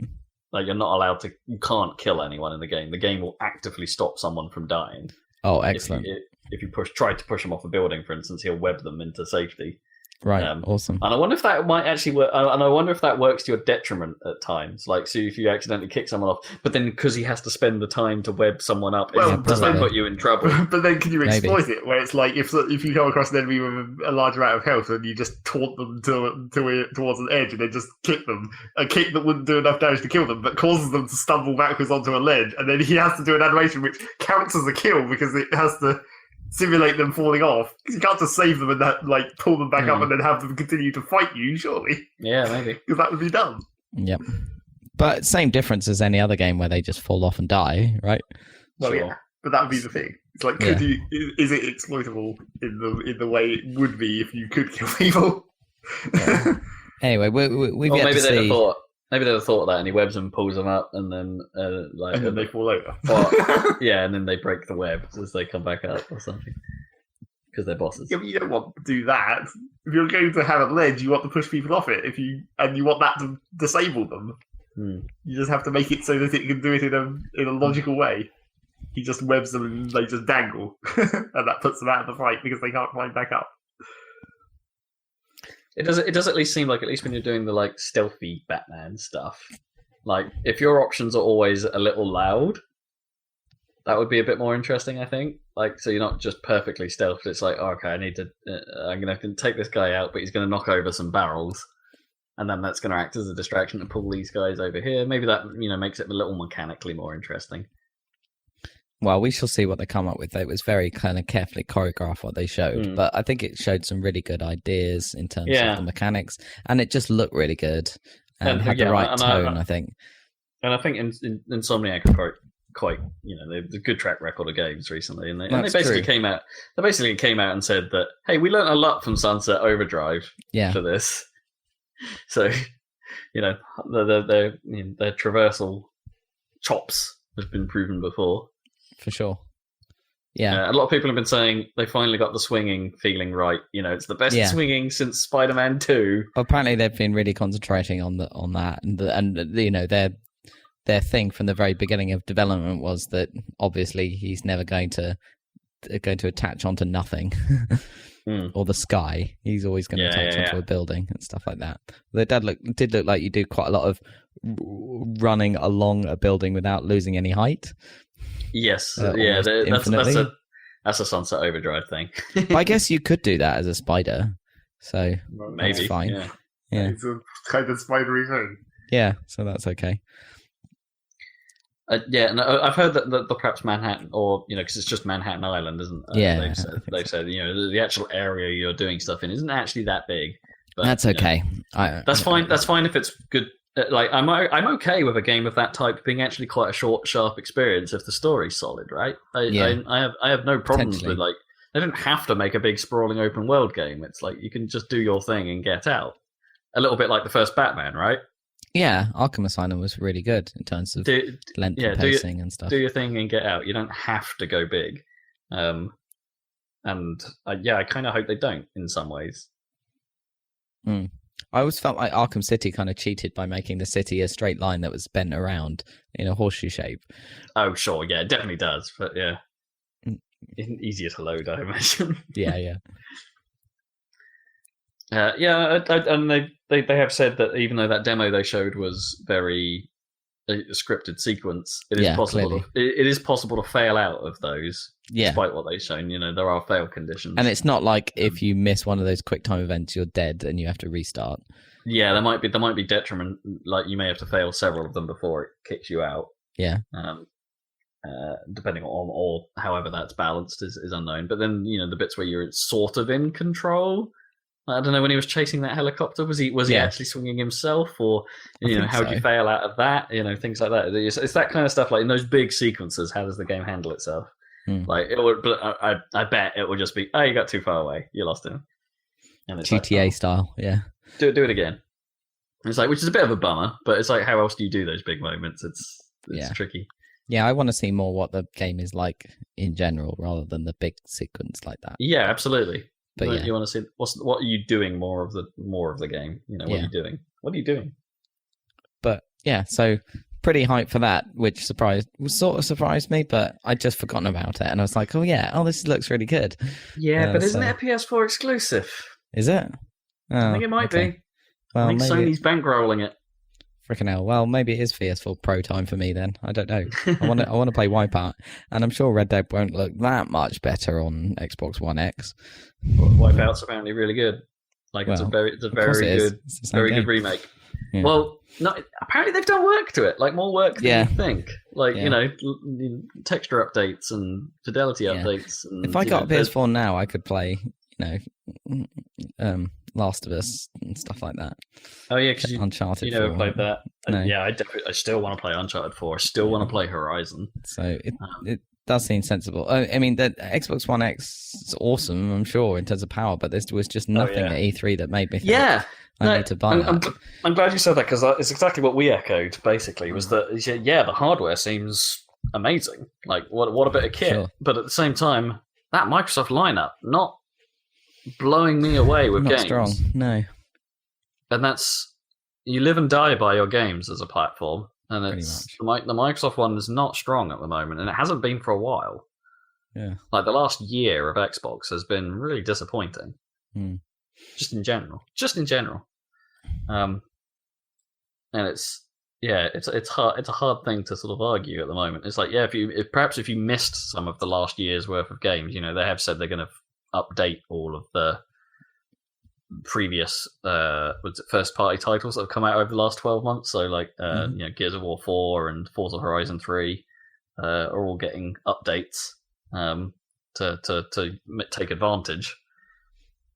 Like, you can't kill anyone in the game. The game will actively stop someone from dying. Oh, excellent. If you try to push them off a building, for instance, he'll web them into safety. Right, awesome. And I wonder if that might actually work. And I wonder if that works to your detriment at times. Like, so if you accidentally kick someone off, but then because he has to spend the time to web someone up, it does put you in trouble. But then can you exploit it? Where it's like if you come across an enemy with a large amount of health and you just taunt them towards an edge and then just kick them, a kick that wouldn't do enough damage to kill them, but causes them to stumble backwards onto a ledge, and then he has to do an animation which counts as a kill because it has to simulate them falling off, because you can't just save them and pull them back up and then have them continue to fight you, surely. Yeah, maybe. Because that would be dumb. Yep. But same difference as any other game where they just fall off and die, right? Well, yeah, but that would be the thing. It's like, is it exploitable in the way it would be if you could kill people? Yeah. Anyway, we've yet to see. Maybe they'd have thought of that, and he webs them, pulls them up, and then and then they fall over. And then they break the web as they come back up or something. Because they're bosses. Yeah, but you don't want to do that. If you're going to have a ledge, you want to push people off it. And you want that to disable them. You just have to make it so that it can do it in a logical way. He just webs them and they just dangle, and that puts them out of the fight because they can't climb back up. It does at least seem like, at least when you're doing the like stealthy Batman stuff, like if your options are always a little loud, that would be a bit more interesting, I think. Like, so you're not just perfectly stealthed. It's like, oh, okay, I'm gonna have to take this guy out, but he's gonna knock over some barrels, and then that's gonna act as a distraction to pull these guys over here. Maybe that makes it a little mechanically more interesting. Well, we shall see what they come up with. It was very kind of carefully choreographed what they showed, but I think it showed some really good ideas in terms of the mechanics, and it just looked really good and had the right tone, I think. And I think Insomniac are quite they've a good track record of games recently, and they basically came out. They basically came out and said that, hey, we learned a lot from Sunset Overdrive for this. So, their traversal chops have been proven before. For sure. Yeah. A lot of people have been saying they finally got the swinging feeling right. It's the best swinging since Spider-Man 2. Well, apparently they've been really concentrating on that, and their thing from the very beginning of development was that obviously he's never going to attach onto nothing or the sky. He's always going to attach onto a building and stuff like that. The did look like you do quite a lot of running along a building without losing any height. Yes, that's a Sunset Overdrive thing. But I guess you could do that as a spider, so maybe that's fine. Yeah. It's a kind of spidery thing. Yeah, so that's okay. And I've heard that perhaps Manhattan, or because it's just Manhattan Island, isn't it? Yeah, they've said the actual area you're doing stuff in isn't actually that big. But, that's okay. That's fine. That's fine if it's good. Like I'm okay with a game of that type being actually quite a short, sharp experience if the story's solid, right? I have no problems with they don't have to make a big sprawling open world game. It's like you can just do your thing and get out. A little bit like the first Batman, right? Yeah, Arkham Asylum was really good in terms of length and pacing and stuff. Do your thing and get out. You don't have to go big. I kind of hope they don't in some ways. I always felt like Arkham City kind of cheated by making the city a straight line that was bent around in a horseshoe shape. Oh, sure. Yeah, it definitely does. But yeah. Easier to load, I imagine. Yeah. And they have said that even though that demo they showed was very a scripted sequence, it is possible. Clearly. It is possible to fail out of those, yeah. Despite what they've shown. There are fail conditions, and it's not like if you miss one of those quick time events, you're dead and you have to restart. Yeah, there might be detriment. Like you may have to fail several of them before it kicks you out. Yeah. Depending on or however that's balanced is unknown. But then the bits where you're sort of in control. I don't know, when he was chasing that helicopter, was he actually swinging himself, or how would you fail out of that? Things like that. It's that kind of stuff. Like in those big sequences, how does the game handle itself? Like it would, I bet it would just be, you got too far away, you lost him. And it's GTA style, yeah. Do it again. It's like, which is a bit of a bummer, but it's like, how else do you do those big moments? It's tricky. Yeah, I want to see more what the game is like in general, rather than the big sequence like that. Yeah, absolutely. But you want to see what are you doing more of the game? What are you doing? What are you doing? But yeah, so pretty hyped for that, which sort of surprised me, but I'd just forgotten about it, and I was like, this looks really good. Yeah, but isn't it a PS4 exclusive? Is it? I think it might be. Well, I think Sony's bankrolling it. Freaking hell! Well, maybe it is PS4 Pro time for me then. I don't know. I want to play Wipeout, and I'm sure Red Dead won't look that much better on Xbox One X. Wipeout's apparently really good. It's a very good remake. Yeah. Well, apparently they've done work to it, like more work than you think. Texture updates and fidelity updates. And, if I got a PS4 now, I could play, Last of Us and stuff like that. Oh yeah, because Uncharted. You never played that. No. Yeah, I still want to play Uncharted 4. I still want to play Horizon. So it does seem sensible. I mean, the Xbox One X is awesome, I'm sure, in terms of power, but there was just nothing at E3 that made me think I need to buy that. I'm glad you said that, because it's exactly what we echoed, basically, was that, the hardware seems amazing. Like, what a bit of kit. Sure. But at the same time, that Microsoft lineup, not blowing me away with not games. Strong, no. And that's, you live and die by your games as a platform, and Pretty it's the Microsoft one is not strong at the moment, and it hasn't been for a while. Yeah. Like the last year of Xbox has been really disappointing. Just in general. And it's hard. It's a hard thing to sort of argue at the moment. It's like, yeah, if you missed some of the last year's worth of games, they have said they're going to update all of the previous first party titles that have come out over the last 12 months. So like Gears of War 4 and Forza Horizon 3 are all getting updates to take advantage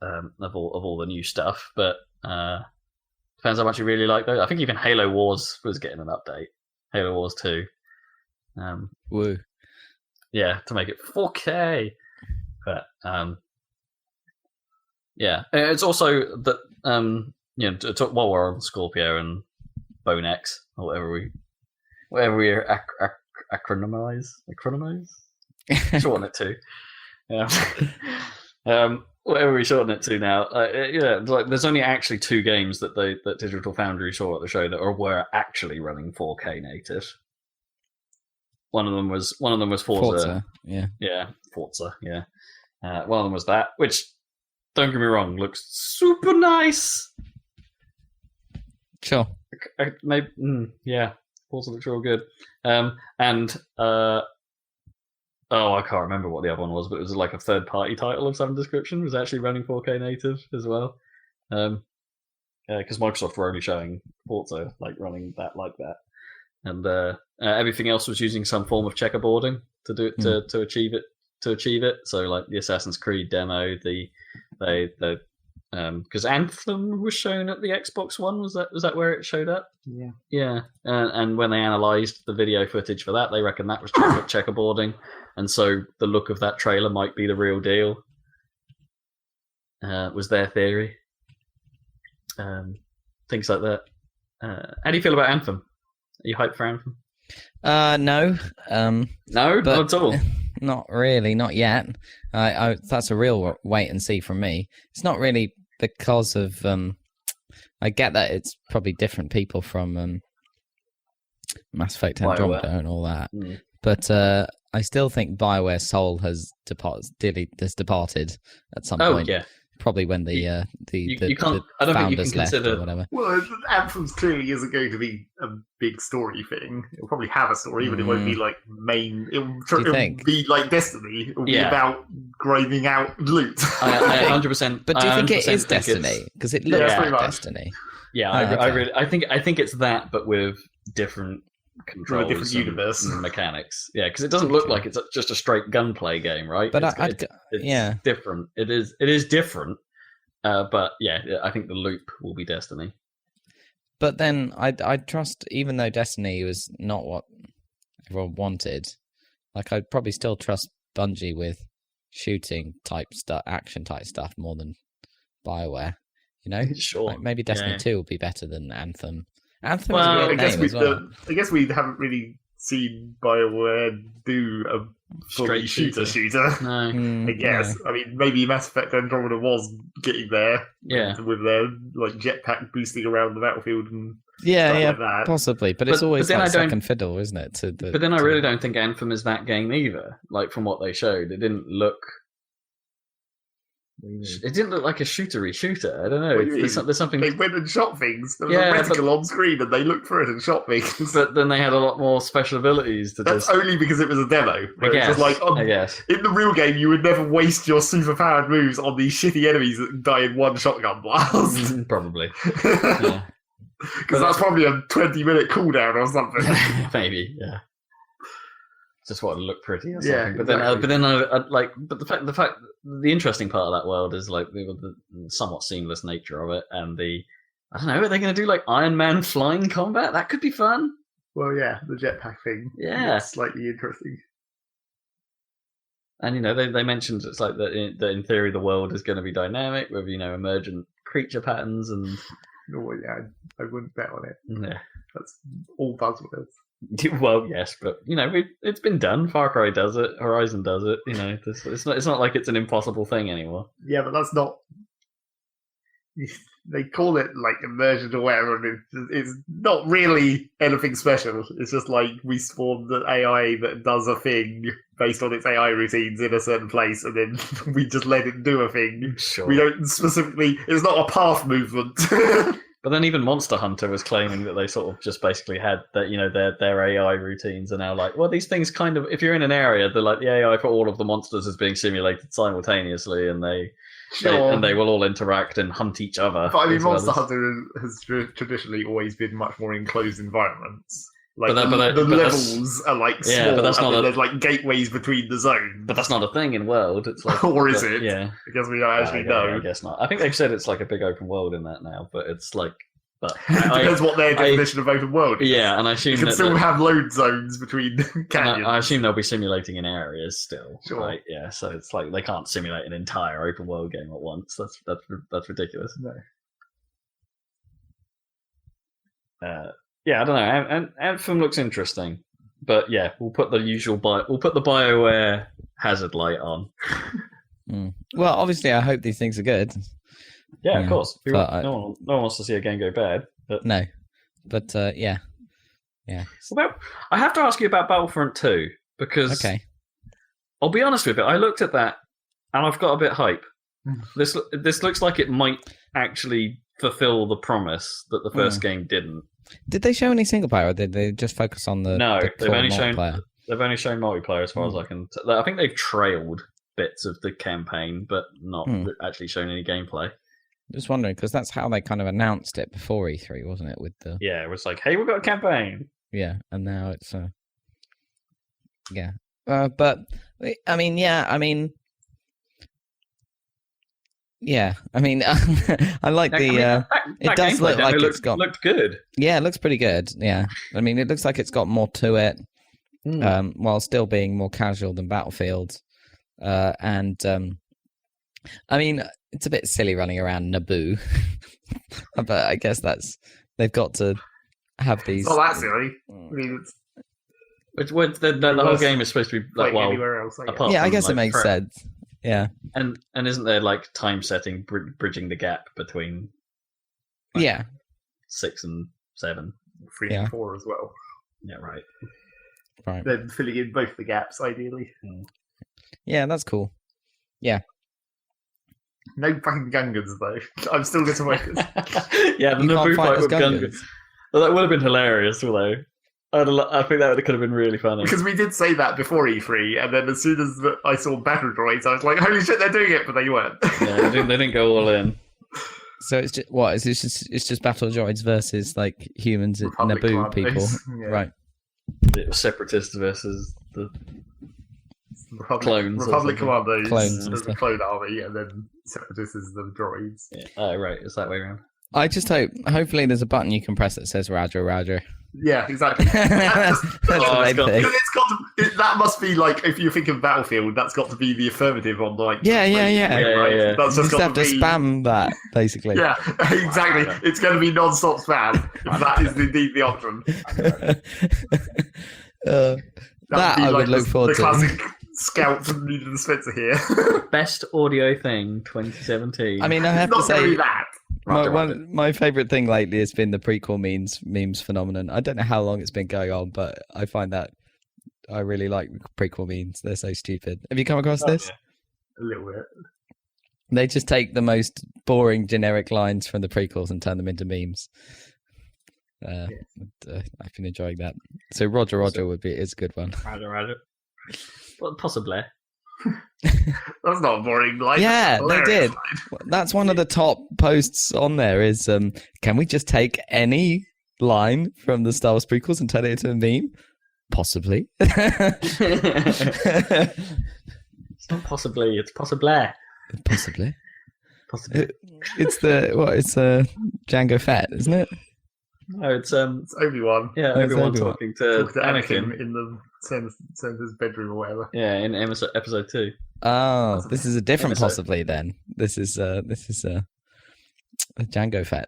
of all the new stuff. But depends how much you really like those. I think even Halo Wars was getting an update. Halo Wars 2. Woo. Yeah, to make it 4K. But yeah, it's also that while we're on Scorpio and Bone X or whatever we acronymize, shorten it to. Whatever we shorten it to now. Like there's only actually 2 games that Digital Foundry saw at the show that were actually running 4K native. One of them was Forza. Yeah. Yeah, Forza. Yeah. One of them was that, which, don't get me wrong, looks super nice. Sure. Maybe, Forza looks real good. I can't remember what the other one was, but it was like a third-party title of some description. It was actually running 4K native as well. Because Microsoft were only showing Forza like running that like that, and everything else was using some form of checkerboarding to do it to achieve it. So like the Assassin's Creed demo, because Anthem was shown at the Xbox One. Was that where it showed up? Yeah. And when they analysed the video footage for that, they reckon that was checkerboarding, and so the look of that trailer might be the real deal. Was their theory. Things like that. How do you feel about Anthem? Are you hyped for Anthem? No. No, not at all. Not really, not yet. That's a real wait and see from me. It's not really because of. I get that it's probably different people from Mass Effect Andromeda and all that, but I still think BioWare's soul has departed at some point. Yeah. Probably when the founders left or whatever. Well, Anthem's clearly isn't going to be a big story thing. It'll probably have a story, but it won't be like main. It'll be like Destiny. It'll be about grinding out loot. 100%. But do you think it is Destiny? Because it looks like Destiny. Yeah, I think it's that, but with different controls, a different universe and mechanics. Yeah, because it doesn't look like it's just a straight gunplay game, right? But it's different. It is different. But yeah, I think the loop will be Destiny. But then I trust, even though Destiny was not what everyone wanted, like I'd probably still trust Bungie with shooting type stuff, action type stuff more than BioWare. Sure. Like maybe Destiny 2 will be better than Anthem. Anthem is a weird name as well. I guess we haven't really seen BioWare do a straight shooter. No. I guess. No. I mean, maybe Mass Effect Andromeda was getting there. Yeah. With their like jetpack boosting around the battlefield and like that. Possibly. But it's always like second fiddle, isn't it? But then I really don't think Anthem is that game either. Like from what they showed, it didn't look. It didn't look like a shooter. I don't know. There's something. They went and shot things. There was a reticle on screen, and they looked for it and shot things. But then they had a lot more special abilities to. That's only because it was a demo. I guess. In the real game, you would never waste your super-powered moves on these shitty enemies that die in one shotgun blast. Probably. Because that's probably a 20-minute cooldown or something. Maybe. Yeah. Just want to look pretty or something. Yeah, the interesting part of that world is like the somewhat seamless nature of it, and I don't know, are they going to do like Iron Man flying combat? That could be fun. Well, yeah, the jetpack thing. Yeah, it's slightly interesting. And they mentioned it's like that in theory the world is going to be dynamic with emergent creature patterns and. Oh yeah, I wouldn't bet on it. Yeah, that's all buzzwords. Well, yes, but it's been done. Far Cry does it. Horizon does it. It's not like it's an impossible thing anymore. Yeah, but that's not. they call it like immersion or whatever, and it's not really anything special. It's just like we spawned an AI that does a thing based on its AI routines in a certain place, and then we just let it do a thing. Sure. We don't specifically. It's not a path movement. But then even Monster Hunter was claiming that they sort of just basically had that, their AI routines are now like, well, these things kind of, if you're in an area, they're like the AI for all of the monsters is being simulated simultaneously, and they will all interact and hunt each other. But I mean, Monster Hunter has traditionally always been much more enclosed environments. Like the levels are like small, but that's not there's like gateways between the zones. But that's not a thing in World. It's like, or is it? Yeah, because we don't actually know. I guess not. I think they've said it's like a big open world in that now, but it's like, but it depends what their definition of open world is. Yeah, and I assume you can still have load zones between canyons. I assume they'll be simulating in areas still. Sure. Right? Yeah, so it's like they can't simulate an entire open world game at once. That's ridiculous. No. Yeah, I don't know. And Anthem looks interesting, but yeah, we'll put the BioWare hazard light on. Well, obviously, I hope these things are good. Yeah, of course. But no one wants to see a game go bad. But... No, but yeah. Well, I have to ask you about Battlefront 2 because I'll be honest with you. I looked at that and I've got a bit hype. This looks like it might actually fulfill the promise that the first game didn't. Did they show any single player, or did they just focus on the? No, they've only shown multiplayer as far as I can. I think they've trailed bits of the campaign, but not actually shown any gameplay. Just wondering because that's how they kind of announced it before E3, wasn't it? With the it was like, hey, we've got a campaign. Yeah, and now it's but I mean, I like the. It does look like it's looked good. Yeah, it looks pretty good. Yeah, I mean, it looks like it's got more to it, while still being more casual than Battlefield. I mean, it's a bit silly running around Naboo, but I guess they've got to have these. It's not that silly. I mean, the whole game is supposed to be like anywhere else. I guess it makes sense. Yeah, and isn't there like time setting bridging the gap between 6 and 7, 3 and 4 as well? Yeah, right. Then filling in both the gaps ideally. Yeah, that's cool. Yeah. No fucking Gungans though. I'm still going to wait. Yeah, the Naboo fight with Gungans. Well, that would have been hilarious, although. I think that could have been really funny. Because we did say that before E3, and then as soon as I saw battle droids, I was like, "Holy shit, they're doing it!" But they weren't. Yeah, they didn't go all in. So it's just what? It's just battle droids versus like humans, Naboo people, right? It was separatists versus the clones. Republic commandos, clones, as the clone army, and then separatists is the droids. Yeah. Oh, right, it's that way around. I just hopefully there's a button you can press that says Roger, Roger. Yeah, exactly. That's that must be like, if you think of Battlefield, that's got to be the affirmative on like. Yeah. Right? That's just have to spam that basically. Yeah, exactly. It's going to be non-stop spam. If that is indeed the option. That I would look forward to. The classic Scout from Newton Spencer here. Best audio thing 2017. I mean, I have to say that. My favourite thing lately has been the prequel memes phenomenon. I don't know how long it's been going on, but I find that I really like prequel memes. They're so stupid. Have you come across this? Yeah. A little bit. They just take the most boring generic lines from the prequels and turn them into memes. I've been enjoying that. So Roger is a good one. Roger. Well, possibly. That's not a boring line. Yeah, they did. That's one of the top posts on there is, can we just take any line from the Star Wars prequels and turn it into a meme? Possibly. It's not possibly, it's possibly. Possibly. Possibly. It's Django Fett, isn't it? No, it's Obi-Wan. Yeah, Obi-Wan talking to Anakin in the Senator's bedroom or whatever. Yeah, in episode 2. Oh, this is a different possibly then. This is a Django Fett.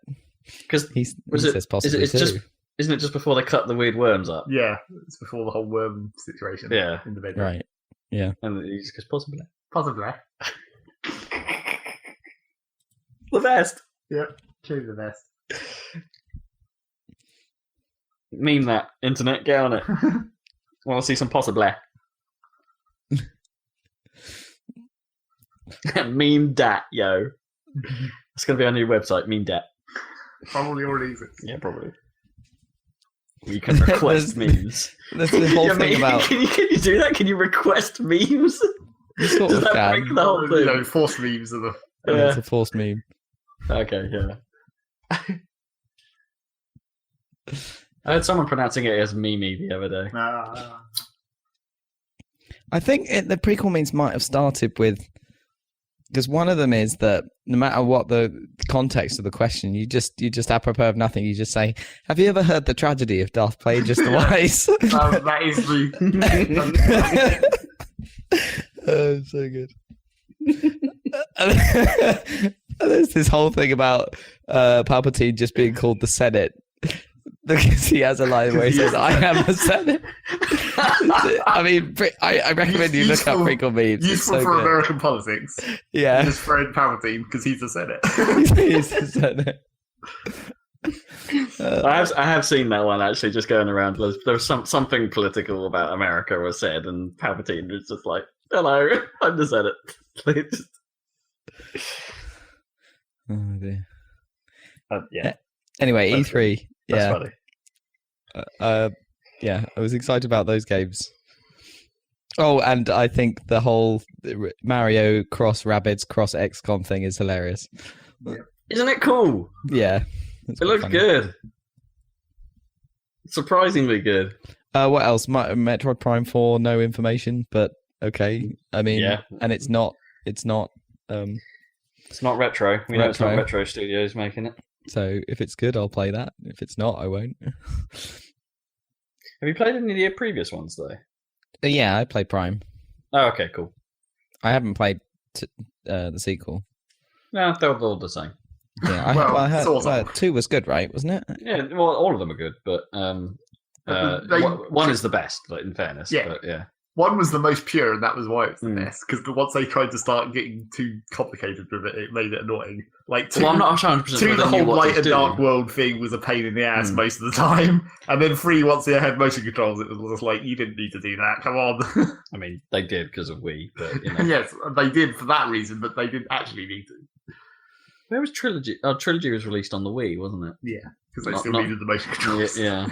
Because he says possibly too. Isn't it just before they cut the weird worms up? Yeah, it's before the whole worm situation. Yeah, in the bedroom. Right. Yeah, and he just goes possibly. The best. Yep, Chew's the best. Meme that, internet, get on it. Want to see some possibly. Meme dat, yo. It's going to be our new website, meme dat. Probably already exists. Yeah, probably. You can request memes. That's the whole thing about. Can you do that? Can you request memes? You sort Does of that can. break the whole thing? You know, forced memes are the. Yeah, it's a forced meme. Okay, yeah. I heard someone pronouncing it as Mimi the other day. I think the prequel memes might have started with, because one of them is that no matter what the context of the question, you just apropos of nothing, you just say, "Have you ever heard the tragedy of Darth Plagueis the Wise?" That is the. Oh, so good. And there's this whole thing about Palpatine just being called the Senate. Because he has a line where he says, "I am the Senate." I mean, I recommend you look up prequel memes. Useful so for good. American politics. Yeah. Just throw in Palpatine because he's the Senate. He's the Senate. I have seen that one actually just going around. There's something political about America was said, and Palpatine was just like, "Hello, I'm the Senate." Oh dear. Yeah. Anyway, That's E3. That's funny. Yeah, I was excited about those games. Oh, and I think the whole Mario cross Rabbids cross XCOM thing is hilarious. Isn't it cool? Yeah. It looks good. Surprisingly good. What else? Metroid Prime 4, no information, but okay. I mean, Yeah. And it's not. It's not retro. We know it's not Retro. Retro Studios making it. So if it's good, I'll play that. If it's not, I won't. Have you played any of the previous ones though? Yeah, I played Prime. Oh, okay, cool. I haven't played the sequel. No, they're all the same. Yeah, I heard sort of. 2 was good, right? Wasn't it? Yeah, well, all of them are good, but one is the best, like, in fairness. Yeah. But, yeah. One was the most pure, and that was why it was the Mm. best. Because once they tried to start getting too complicated with it, it made it annoying. Like, Well, I'm not 100% sure the they knew whole what light to and do. dark world thing was a pain in the ass Mm. most of the time. And then 3, once they had motion controls, it was just like, you didn't need to do that. Come on. I mean, they did because of Wii, but you know. Yes, they did for that reason, but they didn't actually need to. Where was Trilogy? Oh, Trilogy was released on the Wii, wasn't it? Yeah, because they Not- still not- needed the motion controls. Yeah.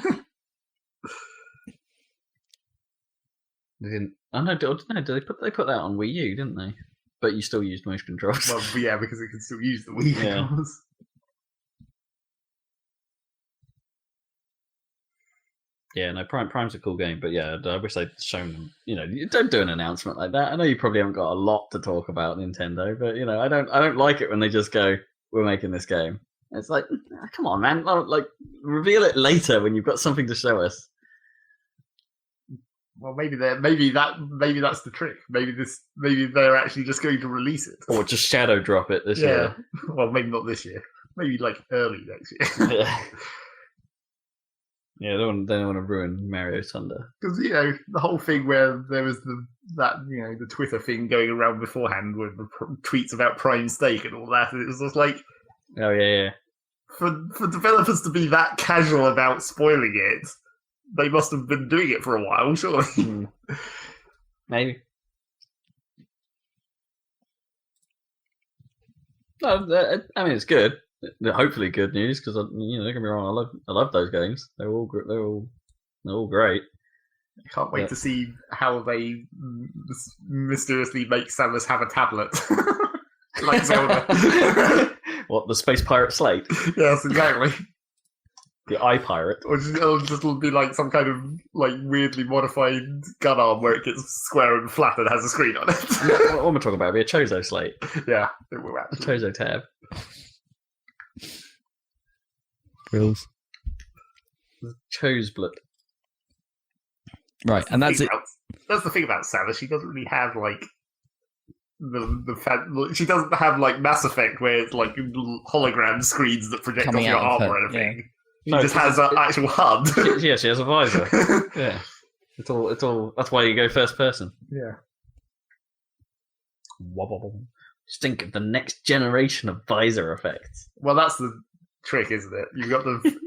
They didn't. I know. Did they put that on Wii U? Didn't they? But you still used motion controls. Well, yeah, because it can still use the Wii Yeah. controls. Yeah, no, Prime's a cool game, but yeah, I wish they'd shown them. You know, you don't do an announcement like that. I know you probably haven't got a lot to talk about Nintendo, but you know, I don't like it when they just go, "We're making this game." It's like, come on, man! Like, reveal it later when you've got something to show us. Well, maybe that's the trick. Maybe they're actually just going to release it. Or just shadow drop it this year. Well, maybe not this year. Maybe like early next year. Yeah. Yeah, they don't want to ruin Mario's thunder. Because the whole thing where there was the Twitter thing going around beforehand with the tweets about Prime Steak and all that. It was just like, Oh yeah. for developers to be that casual about spoiling it, they must have been doing it for a while, surely. Maybe. No, I mean it's good. Hopefully, good news because don't get me wrong. I love those games. They're all great. I can't wait to see how they mysteriously make Samus have a tablet, like Zelda. What, the Space Pirate Slate? Yes, exactly. The Eye Pirate? Or it'll just be like some kind of like weirdly modified gun arm where it gets square and flat and has a screen on it. What am I talking about? It'll be a Chozo Slate. Yeah, it will A actually. Chozo tab. Grills. Choseblood. Right, and that's it. That's the thing about Samus. She doesn't really have like she doesn't have like Mass Effect where it's like hologram screens that project Coming off your out of arm or her, anything. No, She just has an actual HUD. Yeah, she has a visor. Yeah. It's all. That's why you go first person. Yeah. Just think of the next generation of visor effects. Well, that's the trick, isn't it?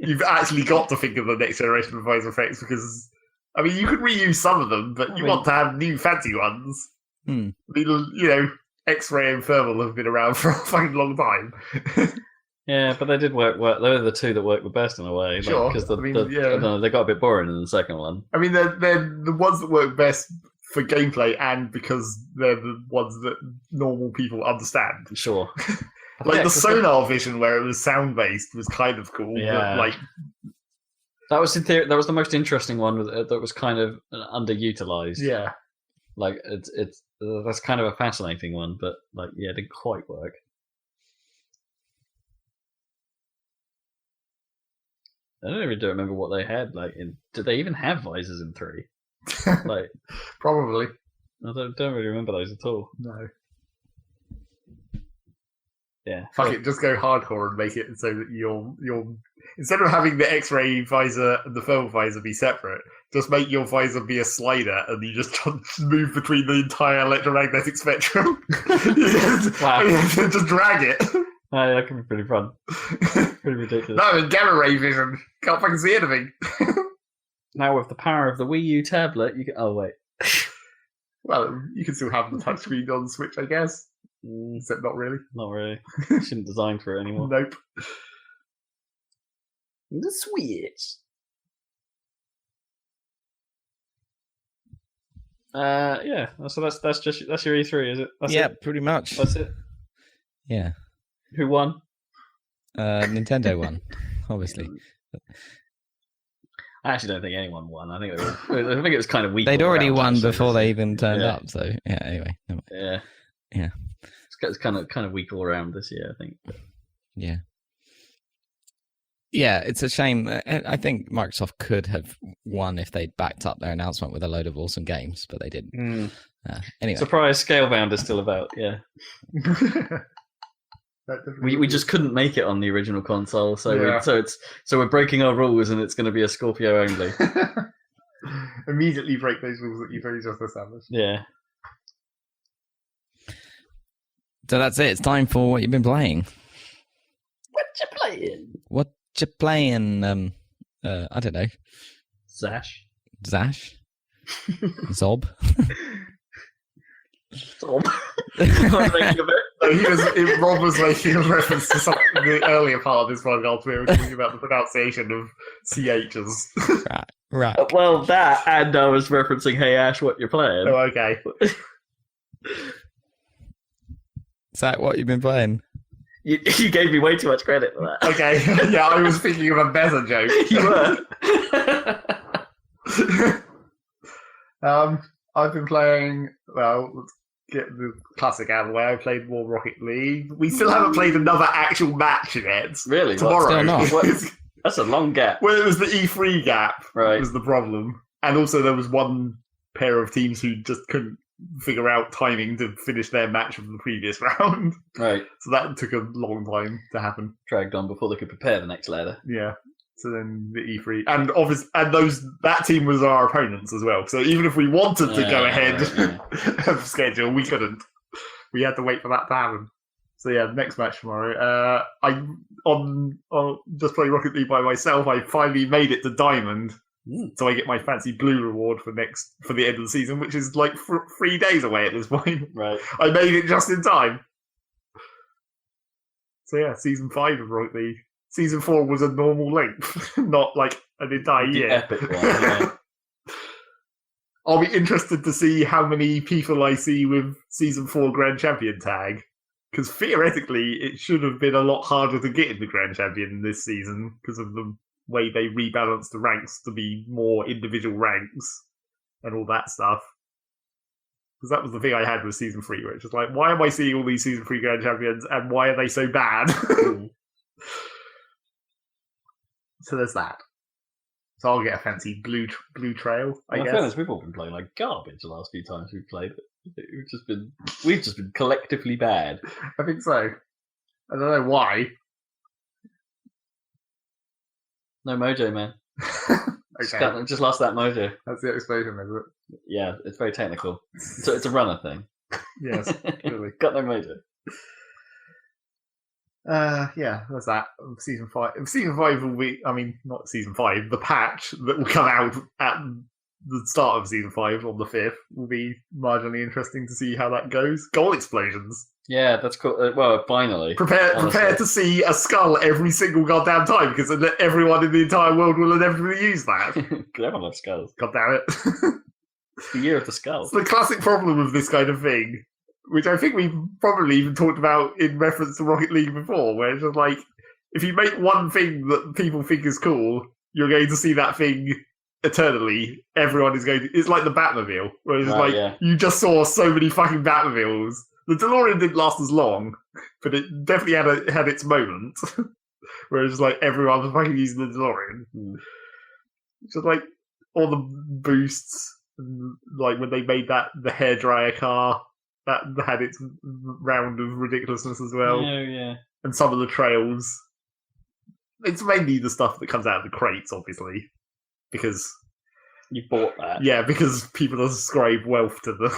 You've actually got to think of the next generation of visor effects because, I mean, you could reuse some of them, but you want to have new fancy ones. I mean, X-ray and thermal have been around for a fucking long time. Yeah, but they did work. They were the two that worked the best in a way. Sure. Because they got a bit boring in the second one. I mean, they're the ones that work best for gameplay and because they're the ones that normal people understand. Sure. Like the sonar vision where it was sound-based was kind of cool. Yeah. But that was in theory, that was the most interesting one that was kind of underutilized. Yeah. Like, it's that's kind of a fascinating one, but, it didn't quite work. I don't even remember what they had. Did they even have visors in 3? Probably. I don't really remember those at all. No. Yeah. Fuck it, just go hardcore and make it so that you're instead of having the X-ray visor and the thermal visor be separate, just make your visor be a slider and you just move between the entire electromagnetic spectrum. Just drag it. That could be pretty fun. Pretty ridiculous. No, and gamma ray vision. Can't fucking see anything. Now with the power of the Wii U tablet, you can... Oh, wait. Well, you can still have the touchscreen on the Switch, I guess. Except not really. Not really. Shouldn't design for it anymore. Nope. The Switch. Yeah. So that's your E3, is it? That's pretty much. That's it. Yeah. Who won? Nintendo won, obviously. I actually don't think anyone won. I think it was kind of weak. They'd already won before they even turned up. So yeah. Anyway. Yeah. It's kind of weak all around this year, I think. Yeah. Yeah, it's a shame. I think Microsoft could have won if they'd backed up their announcement with a load of awesome games, but they didn't. Anyway. Surprise, Scalebound is still about, yeah. We just couldn't make it on the original console, so we're breaking our rules, and it's going to be a Scorpio only. Immediately break those rules that you've already just established. Yeah. So that's it. It's time for what you've been playing. What you playing? What you playing? I don't know. Zash. Zob. Zob. Rob was making a reference to something in the earlier part of this podcast where we were talking about the pronunciation of CHs. Right. Well, that, and I was referencing Hey Ash, what you're playing. Oh, okay. Is that what you've been playing? You gave me way too much credit for that. Okay, yeah, I was thinking of a better joke. You were. I've been playing, let's get the classic out of the way. I played more Rocket League. We still haven't played another actual match yet. Really? Tomorrow. Still not. That's a long gap. Well, it was the E3 gap. Right. Was the problem. And also there was one pair of teams who just couldn't figure out timing to finish their match from the previous round. Right. So that took a long time to happen. Dragged on before they could prepare the next ladder. Yeah. So then the E3 and that team was our opponents as well. So even if we wanted to go ahead of schedule, we couldn't. We had to wait for that to happen. So yeah, next match tomorrow. On just playing Rocket League by myself, I finally made it to Diamond. So I get my fancy blue reward for the end of the season, which is like 3 days away at this point. Right. I made it just in time. So yeah, season 5 of Rocket League. Season 4 was a normal length, not like an entire year. Epic one, yeah. I'll be interested to see how many people I see with Season 4 Grand Champion tag. Because theoretically, it should have been a lot harder to get in the Grand Champion this season because of the way they rebalanced the ranks to be more individual ranks and all that stuff. Because that was the thing I had with Season 3, where it's just like, why am I seeing all these Season 3 Grand Champions and why are they so bad? So there's that. So I'll get a fancy blue trail, I guess. Fairness, we've all been playing like garbage the last few times we've played it. We've just been collectively bad. I think so. I don't know why. No mojo, man. Okay. Just lost that mojo. That's the explosion, is it? Yeah, it's very technical. So it's a runner thing. Yes, clearly. Got no mojo. Yeah, that's that. Season 5. Season 5 will be, I mean, not Season 5, the patch that will come out at the start of Season 5 on the 5th will be marginally interesting to see how that goes. Goal explosions. Yeah, that's cool. Well, finally. Prepare to see a skull every single goddamn time, because everyone in the entire world will inevitably use that. Everyone loves skulls. God damn it. It's the year of the skull. It's the classic problem of this kind of thing, which I think we've probably even talked about in reference to Rocket League before, where it's just like, if you make one thing that people think is cool, you're going to see that thing eternally. Everyone is going to... It's like the Batmobile, where it's you just saw so many fucking Batmobiles. The DeLorean didn't last as long, but it definitely had its moment, where it's like everyone was fucking using the DeLorean. Just like all the boosts, like when they made the hairdryer car, that had its round of ridiculousness as well. Yeah. And some of the trails. It's mainly the stuff that comes out of the crates, obviously, because you bought that. Yeah, because people ascribe wealth to the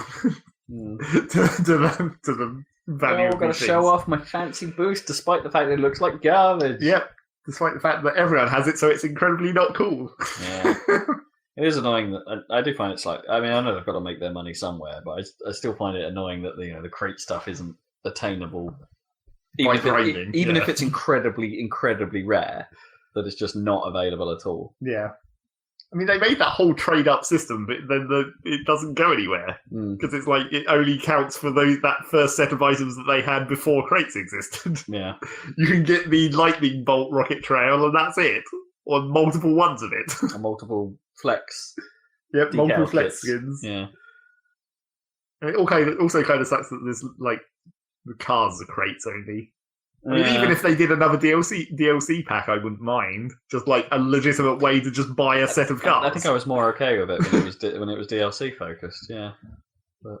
to the value. I'm going to show off my fancy boost, despite the fact that it looks like garbage. Yep, despite the fact that everyone has it, so it's incredibly not cool. Yeah. It is annoying that I do find it's like, I mean, I know they've got to make their money somewhere, but I still find it annoying that the crate stuff isn't attainable, even if it's incredibly rare, that it's just not available at all. Yeah, I mean, they made that whole trade-up system, but then it doesn't go anywhere because it's like it only counts for that first set of items that they had before crates existed. Yeah, you can get the lightning bolt rocket trail, and that's it, or multiple ones of it, or multiple flex. Yep, multiple flex skins. Yeah, and it also kind of sucks that there's like the cars are crates only. I mean, even if they did another DLC pack, I wouldn't mind. Just like a legitimate way to just buy a set of cars. I think I was more okay with it when it was DLC focused. Yeah, but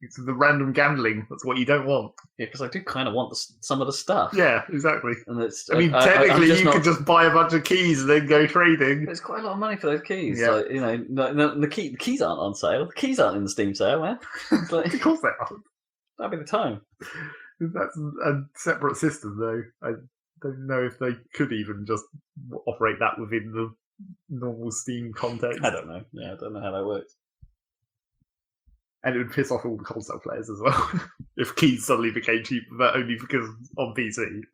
it's the random gambling. That's what you don't want. Yeah, because I do kind of want some of the stuff. Yeah, exactly. And it's. I mean, technically, you could just buy a bunch of keys and then go trading. It's quite a lot of money for those keys. Yeah. Like, the keys aren't on sale. The keys aren't in the Steam sale, man. Like, of course they aren't. That'd be the time. That's a separate system, though. I don't know if they could even just operate that within the normal Steam context. I don't know. Yeah, I don't know how that works. And it would piss off all the console players as well if keys suddenly became cheap, but only because on PC.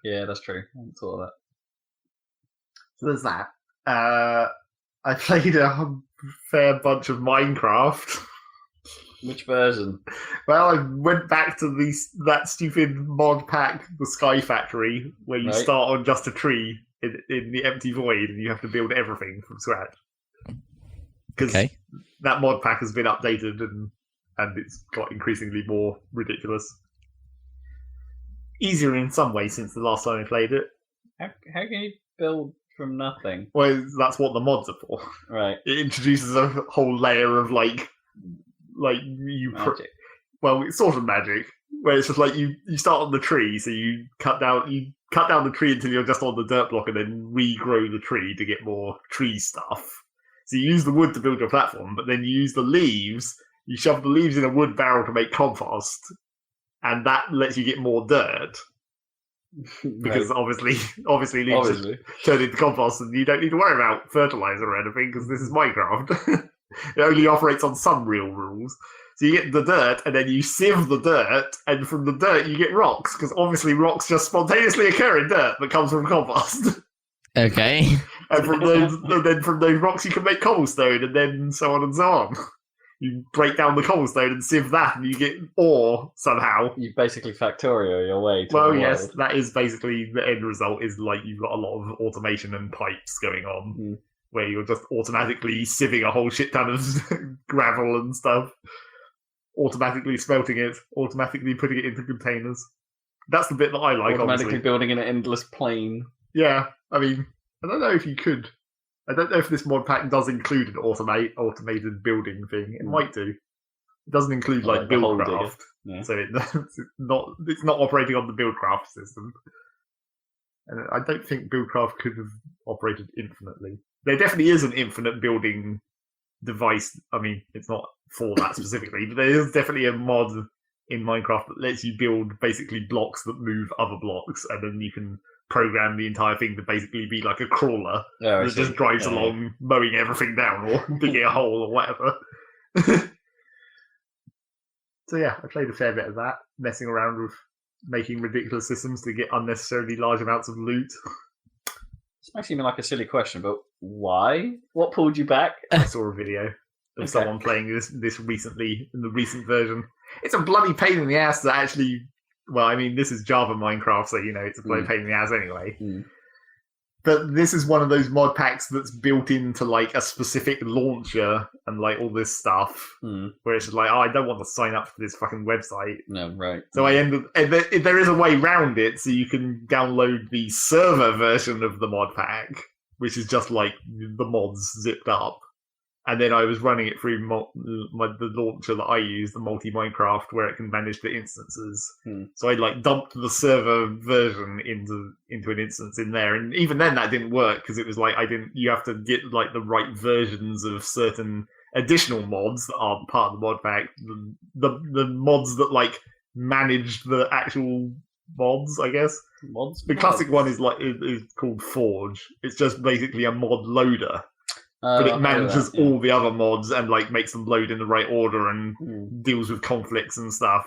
Yeah, that's true. I haven't thought of that. So there's that. I played a fair bunch of Minecraft. Which version? Well, I went back to that stupid mod pack, the Sky Factory, where you start on just a tree in the empty void and you have to build everything from scratch. Because that mod pack has been updated and it's got increasingly more ridiculous. Easier in some ways since the last time I played it. How can you build from nothing? Well, that's what the mods are for. Right. It introduces a whole layer of magic. Well, it's sort of magic, where it's just like you start on the tree, so you cut down the tree until you're just on the dirt block, and then regrow the tree to get more tree stuff. So you use the wood to build your platform, but then you use the leaves. You shove the leaves in a wood barrel to make compost, and that lets you get more dirt. Because obviously leaves turn into compost, and you don't need to worry about fertilizer or anything because this is Minecraft. It only operates on some real rules. So you get the dirt, and then you sieve the dirt, and from the dirt you get rocks, because obviously rocks just spontaneously occur in dirt that comes from compost. Okay. And from those rocks you can make cobblestone, and then so on and so on. You break down the cobblestone and sieve that, and you get ore somehow. You basically Factorio your way to the Well, yes, world. that is basically the end result, is like you've got a lot of automation and pipes going on, where you're just automatically sieving a whole shit ton of gravel and stuff, automatically smelting it, automatically putting it into containers. That's the bit that I like, automatically obviously. Building an endless plane. Yeah, I mean, I don't know if you could. I don't know if this mod pack does include an automated building thing. It might do. It doesn't include like Buildcraft, so it's not operating on the Buildcraft system. And I don't think Buildcraft could have operated infinitely. There definitely is an infinite building device. I mean, it's not for that specifically, but there is definitely a mod in Minecraft that lets you build basically blocks that move other blocks, and then you can program the entire thing to basically be like a crawler that just drives along, mowing everything down or digging a hole or whatever. So yeah, I played a fair bit of that, messing around with making ridiculous systems to get unnecessarily large amounts of loot. This might seem like a silly question, but why? What pulled you back? I saw a video of someone playing this recently in the recent version. It's a bloody pain in the ass to actually. Well, I mean, this is Java Minecraft, so it's a bloody pain in the ass anyway. But this is one of those mod packs that's built into like a specific launcher and like all this stuff, where it's just like, I don't want to sign up for this fucking website. No, right. So I ended. There is a way around it, so you can download the server version of the mod pack, which is just like the mods zipped up. And then I was running it through the launcher that I use, the multi-Minecraft, where it can manage the instances. So I like dumped the server version into an instance in there, and even then that didn't work because it was like you have to get like the right versions of certain additional mods that aren't part of the mod pack. The mods that like manage the actual mods, I guess. The classic one is called Forge. It's just basically a mod loader. But it manages all the other mods and like makes them load in the right order and deals with conflicts and stuff.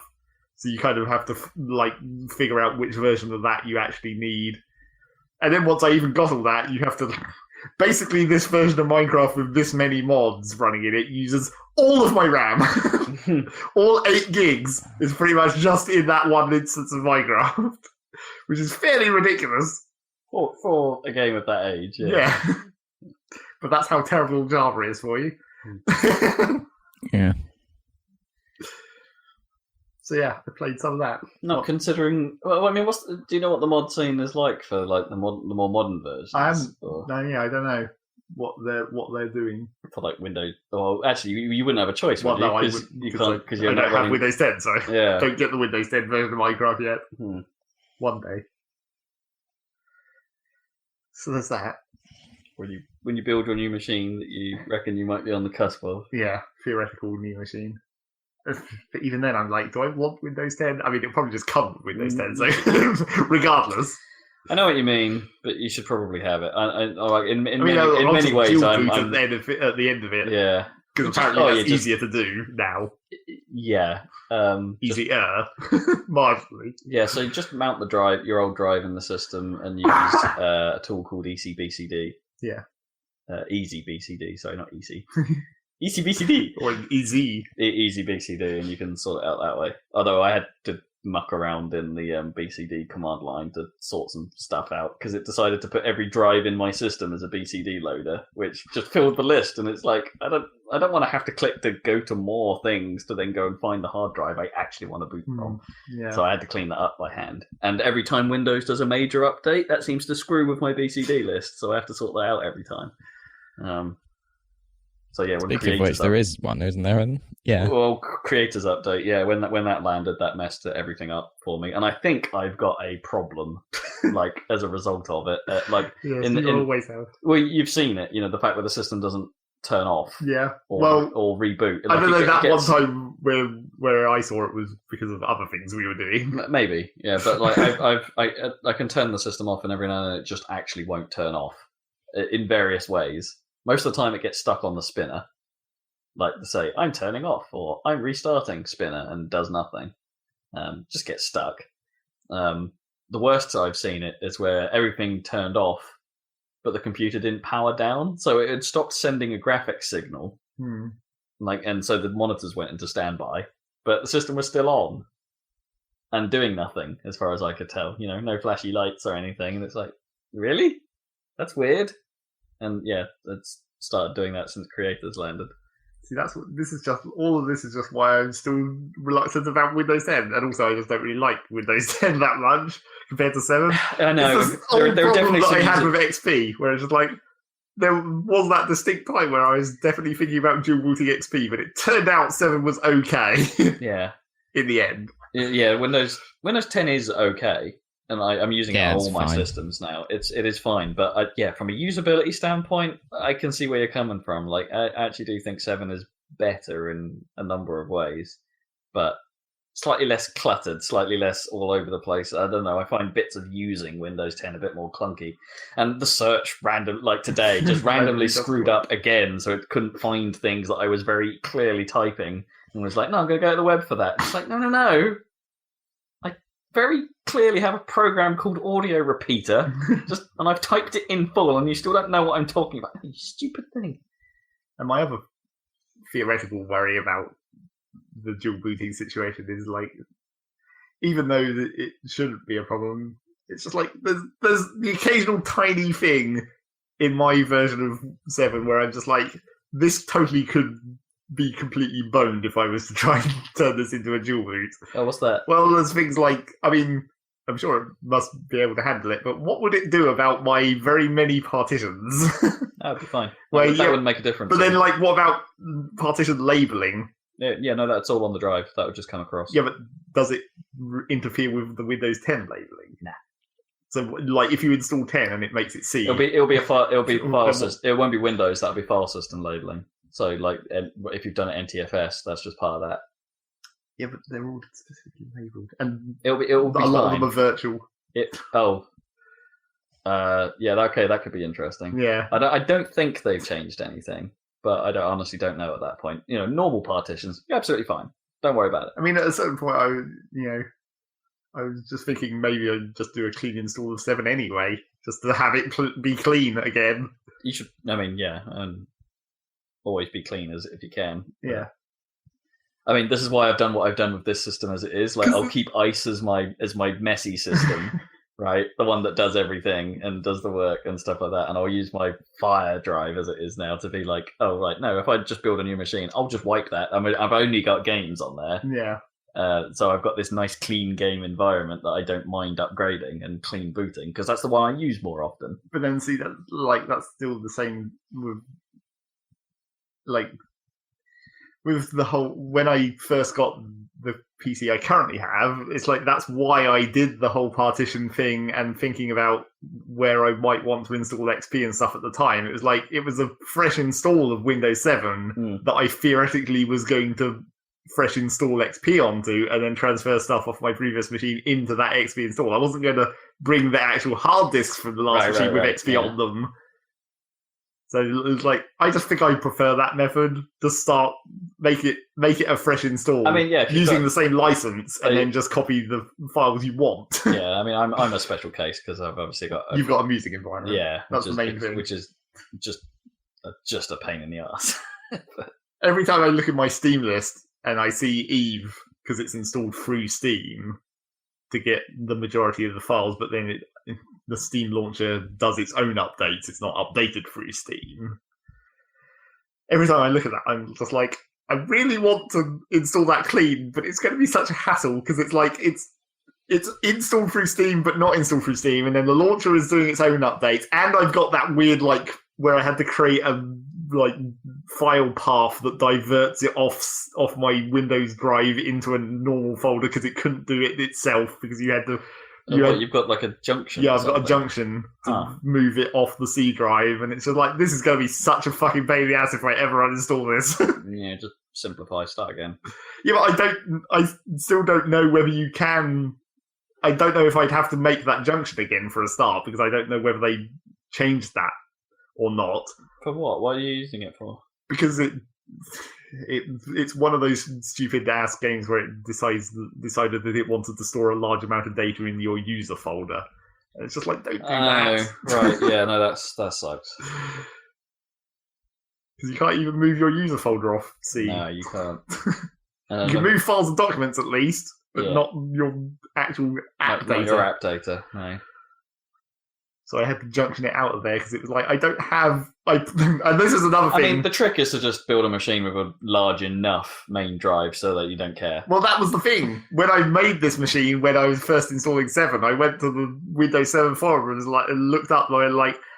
So you kind of have to like figure out which version of that you actually need. And then once I even got all that, you have to basically this version of Minecraft with this many mods running in it uses all of my RAM. All 8 gigs is pretty much just in that one instance of Minecraft, which is fairly ridiculous for a game of that age. Yeah. But that's how terrible Java is for you. Yeah. So yeah, I played some of that. Not considering. Well, I mean, do you know what the mod scene is like for like the more modern versions? I don't know what they're doing for like Windows. Well, actually, you wouldn't have a choice. Well, no, because you can't because you don't have Windows 10, so yeah. Don't get the Windows 10 version of Minecraft yet. One day. So there's that. When you build your new machine that you reckon you might be on the cusp of. Yeah, theoretical new machine. But even then, I'm like, do I want Windows 10? I mean, it'll probably just come with Windows 10, so regardless. I know what you mean, but you should probably have it. In many ways, I'm at the end of it. Yeah. Because apparently that's easier to do now. Yeah. Easier. Marginally. Yeah, so just mount your old drive in the system and use a tool called ECBCD. Yeah. Easy BCD, sorry, not easy. Easy BCD. Or easy. Easy BCD, and you can sort it out that way. Although I had to muck around in the BCD command line to sort some stuff out because it decided to put every drive in my system as a BCD loader, which just filled the list. And it's like I don't want to have to click to go to more things to then go and find the hard drive I actually want to boot from. Yeah. So I had to clean that up by hand. And every time Windows does a major update, that seems to screw with my BCD list. So I have to sort that out every time. So yeah, when Speaking of which, there is one, isn't there? Yeah. Well, creators update. Yeah, when that landed, that messed everything up for me, and I think I've got a problem, like as a result of it. Always have. Well, you've seen it. You know, the fact where the system doesn't turn off. Yeah. Or reboot. I don't know one time where I saw it was because of other things we were doing. Maybe. Yeah, but like I can turn the system off, and every now and then it just actually won't turn off in various ways. Most of the time it gets stuck on the spinner, like to say, I'm turning off or I'm restarting spinner and does nothing. Just gets stuck. The worst I've seen it is where everything turned off, but the computer didn't power down. So it had stopped sending a graphics signal. And so the monitors went into standby, but the system was still on and doing nothing as far as I could tell. You know, no flashy lights or anything. And it's like, really? That's weird. And yeah, it's started doing that since creators landed. See, all of this is just why I'm still reluctant about Windows 10, and also I just don't really like Windows 10 that much compared to 7. I know. It's this old problem that I had with XP, where it's just like there was that distinct time where I was definitely thinking about dual booting XP, but it turned out 7 was okay. Yeah. In the end. Yeah, Windows 10 is okay. And I'm using it on all my systems now. It is fine, but from a usability standpoint, I can see where you're coming from. Like, I actually do think 7 is better in a number of ways, but slightly less cluttered, slightly less all over the place. I don't know. I find bits of using Windows 10 a bit more clunky, and the search today just randomly screwed up again, so it couldn't find things that I was very clearly typing, and was like, "No, I'm going to go to the web for that." It's like, no. I very clearly have a program called Audio Repeater, and I've typed it in full, and you still don't know what I'm talking about. You stupid thing. And my other theoretical worry about the dual booting situation is like, even though it shouldn't be a problem, it's just like there's the occasional tiny thing in my version of 7 where I'm just like, this totally could be completely boned if I was to try and turn this into a dual boot. Oh, what's that? Well, there's things like, I mean, I'm sure it must be able to handle it, but what would it do about my very many partitions? That'd be fine. Well, that wouldn't make a difference. But then, like, what about partition labeling? Yeah, no, that's all on the drive. That would just come across. Yeah, but does it interfere with the Windows 10 labeling? Nah. So, like, if you install 10 and it makes it C, It'll be file system. It won't be Windows. That'll be file system labeling. So, like, if you've done it NTFS, that's just part of that. Yeah, but they're all specifically labeled, and It'll be a lot fine. of them are virtual. Yeah, okay, that could be interesting. Yeah, I don't think they've changed anything, but I honestly don't know at that point. You know, normal partitions, you're absolutely fine. Don't worry about it. I mean, at a certain point, I was just thinking maybe I'd just do a clean install of 7 anyway, just to have it be clean again. You should. I mean, yeah, and always be clean if you can. Yeah. I mean, this is why I've done what I've done with this system as it is. Like, I'll keep ice as my messy system, right? The one that does everything and does the work and stuff like that. And I'll use my fire drive as it is now to be like, oh, right, no, if I just build a new machine, I'll just wipe that. I mean, I've only got games on there. Yeah. So I've got this nice clean game environment that I don't mind upgrading and clean booting, because that's the one I use more often. But then see that's still the same with the whole, when I first got the PC I currently have, it's like that's why I did the whole partition thing and thinking about where I might want to install XP and stuff at the time. It was like, it was a fresh install of Windows 7 that I theoretically was going to fresh install XP onto and then transfer stuff off my previous machine into that XP install. I wasn't going to bring the actual hard disks from the last machine with XP on them. So it's like, I just think I prefer that method to start make it a fresh install. I mean, yeah, using the same license and then just copy the files you want. Yeah, I mean, I'm a special case because I've obviously got you've got a music environment. Yeah, that's the main thing, which is just a pain in the ass. Every time I look at my Steam list and I see Eve because it's installed through Steam to get the majority of the files, but then the Steam launcher does its own updates. It's not updated through Steam. Every time I look at that, I'm just like, I really want to install that clean, but it's going to be such a hassle because it's like it's installed through Steam, but not installed through Steam, and then the launcher is doing its own updates, and I've got that weird where I had to create a file path that diverts it off my Windows drive into a normal folder because it couldn't do it itself because you had to. You've got like a junction. Yeah, I've got a junction to move it off the C drive, and it's just like, this is going to be such a fucking pain in the ass if I ever uninstall this. Yeah, just simplify, start again. Yeah, but I still don't know whether you can. I don't know if I'd have to make that junction again for a start, because I don't know whether they changed that or not. For what? What are you using it for? Because it's one of those stupid ass games where it decided that it wanted to store a large amount of data in your user folder. And it's just like, don't do that. Right, yeah, no, that sucks. Because you can't even move your user folder off C. No, you can't. You can move files and documents at least, but not your actual app data. Not your app data, no. So I had to junction it out of there because it was like, I don't have. And this is another thing. I mean, the trick is to just build a machine with a large enough main drive so that you don't care. Well, that was the thing. When I made this machine, when I was first installing 7, I went to the Windows 7 forum and looked up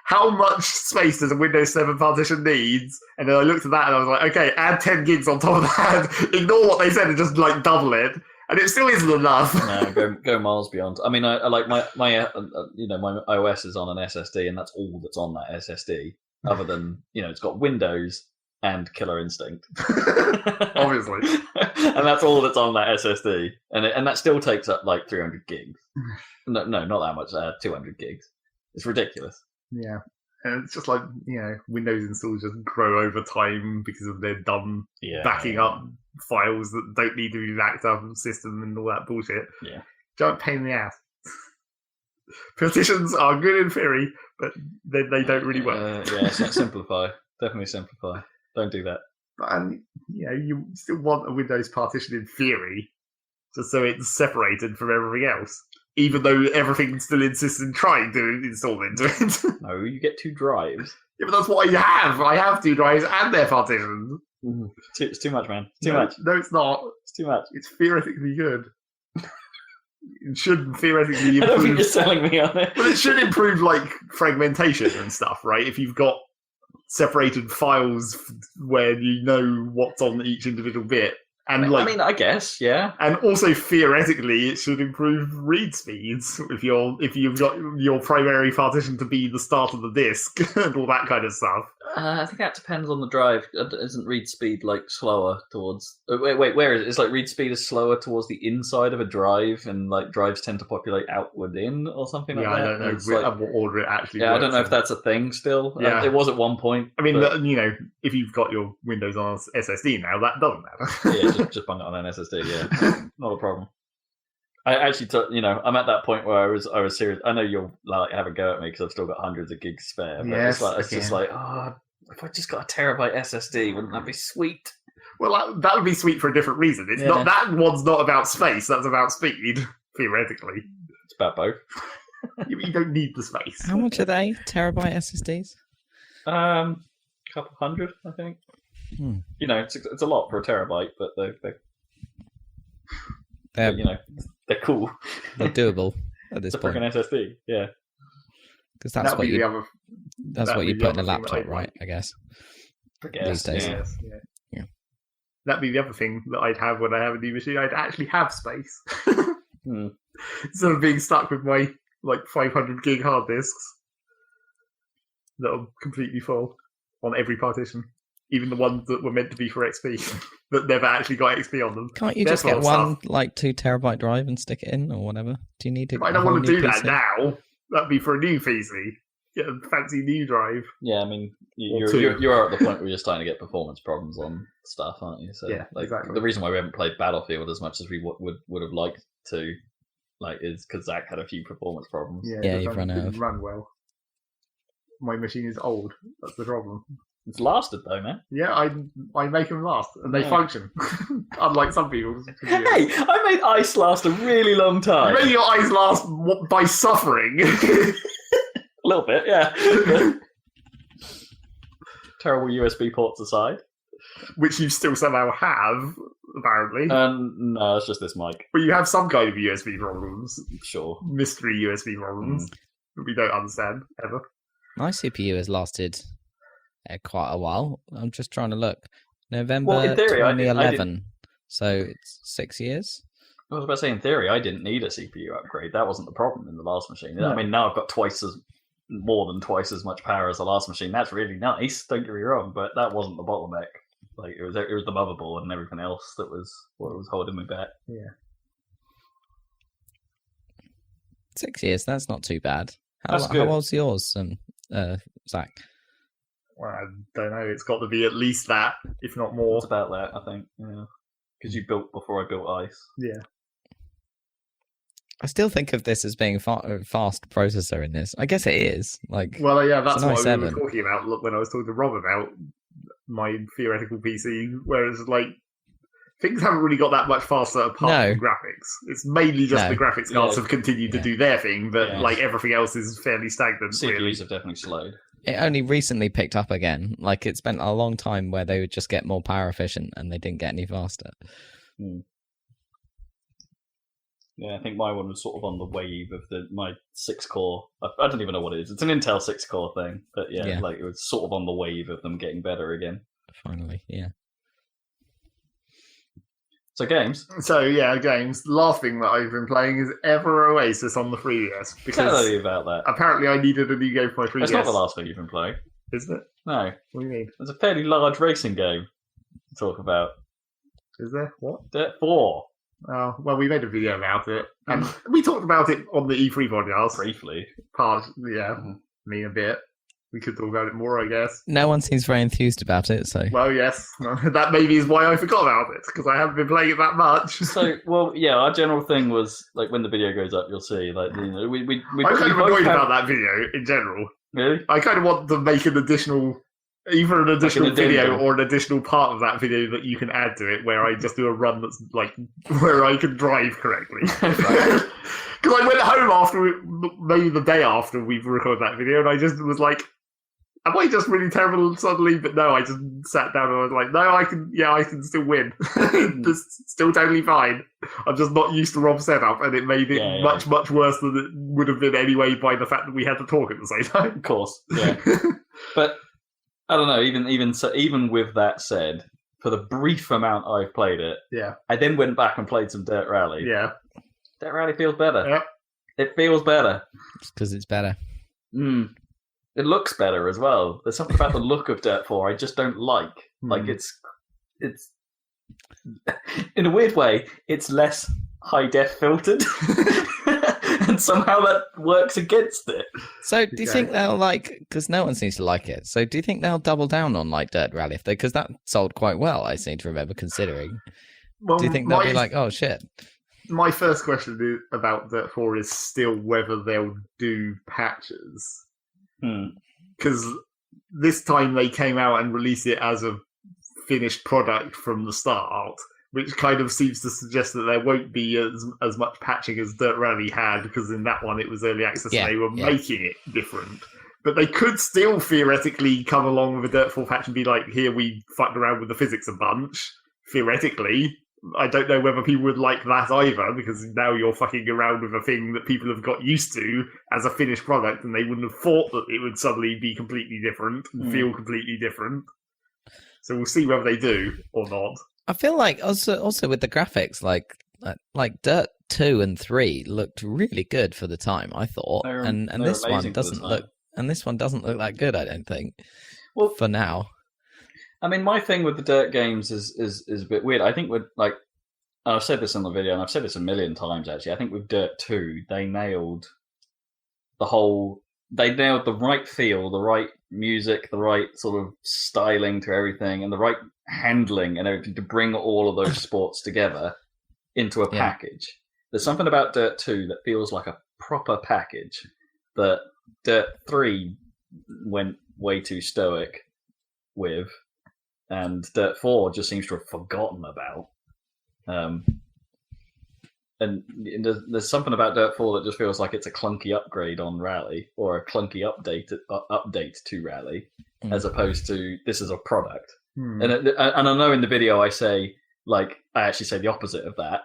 how much space does a Windows 7 partition needs? And then I looked at that and I was like, okay, add 10 gigs on top of that. Ignore what they said and just double it. And it still isn't enough. No, go miles beyond. I mean, I like my iOS is on an SSD, and that's all that's on that SSD. Other than it's got Windows, and Killer Instinct. Obviously. And that's all that's on that SSD. And that still takes up like 300 gigs. No, not that much, 200 gigs. It's ridiculous. Yeah. And it's just like, Windows installs just grow over time because of their dumb backing up files that don't need to be backed up in the system and all that bullshit. Yeah. Giant pain in the ass. Partitions are good in theory, but then they don't really work. Simplify. Definitely simplify. Don't do that. And, you still want a Windows partition in theory, just so it's separated from everything else. Even though everything still insists in trying to install into it. No, you get 2 drives. Yeah, but that's what I have. I have 2 drives and they're partitioned. It's too much, man. Too much. No, it's not. It's too much. It's theoretically good. It should theoretically improve. I don't think you're selling me on it. But it should improve, like, fragmentation and stuff, right? If you've got separated files where you know what's on each individual bit. And I guess, yeah. And also theoretically, it should improve read speeds if you've got your primary partition to be the start of the disk and all that kind of stuff. I think that depends on the drive. Isn't read speed like slower towards? Wait, where is it? It's like read speed is slower towards the inside of a drive, and like drives tend to populate outward in or something like that. I don't know what order it actually. Yeah, works I don't know if that's a thing still. Yeah, it was at one point. I mean, if you've got your Windows on SSD now, that doesn't matter. Yeah, just bung it on an SSD. Yeah, not a problem. I actually, I'm at that point where I was serious. I know you'll like have a go at me because I've still got hundreds of gigs spare. But it's just like, if I just got a terabyte SSD, wouldn't that be sweet? Well, that would be sweet for a different reason. It's not that one's not about space. That's about speed, theoretically. It's about both. You don't need the space. How much are they? Terabyte SSDs? Couple hundred, I think. It's a lot for a terabyte, but they're cool. They're doable at this point. Freaking SSD, yeah. Because that's what you put in a laptop, right? I guess. These days. Yeah. That'd be the other thing that I'd have when I have a new machine. I'd actually have space. Instead of being stuck with my 500 gig hard disks that are completely full on every partition. Even the ones that were meant to be for XP that never actually got XP on them. Can't you just get one 2 terabyte drive and stick it in or whatever? Do you need to? I don't want to do that now. That'd be for a new PC. Get a fancy new drive. Yeah, I mean, you're at the point where you're starting to get performance problems on stuff, aren't you? So, exactly. The reason why we haven't played Battlefield as much as we would have liked to, is because Zach had a few performance problems. Yeah, you've run out. Run well. My machine is old. That's the problem. It's lasted though, man. Yeah, I make them last, and they function. Unlike some people. Hey, I made ice last a really long time. You made your ice last by suffering. A little bit, yeah. Terrible USB ports aside. Which you still somehow have, apparently. No, it's just this mic. But you have some kind of USB problems. Sure. Mystery USB problems that we don't understand, ever. My CPU has lasted quite a while. I'm just trying to look. November in theory, 2011. So it's 6 years. I was about to say, in theory, I didn't need a CPU upgrade. That wasn't the problem in the last machine. No. I mean, now I've got more than twice as much power as the last machine. That's really nice. Don't get me wrong, but that wasn't the bottleneck. It was the motherboard and everything else that was what was holding me back. Yeah. 6 years. That's not too bad. How old's yours, Zach? Well, I don't know. It's got to be at least that, if not more. It's about that, I think. Yeah, because you built before I built Ice. Yeah. I still think of this as being a fast processor in this. I guess it is. Well, yeah, that's what i7. we were talking about when I was talking to Rob about my theoretical PC. Whereas, things haven't really got that much faster apart from graphics. It's mainly just the graphics cards have continued to do their thing, but everything else is fairly stagnant. CPUs have definitely slowed. It only recently picked up again. It spent a long time where they would just get more power efficient and they didn't get any faster. Yeah, I think my one was sort of on the wave of my 6-core. I don't even know what it is. It's an Intel 6-core thing, but it was sort of on the wave of them getting better again. Finally, yeah. So games. Games. The last thing that I've been playing is Ever Oasis on the 3DS. Tell me about that. Apparently I needed a new game for my 3DS. It's not the last thing you've been playing. Isn't it? No, What do you mean? there's a fairly large racing game to talk about. Is there? What? Dirt 4. Oh, well, we made a video about it, and we talked about it on the E3 podcast. Briefly. Yeah, me a bit. We could talk about it more, I guess. No one seems very enthused about it, so... Well, yes. That maybe is why I forgot about it, because I haven't been playing it that much. So, well, yeah, our general thing was, like, when the video goes up, you'll see, like, you know, we I'm kind of both annoyed have- about that video, in general. Really? I kind of want to make an additional... Either an additional video addendum. or an additional part of that video that you can add to it, where I just do a run that's, like, where I can drive correctly. Because I went home after, maybe the day after we recorded that video, and I just was like, am I just really terrible suddenly? But no, I just sat down and I was like, no, I can still win. It's still totally fine. I'm just not used to Rob's setup, and it made it much worse than it would have been anyway by the fact that we had to talk at the same time. Of course, yeah. But, I don't know, even with that said, for the brief amount I've played it, I then went back and played some Dirt Rally. Yeah. Dirt Rally feels better. Yep. It feels better. It's because it's better. It looks better as well. There's something about the look of Dirt 4 I just don't like. Like, it's in a weird way, it's less high def filtered. And somehow that works against it. So do you think they'll because no one seems to like it, so do you think they'll double down on like Dirt Rally because that sold quite well, I seem to remember considering. Well, do you think they'll be like, oh shit? My first question about Dirt 4 is still whether they'll do patches. Because this time they came out and released it as a finished product from the start, which kind of seems to suggest that there won't be as much patching as Dirt Rally had, because in that one it was early access and they were making it different. But they could still theoretically come along with a Dirt 4 patch and be like, here, we fucked around with the physics a bunch. Theoretically. I don't know whether people would like that either, because now you're fucking around with a thing that people have got used to as a finished product, and they wouldn't have thought that it would suddenly be completely different and feel completely different. So we'll see whether they do or not. I feel like also with the graphics, like Dirt 2 and 3 looked really good for the time, I thought, and this one doesn't look, and this one doesn't look that good, I don't think. Well, for now. I mean, my thing with the Dirt games is a bit weird. I think with and I've said this in the video, and I've said this a million times actually. I think with Dirt 2, they nailed the right feel, the right music, the right sort of styling to everything, and the right handling and everything to bring all of those sports together into a package. There's something about Dirt 2 that feels like a proper package that Dirt 3 went way too stoic with. And Dirt 4 just seems to have forgotten about. And there's something about Dirt 4 that just feels like it's a clunky upgrade on Rally, or a clunky update to Rally, as opposed to this is a product. And I know in the video I actually say the opposite of that,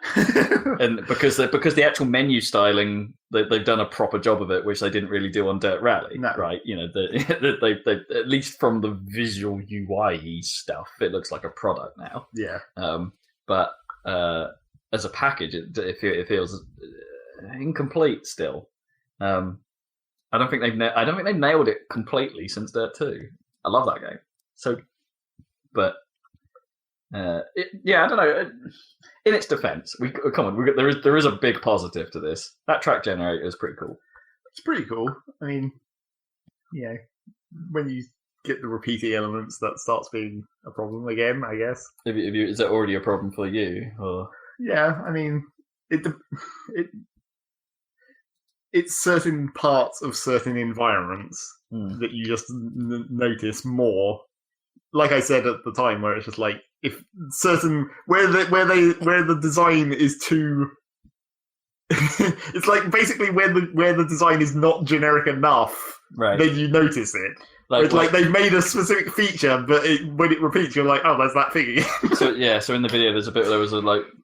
and because the actual menu styling, they've done a proper job of it, which they didn't really do on Dirt Rally, right? You know, they at least from the visual UI stuff, it looks like a product now. Yeah. But as a package, it feels incomplete still. I don't think they've nailed it completely since Dirt 2. I love that game. So, but. I don't know. In its defense, there is a big positive to this. That track generator is pretty cool. It's pretty cool. I mean, when you get the repeating elements, that starts being a problem again, I guess. Is that already a problem for you? Or? Yeah, I mean, it's certain parts of certain environments that you just notice more. Like I said at the time, where it's just like if certain where the design is too, it's like basically where the design is not generic enough, right? Then you notice it. Like they've made a specific feature, but when it repeats, you're like, oh, there's that thing again. So in the video, there was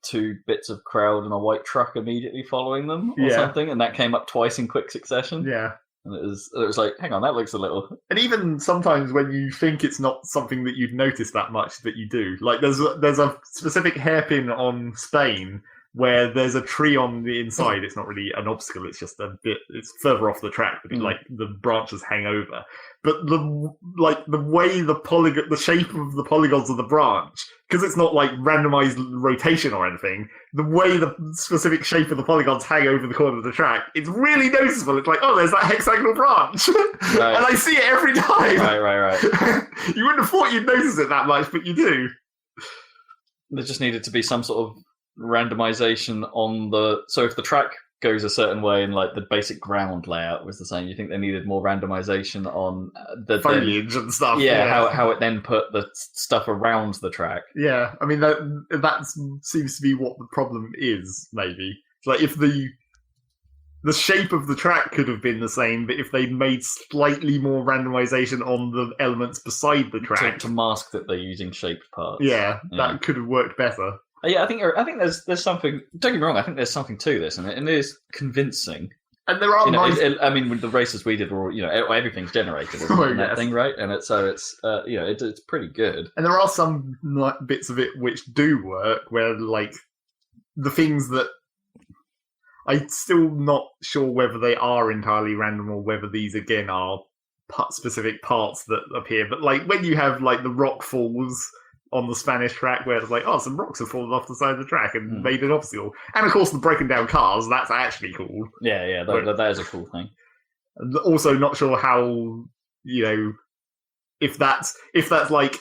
two bits of crowd and a white truck immediately following them, or something, and that came up twice in quick succession. Yeah. And it was like, hang on, that looks a little... And even sometimes when you think it's not something that you'd notice that much, that you do. Like, there's a specific hairpin on Spain where there's a tree on the inside. It's not really an obstacle. It's just a bit. It's further off the track, but like the branches hang over. But the way the shape of the polygons of the branch, because it's not like randomized rotation or anything. The way the specific shape of the polygons hang over the corner of the track, it's really noticeable. It's like, oh, there's that hexagonal branch, Right. and I see it every time. Right. You wouldn't have thought you'd notice it that much, but you do. There just needed to be some sort of randomization on the. So if the track goes a certain way and like the basic ground layout was the same, you think they needed more randomization on the Foliage and stuff. Yeah, how it then put the stuff around the track. Yeah, I mean that seems to be what the problem is. Maybe it's like if the shape of the track could have been the same, but if they made slightly more randomization on the elements beside the track to mask that they're using shaped parts. Yeah, that could have worked better. Yeah, I think there's something. Don't get me wrong. I think there's something to this, and it is convincing. And there are I mean, with the races we did, were all, everything's generated in that thing, right? And it's it's pretty good. And there are some bits of it which do work, where like the things that I'm still not sure whether they are entirely random or whether these again are specific parts that appear. But like when you have like the rock falls on the Spanish track, where it's like, oh, some rocks have fallen off the side of the track and made an obstacle, and of course the broken down cars. That's actually cool. Yeah, that is a cool thing. Also, not sure how if that's like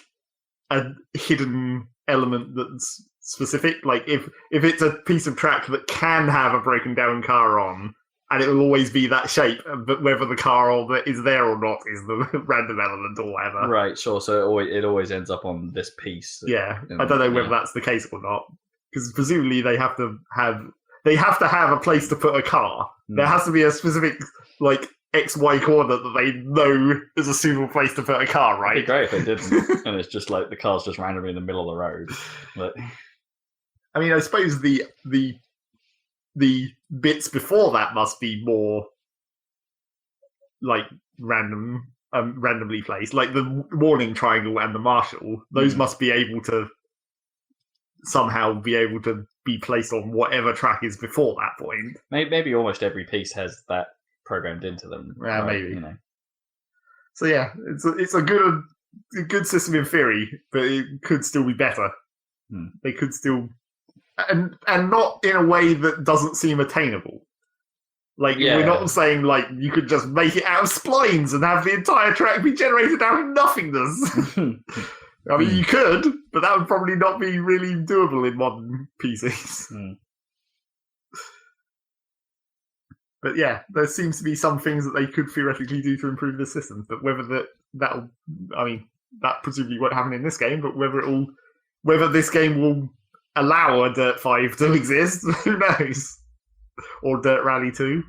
a hidden element that's specific. Like if it's a piece of track that can have a broken down car on, and it will always be that shape, but whether the car is there or not is the random element or whatever. Right, sure. So it always ends up on this piece. Yeah, I don't know whether that's the case or not, because presumably they have to have a place to put a car. There has to be a specific like XY coordinate that they know is a suitable place to put a car, right? It'd be great if they didn't, and it's just like the car's just randomly in the middle of the road. But I mean, I suppose the bits before that must be more like randomly placed, like the warning triangle and the marshal. Those must be able to somehow be placed on whatever track is before that point. Maybe almost every piece has that programmed into them. Yeah, right? maybe. So yeah, it's a good system in theory, but it could still be better. They could still. And not in a way that doesn't seem attainable. Like, we're not saying, like, you could just make it out of splines and have the entire track be generated out of nothingness. I mean, you could, but that would probably not be really doable in modern PCs. But yeah, there seems to be some things that they could theoretically do to improve the system. But whether that presumably won't happen in this game, but whether this game will allow a Dirt 5 to exist, who knows? Or Dirt Rally 2.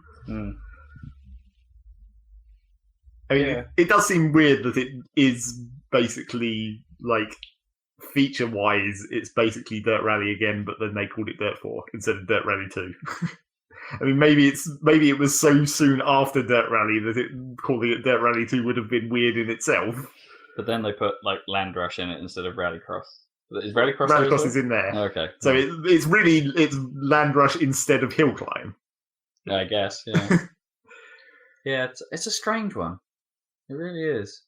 I mean, it does seem weird that it is basically, like, feature-wise, it's basically Dirt Rally again, but then they called it Dirt 4 instead of Dirt Rally 2. I mean, maybe it was so soon after Dirt Rally that calling it Dirt Rally 2 would have been weird in itself. But then they put, like, Land Rush in it instead of Rallycross. Is Rallycross Rallycross is in there. Okay. So it's Land Rush instead of Hill Climb. I guess, yeah. Yeah, it's a strange one. It really is.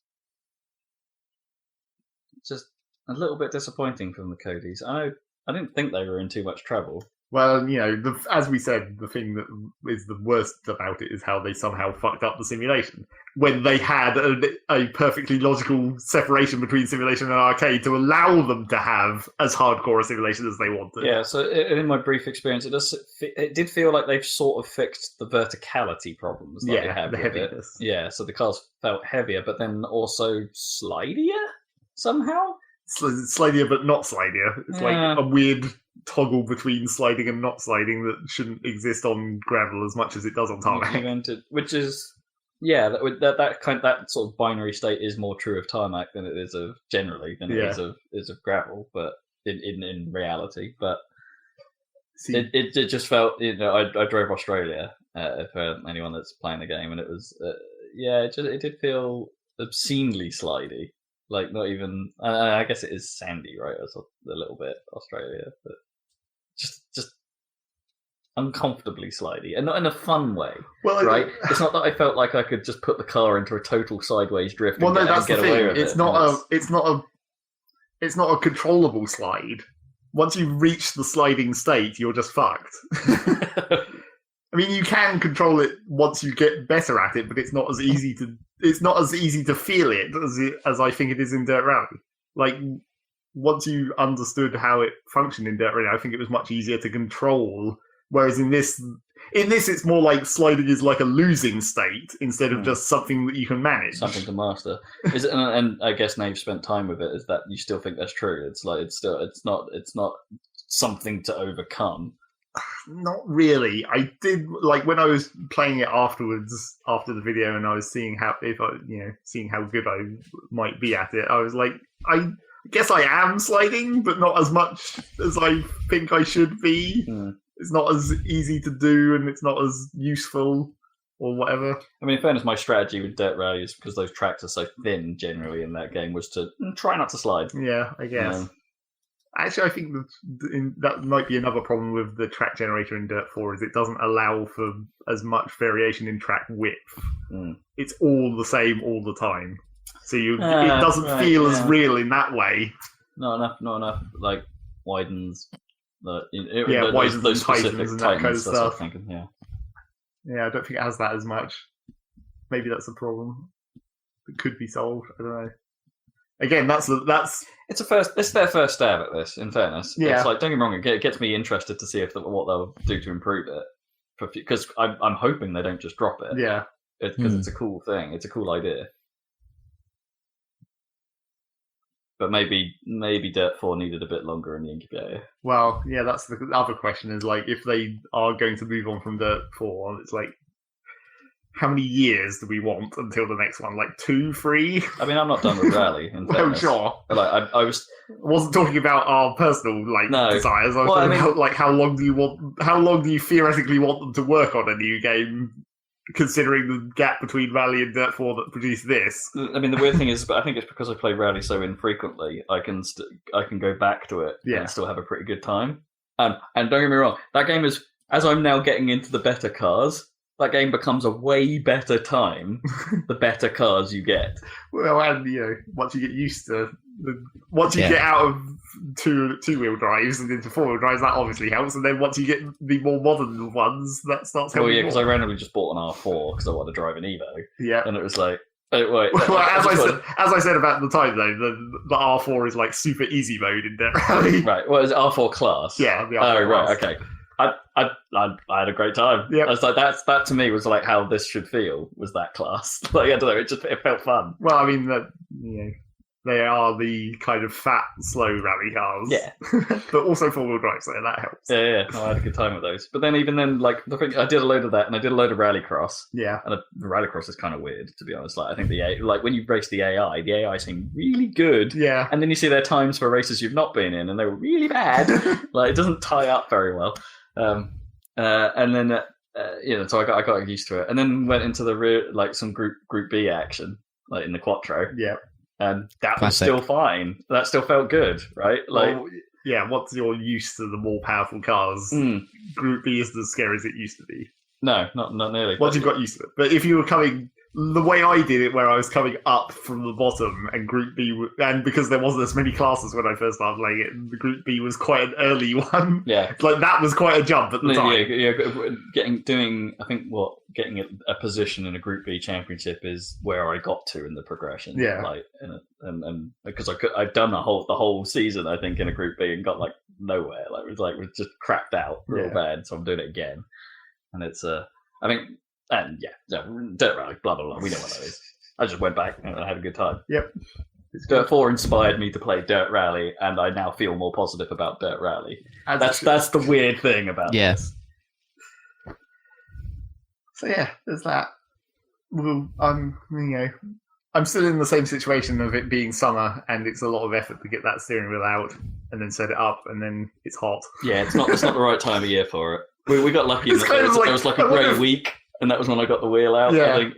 It's just a little bit disappointing from the Codys. I didn't think they were in too much trouble. Well, as we said, the thing that is the worst about it is how they somehow fucked up the simulation. When they had a perfectly logical separation between simulation and arcade to allow them to have as hardcore a simulation as they wanted. Yeah, so in my brief experience, it did feel like they've sort of fixed the verticality problems that they had the with heaviness. it. Yeah, so the cars felt heavier, but then also slidier somehow? Slidier, but not slidier. It's like a weird toggle between sliding and not sliding that shouldn't exist on gravel as much as it does on tarmac. Which is, that sort of binary state is more true of tarmac than it is of is of gravel, but in reality. But it just felt, I drove Australia for anyone that's playing the game, and it was it did feel obscenely slidey. Like, not even... I guess it is sandy, right? It's a little bit Australia, but just uncomfortably slidey, and not in a fun way. Well, right? It's not that I felt like I could just put the car into a total sideways drift. Well, and no, that's get the away thing. with It's it. not a controllable slide. Once you reach the sliding state, you're just fucked. I mean, you can control it once you get better at it, but it's not as easy to feel it as I think it is in Dirt Rally. Like, once you understood how it functioned in Dirt Rally, I think it was much easier to control. Whereas in this, it's more like sliding is like a losing state instead of just something that you can manage, something to master. Is it? And I guess now you've spent time with it. Is that you still think that's true? It's like it's not something to overcome. Not really. I did like when I was playing it afterwards, after the video, and I was seeing how good I might be at it. I was like, I guess I am sliding, but not as much as I think I should be. It's not as easy to do, and it's not as useful, or whatever. I mean, in fairness, my strategy with Dirt Rally is because those tracks are so thin generally in that game was to try not to slide. Yeah, I guess. Actually, I think that might be another problem with the track generator in Dirt 4 is it doesn't allow for as much variation in track width. It's all the same all the time. So it doesn't feel as real in that way. Not enough, like, widens. Widens those specific and that kind of stuff. Thinking, Yeah, I don't think it has that as much. Maybe that's a problem. It could be solved. I don't know. Again, that's it's their first stab at this. In fairness, yeah. It's like, don't get me wrong, it gets me interested to see what they'll do to improve it. Because I'm hoping they don't just drop it. Yeah, because it's a cool thing. It's a cool idea. But maybe Dirt 4 needed a bit longer in the incubator. Well, yeah, that's the other question. Is like if they are going to move on from Dirt 4, it's like, how many years do we want until the next one? Like 2, 3? I mean, I'm not done with Rally. No, sure. Like, I wasn't talking about our personal desires. I was talking about like how long do you theoretically want them to work on a new game, considering the gap between Rally and Dirt 4 that produced this. I mean, the weird thing is, but I think it's because I play Rally so infrequently, I can go back to it and still have a pretty good time. And don't get me wrong, that game is, as I'm now getting into the better cars, that game becomes a way better time the better cars you get. Well, and once you get used to get out of two-wheel drives and into four-wheel drives, that obviously helps. And then once you get the more modern ones, that starts helping. Well, yeah, because I randomly just bought an R4 because I wanted to drive an Evo. Yeah, and it was like, as I said about the time though, the R4 is like super easy mode in Dirt Rally. Right. Well, it's R4 class. Yeah. The R4 right. class. Okay. I had a great time. Yeah. I was like, that to me was like how this should feel, was that class. Like, I don't know, it felt fun. Well, I mean that they are the kind of fat, slow rally cars. Yeah. But also four-wheel drive, so that helps. Yeah. No, I had a good time with those. But then even then, like, I did a load of that, and I did a load of Rallycross. Yeah. And the Rallycross is kind of weird, to be honest. Like, I think when you race the AI seemed really good. Yeah. And then you see their times for races you've not been in, and they were really bad. Like, it doesn't tie up very well. And then so I got used to it, and then went into the some group B action, like in the Quattro. Yeah. And that was still fine. That still felt good, right? Like, once you're used to the more powerful cars, Group B isn't as scary as it used to be. No, not nearly. Once you've got used to it. But if you were coming the way I did it, where I was coming up from the bottom, and Group B, and because there wasn't as many classes when I first started playing it, the Group B was quite an early one. Yeah, like that was quite a jump at the time. Getting a position in a Group B championship is where I got to in the progression. Yeah, like and because I've done the whole season, I think, in a Group B and got like nowhere. Like it was just crapped out real bad. So I'm doing it again, and it's Dirt Rally, blah blah blah. We know what that is. I just went back and I had a good time. Yep. Dirt 4 inspired me to play Dirt Rally, and I now feel more positive about Dirt Rally. That's the weird thing about this. So there's that. Well, I'm still in the same situation of it being summer, and it's a lot of effort to get that steering wheel out and then set it up, and then it's hot. Yeah, it's not the right time of year for it. We got lucky. There was like a grey week. And that was when I got the wheel out. Yeah. I think,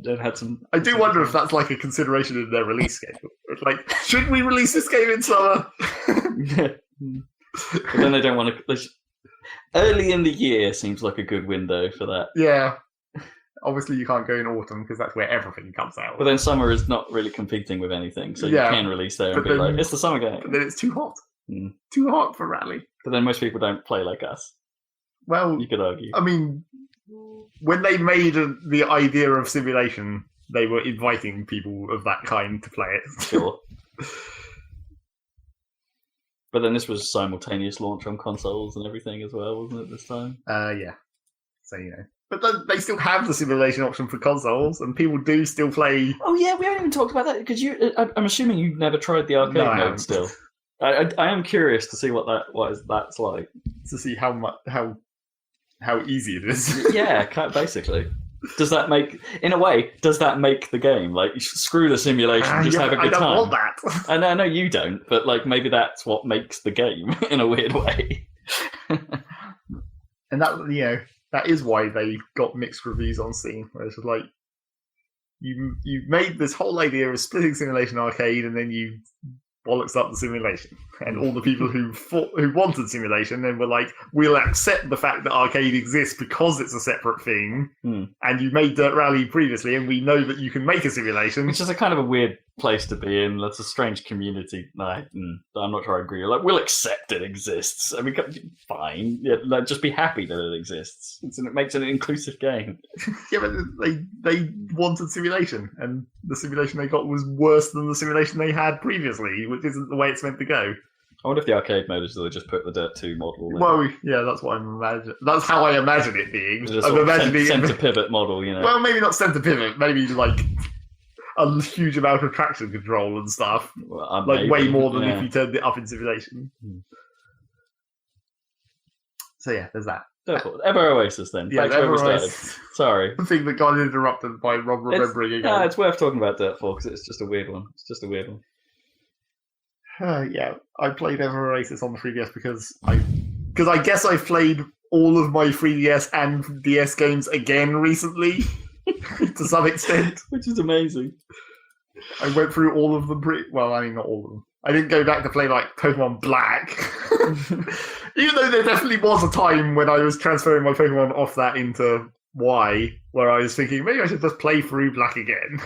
and had some. I do wonder if that's like a consideration in their release schedule. Like, should we release this game in summer? But then they don't want to. Early in the year seems like a good window for that. Yeah. Obviously, you can't go in autumn because that's where everything comes out. But then summer is not really competing with anything, so Yeah, you can release there and but be then- like, it's the summer game. But then it's too hot. Mm. Too hot for Rally. But then most people don't play like us. Well, You could argue. I mean, when they made the idea of simulation, they were inviting people of that kind to play it. Sure. But then this was simultaneous launch on consoles and everything as well, wasn't it, this time? Yeah. So, But they still have the simulation option for consoles, and people do still play. Oh yeah, we haven't even talked about that, because I'm assuming you've never tried the arcade No, I mode haven't. still. I am curious to see what that's like. To see how easy it is. Yeah, basically. Does that make the game? Like, screw the simulation, just have a good I don't time. want that. I know you don't, but like maybe that's what makes the game in a weird way. And that that is why they got mixed reviews on Steam. Where it's just like you made this whole idea of splitting simulation arcade, and then you bollocks up the simulation. And all the people who wanted simulation then were like, we'll accept the fact that arcade exists because it's a separate thing, and you made Dirt Rally previously, and we know that you can make a simulation. Which is a kind of a weird place to be in. That's a strange community. I'm not sure I agree. Like, we'll accept it exists. I mean, fine. Yeah, like, just be happy that it exists. It makes it an inclusive game. Yeah, but they wanted simulation, and the simulation they got was worse than the simulation they had previously, which isn't the way it's meant to go. I wonder if the arcade mode is that they just put the Dirt 2 model in. Well, yeah, that's what I'm imagining. That's how I imagine it being. It's a I'm sort of imagining center pivot model, Well, maybe not center pivot. Maybe like a huge amount of traction control and stuff. Well, Like maybe, way more than yeah. if you turned it up in simulation. So yeah, there's that. Ever Oasis then. Yeah, Back to where we started. Everest. Sorry. The thing that got interrupted by Rob remembering again. No, it's worth talking about Dirt 4 because it's just a weird one. Yeah, I played Ever Oasis on the 3DS because I guess I've played all of my 3DS and DS games again recently, to some extent. Which is amazing. I went through all of them well, I mean, not all of them. I didn't go back to play, like, Pokemon Black. Even though there definitely was a time when I was transferring my Pokemon off that into Y, where I was thinking, maybe I should just play through Black again.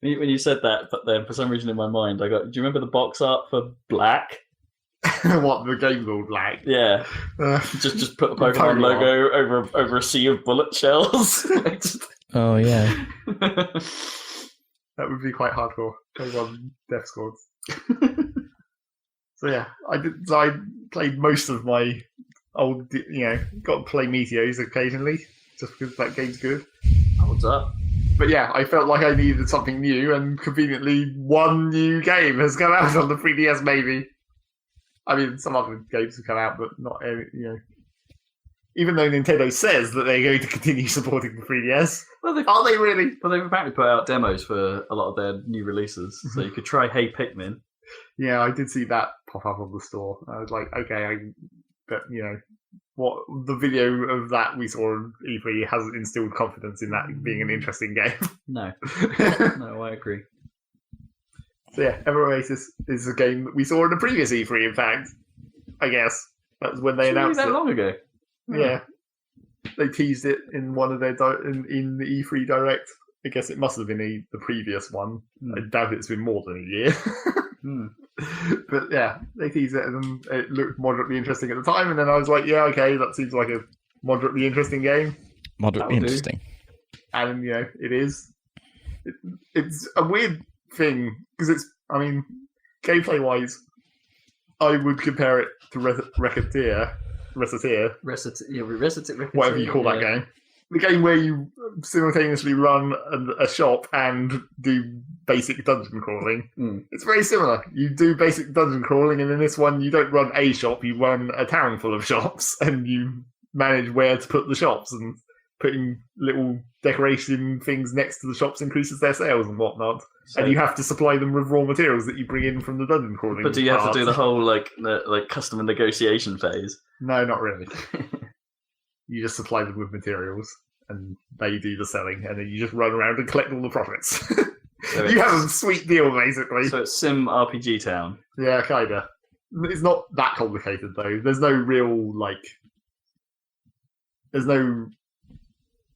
When you said that, but then for some reason in my mind, do you remember the box art for Black? What, the game called Black? Yeah. Just put the Pokemon logo over a sea of bullet shells. Oh, yeah. That would be quite hardcore. Pokemon Death Squads. So yeah, I played most of my old, got to play Meteos occasionally, just because that game's good. What's up? But yeah, I felt like I needed something new, and conveniently, one new game has come out on the 3DS, maybe. I mean, some other games have come out, but not, even though Nintendo says that they're going to continue supporting the 3DS. Well, are they really? Well, they've apparently put out demos for a lot of their new releases, so you could try Hey Pikmin. Yeah, I did see that pop up on the store. I was like, okay, but what the video of that we saw on E3 hasn't instilled confidence in that being an interesting game. No, no, I agree. So yeah, Ever Oasis is a game that we saw in the previous E3. In fact, I guess that's when they announced that it. long ago. Yeah, they teased it in one of their in the E3 Direct. I guess it must have been the previous one. I doubt it's been more than a year. But yeah, they teased it, and it looked moderately interesting at the time. And then I was like, yeah, okay, that seems like a moderately interesting game. Moderately interesting. And it is. It's a weird thing because gameplay wise, I would compare it to Recettear, whatever you call that game. The game where you simultaneously run a shop and do basic dungeon crawling. It's very similar. You do basic dungeon crawling, and in this one, you don't run a shop, you run a town full of shops, and you manage where to put the shops, and putting little decoration things next to the shops increases their sales and whatnot. So, and you have to supply them with raw materials that you bring in from the dungeon crawling. But do you have to do the whole like customer negotiation phase? No, not really. You just supply them with materials, and they do the selling, and then you just run around and collect all the profits. So you have a sweet deal, basically. So it's Sim RPG Town. Yeah, kinda. It's not that complicated, though. There's no real, there's no.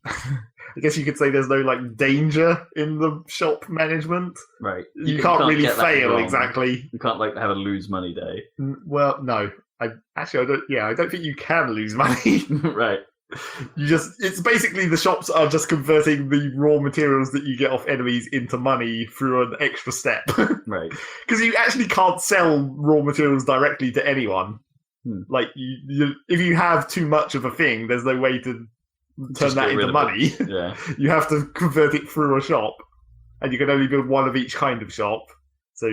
I guess you could say there's no like danger in the shop management. Right. You can't really get that fail wrong. exactly. You can't like have a lose money day. Well, no. I don't. Yeah, I don't think you can lose money. Right. It's basically the shops are just converting the raw materials that you get off enemies into money through an extra step. Right. Because you actually can't sell raw materials directly to anyone. Like, if you have too much of a thing, there's no way to turn that into money. Yeah. You have to convert it through a shop, and you can only build one of each kind of shop. So,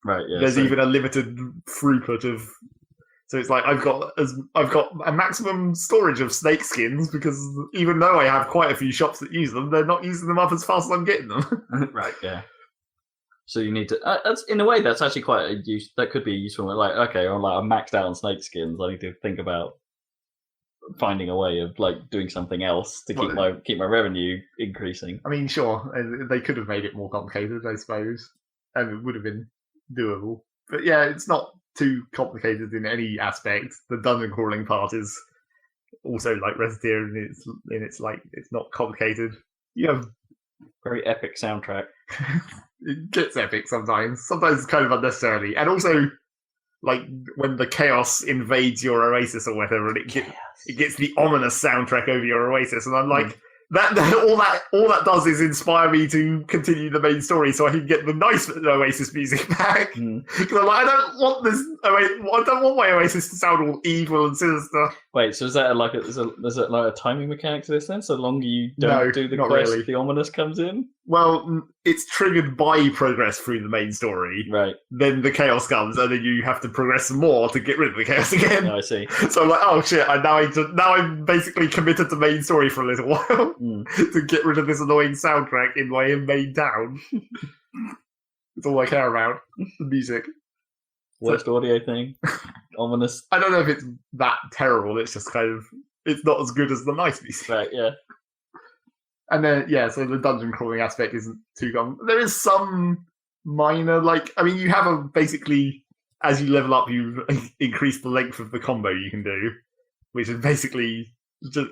right. Yeah. There's even a limited throughput of. So it's like I've got a maximum storage of snake skins because even though I have quite a few shops that use them, they're not using them up as fast as I'm getting them. Right. Yeah. So you need to. That's in a way that's actually quite a use. That could be a useful. Like, okay, I'm maxed out on snake skins. I need to think about finding a way of like doing something else to keep my revenue increasing. I mean, sure, they could have made it more complicated, I suppose, and it would have been doable. But yeah, it's not too complicated in any aspect. The dungeon crawling part is also like Reciteer, and it's like it's not complicated. You have very epic soundtrack. It gets epic sometimes. Sometimes it's kind of unnecessarily, and also like when the chaos invades your Oasis or whatever, and it gets the ominous soundtrack over your Oasis, and I'm like. All that does is inspire me to continue the main story, so I can get the nice Oasis music back. Because I'm like, I don't want my Oasis to sound all evil and sinister. Wait, so is that like a timing mechanic to this then? So the longer you don't do the quest, really. The ominous comes in. Well, it's triggered by progress through the main story. Right. Then the chaos comes, and then you have to progress some more to get rid of the chaos again. Oh, I see. So I'm like, oh shit! Now I'm basically committed to main story for a little while to get rid of this annoying soundtrack in my main town. It's all I care about. The music. Worst audio thing. Ominous. I don't know if it's that terrible. It's just kind of it's not as good as the nice music. Right. Yeah. And then, so the dungeon crawling aspect isn't too common. There is some minor, you have basically, as you level up, you increase the length of the combo you can do, which is basically,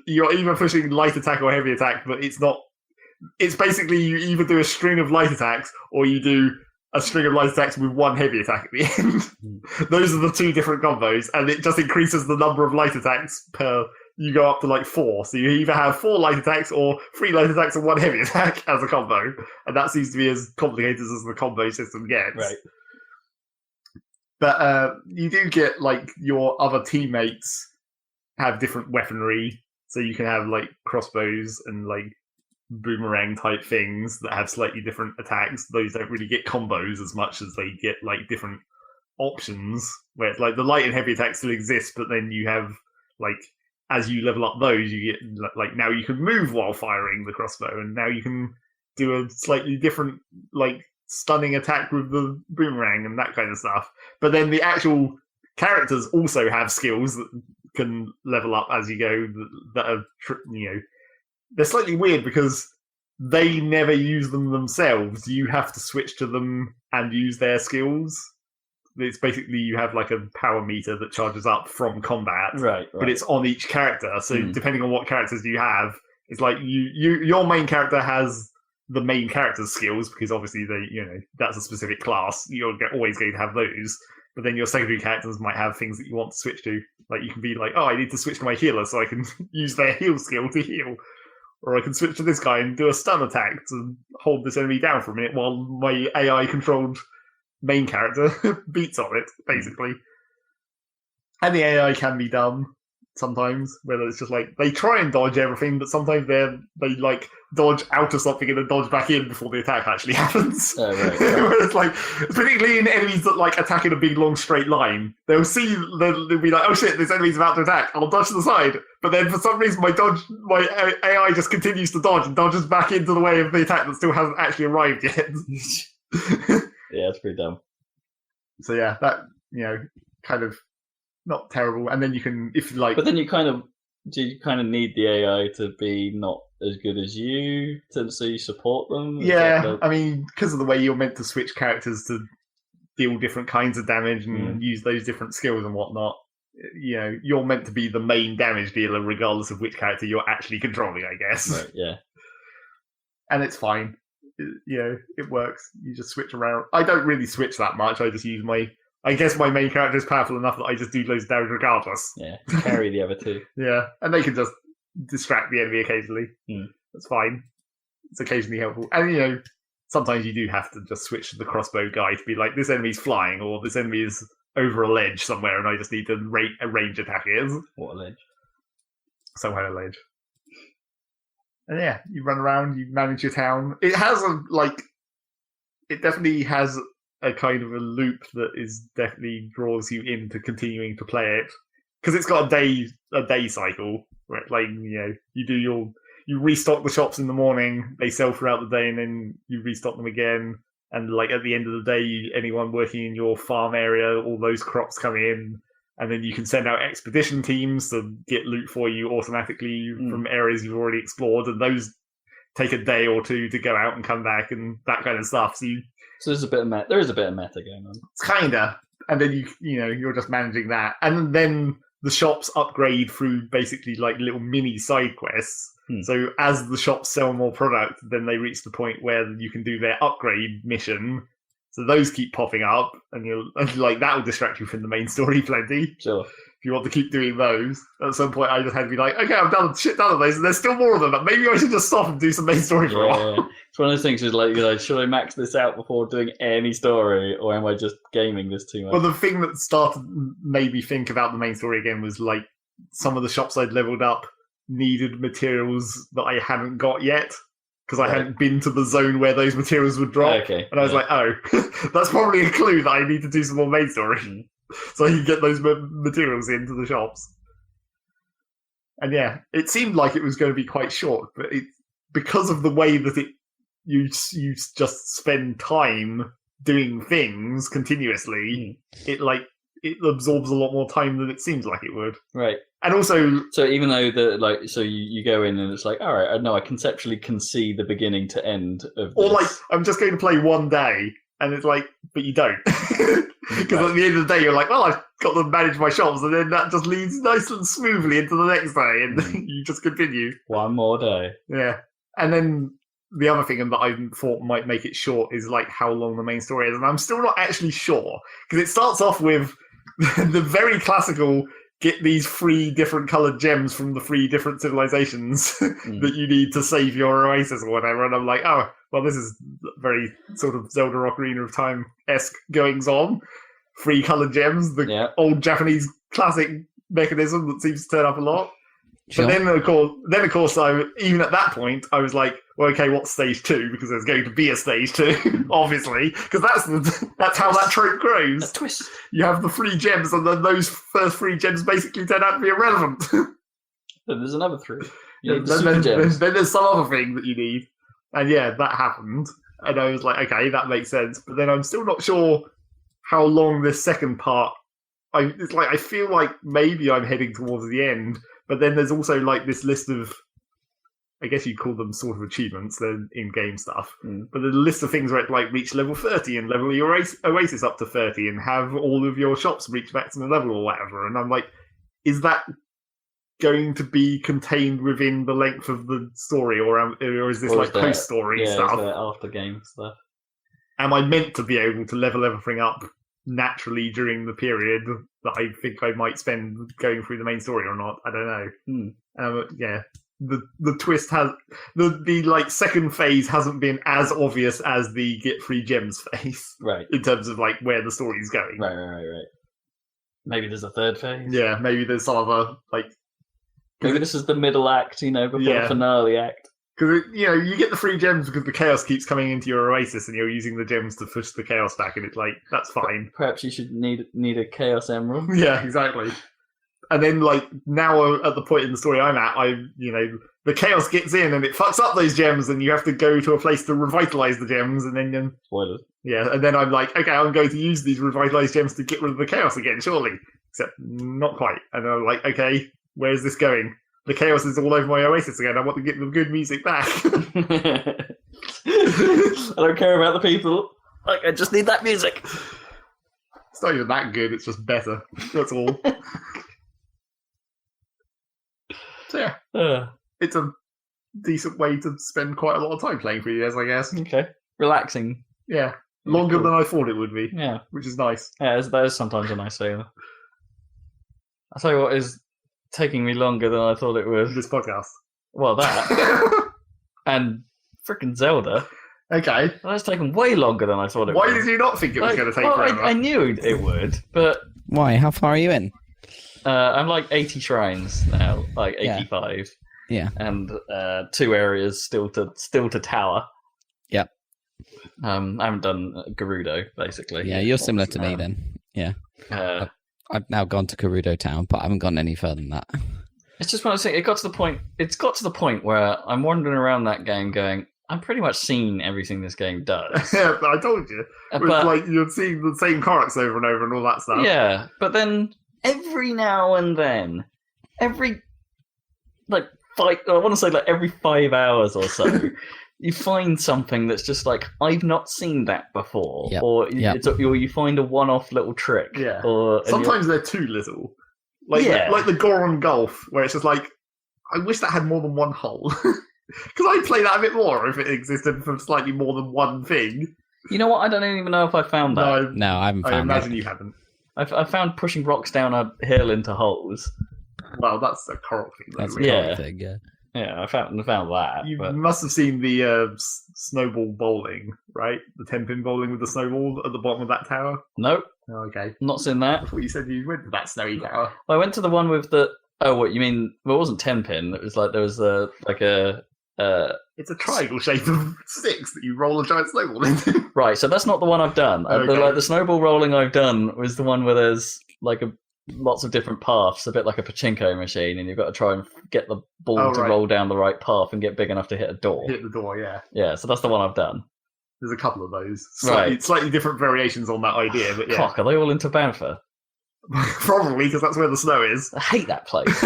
you're either pushing light attack or heavy attack, but it's basically you either do a string of light attacks or you do a string of light attacks with one heavy attack at the end. Those are the two different combos, and it just increases the number of light attacks per... You go up to 4, so you either have 4 light attacks or 3 light attacks and 1 heavy attack as a combo, and that seems to be as complicated as the combo system gets. Right. But you do get your other teammates have different weaponry, so you can have crossbows and boomerang type things that have slightly different attacks. Those don't really get combos as much as they get different options, where it's the light and heavy attacks still exist, but then you have as you level up those, you get now you can move while firing the crossbow, and now you can do a slightly different stunning attack with the boomerang and that kind of stuff. But then the actual characters also have skills that can level up as you go. That are they're slightly weird because they never use them themselves. You have to switch to them and use their skills. It's basically you have a power meter that charges up from combat, right. But it's on each character. So depending on what characters you have, it's your main character has the main character's skills because obviously that's a specific class. You're always going to have those. But then your secondary characters might have things that you want to switch to. You can be I need to switch to my healer so I can use their heal skill to heal. Or I can switch to this guy and do a stun attack to hold this enemy down for a minute while my AI-controlled main character beats on it, basically. And the AI can be dumb sometimes, whether it's just they try and dodge everything, but sometimes they dodge out of something and then dodge back in before the attack actually happens. Oh, right. It's particularly in enemies that attack in a big long straight line, they'll be like, oh shit, this enemy's about to attack, I'll dodge to the side. But then for some reason my AI just continues to dodge and dodges back into the way of the attack that still hasn't actually arrived yet. Yeah, it's pretty dumb. So yeah, that kind of not terrible. And then you can, if you but then you kind of need the AI to be not as good as you, so you support them. Yeah, I mean, because of the way you're meant to switch characters to deal different kinds of damage and use those different skills and whatnot, you're meant to be the main damage dealer regardless of which character you're actually controlling, I guess. Right, yeah. And it's fine. It works. You just switch around. I don't really switch that much. I just use I guess my main character is powerful enough that I just do loads of damage regardless. Yeah, carry the other two. Yeah, and they can just distract the enemy occasionally. That's fine. It's occasionally helpful. And, sometimes you do have to just switch to the crossbow guy to be like, this enemy's flying, or this enemy is over a ledge somewhere, and I just need to range attack it. What a ledge. Somewhere a ledge. And yeah, you run around, you manage your town. It has it definitely has a kind of a loop that is definitely draws you into continuing to play it. Because it's got a day cycle, right? You restock the shops in the morning, they sell throughout the day, and then you restock them again. And at the end of the day, anyone working in your farm area, all those crops come in, and then you can send out expedition teams to get loot for you automatically from areas you've already explored, and those take a day or two to go out and come back and that kind of stuff. So there's a bit of there is a bit of meta going on. It's kinda, and then you're just managing that, and then the shops upgrade through basically little mini side quests. So as the shops sell more product, then they reach the point where you can do their upgrade mission. So those keep popping up, and that will distract you from the main story plenty. Sure. If you want to keep doing those, at some point I just had to be like, okay, I've done a shit ton of those, and there's still more of them. But maybe I should just stop and do some main story for a while. Yeah. It's one of those things. Is should I max this out before doing any story, or am I just gaming this too much? Well, the thing that made me think about the main story again was some of the shops I'd leveled up needed materials that I hadn't got yet, because I hadn't been to the zone where those materials would drop. Okay. And I was like, oh, that's probably a clue that I need to do some more main story. So I can get those materials into the shops. And yeah, it seemed like it was going to be quite short, but because of the way that you just spend time doing things continuously, it absorbs a lot more time than it seems like it would. Right. And also, so even though you go in and it's like, all right, I know I conceptually can see the beginning to end of this. Or I'm just going to play one day, and it's like, but you don't. Because at the end of the day, you're like, well, I've got to manage my shops, and then that just leads nice and smoothly into the next day, and you just continue. One more day. Yeah. And then the other thing that I thought might make it short is how long the main story is, and I'm still not actually sure, because it starts off with the very classical, get these 3 different coloured gems from the 3 different civilizations that you need to save your Oasis or whatever, and I'm like, oh, well, this is very sort of Zelda Ocarina of Time-esque goings-on. 3 coloured gems, the old Japanese classic mechanism that seems to turn up a lot. Sure. But then, of course, even at that point, I was like, well, okay, what's stage 2? Because there's going to be a stage 2, obviously, because that's how that trope grows. A twist. You have the 3 gems, and then those first 3 gems basically turn out to be irrelevant. Then there's another 3. Then there's some other thing that you need. And yeah, that happened. And I was like, okay, that makes sense. But then I'm still not sure how long this second part... I feel like maybe I'm heading towards the end, but then there's also this list of... I guess you'd call them sort of achievements, they're in-game stuff. But there's a list of things where it's reach level 30 and level your Oasis up to 30 and have all of your shops reach maximum level or whatever. And I'm like, is that going to be contained within the length of the story, or is this post-story stuff? Yeah, after-game stuff. Am I meant to be able to level everything up naturally during the period that I think I might spend going through the main story or not? I don't know. Yeah. The twist has the second phase hasn't been as obvious as the get 3 gems phase, right? In terms of where the story's going, right. Maybe there's a third phase. Yeah, maybe there's some other maybe this is the middle act, before the finale act. Because you get the 3 gems because the chaos keeps coming into your Oasis, and you're using the gems to push the chaos back, and it's that's fine. Perhaps you should need a chaos emerald. Yeah, exactly. And then, now at the point in the story I'm at, the chaos gets in and it fucks up those gems, and you have to go to a place to revitalize the gems, and then... Spoilers. Yeah, and then I'm like, okay, I'm going to use these revitalized gems to get rid of the chaos again, surely. Except, not quite. And I'm like, okay, where's this going? The chaos is all over my Oasis again. I want to get the good music back. I don't care about the people. I just need that music. It's not even that good, it's just better. That's all. So yeah, it's a decent way to spend quite a lot of time playing 3DS, I guess. Okay. Relaxing. Yeah, longer than I thought it would be. Yeah. Which is nice. Yeah, that is sometimes a nice feeling. I'll tell you what is taking me longer than I thought it would. This podcast. Well, that. And freaking Zelda. Okay. That's taken way longer than I thought it would. Why did you not think it was going to take forever? I knew it would, but... Why? How far are you in? I'm like 80 shrines now, like 85. Yeah. And 2 areas still to tower. Yep. I haven't done Gerudo, basically. Yeah, you're similar to me then. Yeah. I've now gone to Gerudo Town, but I haven't gone any further than that. It's just when I say it got to the point where I'm wandering around that game going, I'm pretty much seen everything this game does. Yeah, I told you. It's like you're seeing the same carts over and over and all that stuff. Yeah, but then every now and then, every I want to say like every 5 hours or so, you find something that's just like, I've not seen that before. Yep. Or you find a one-off little trick. Yeah. Or sometimes they're too little. Like the Goron Golf, where it's just like, I wish that had more than one hole. Because I'd play that a bit more if it existed for slightly more than one thing. You know what? I don't even know if I found that. No, I haven't found I imagine you haven't. I found pushing rocks down a hill into holes. Well, that's a Korok thing. That's a Korok thing, yeah. Yeah, I found that. You must have seen the snowball bowling, right? The 10-pin bowling with the snowball at the bottom of that tower? Nope. Oh, okay. Not seen that. I thought you said you went to that snowy tower. I went to the one with the... Oh, what, you mean... Well, it wasn't 10-pin. It was like, there was it's a triangle shape of sticks that you roll a giant snowball into. Right, so that's not the one I've done. Okay. The snowball rolling I've done was the one where there's like lots of different paths, a bit like a pachinko machine, and you've got to try and get the ball to roll down the right path and get big enough to hit a door. Hit the door, yeah. Yeah, so that's the one I've done. There's a couple of those. Right. Slightly different variations on that idea, but yeah. Cock, are they all into Banff? Probably, because that's where the snow is. I hate that place.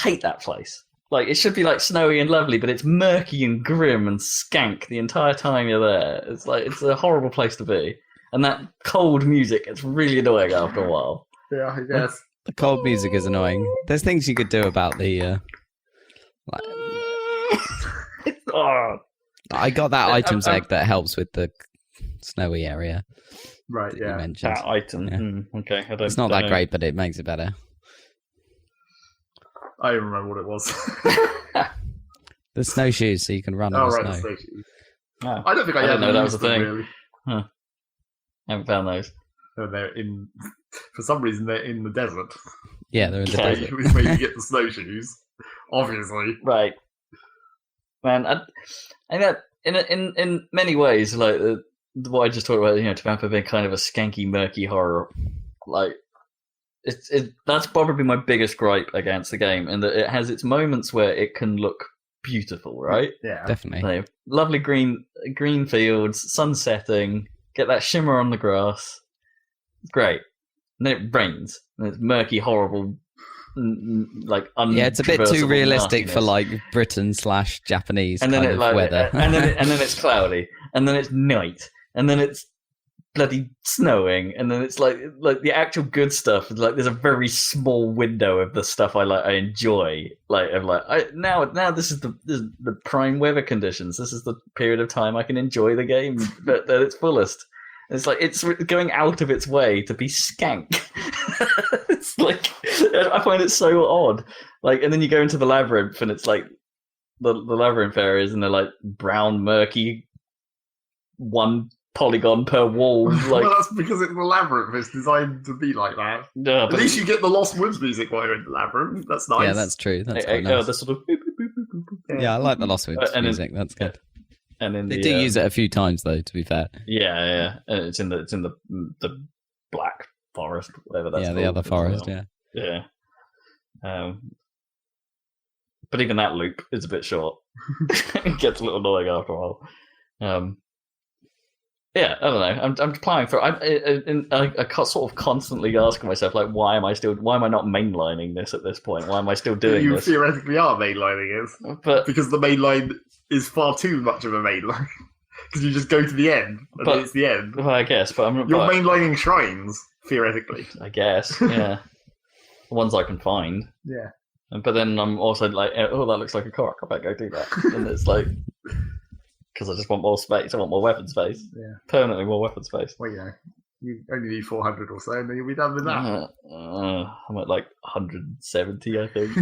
Hate that place. Like, it should be like snowy and lovely, but it's murky and grim and skank the entire time you're there. It's like, it's a horrible place to be. And that cold music, it's really annoying after a while. Yeah, I guess. The cold music is annoying. There's things you could do about the... I got that items egg that helps with the snowy area. Right, that you yeah. mentioned. That item. Yeah. Okay, I don't, it's not that great, but it makes it better. I don't remember what it was. The snowshoes, so you can run on the the snow. snowshoes. Oh. I don't think I didn't ever know that was a used them, thing. really. Huh. I haven't found those. No, they're in... For some reason, they're in the desert. Yeah, they're in the desert. Which made you get the snowshoes. Obviously. Right. Man, I know in many ways, like what I just talked about, Tampa being kind of a skanky, murky horror, like that's probably my biggest gripe against the game, and that it has its moments where it can look beautiful, right? Yeah, definitely. Like, lovely green fields, sun setting, get that shimmer on the grass. It's great. And then it rains, and it's murky, horrible. It's a bit too realistic for like Britain/Japanese kind of weather. and then it's cloudy, and then it's night, and then it's bloody snowing, and then it's like the actual good stuff. Like there's a very small window of the stuff I enjoy. Now this is the prime weather conditions. This is the period of time I can enjoy the game at its fullest. It's like it's going out of its way to be skank. It's like I find it so odd. Like, and then you go into the labyrinth, and it's like the labyrinth areas, and they're like brown, murky, one polygon per wall. Like, well, that's because it's the labyrinth. It's designed to be like that. Yeah, at least you get the Lost Woods music while you're in the labyrinth. That's nice. Yeah, that's true. That's quite nice. The sort of yeah, I like the Lost Woods music. That's good. And in they do use it a few times, though. To be fair. Yeah. And it's in the Black Forest, whatever that's called. The other forest. Yeah. But even that loop is a bit short. It gets a little annoying after a while. Yeah, I don't know. I'm applying for. I sort of constantly asking myself, like, why am I not mainlining this at this point? Why am I still doing this? You theoretically are mainlining it, but because the main line is far too much of a main line. Because you just go to the end, and then it's the end. Well, I guess, but you're mainlining shrines theoretically. I guess, yeah, the ones I can find. Yeah. But then I'm also like, oh, that looks like a Korok. I better go do that. And it's like, because I just want more space. I want more weapon space. Yeah. Permanently more weapon space. Well, you only need 400 or so, and then you'll be done with that. I'm at like 170, I think.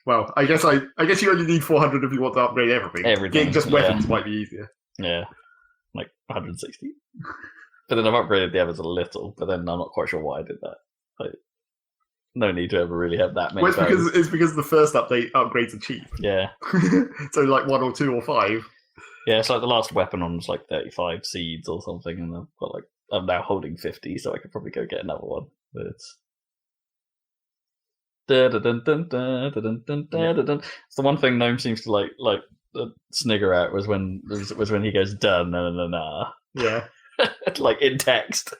Well, I guess you only need 400 if you want to upgrade everything. Getting just weapons might be easier. Yeah, like 160. But then I've upgraded the others a little, but then I'm not quite sure why I did that. Like, no need to ever really have that many. Well, it's because the first update upgrades are cheap. Yeah. So like 1 or 2 or 5. Yeah, it's like the last weapon on was like 35 seeds or something, and I've got like, I'm now holding 50, so I could probably go get another one. But it's it's the one thing Gnome seems to like snigger at was when he goes dun na na na. Yeah. Like in text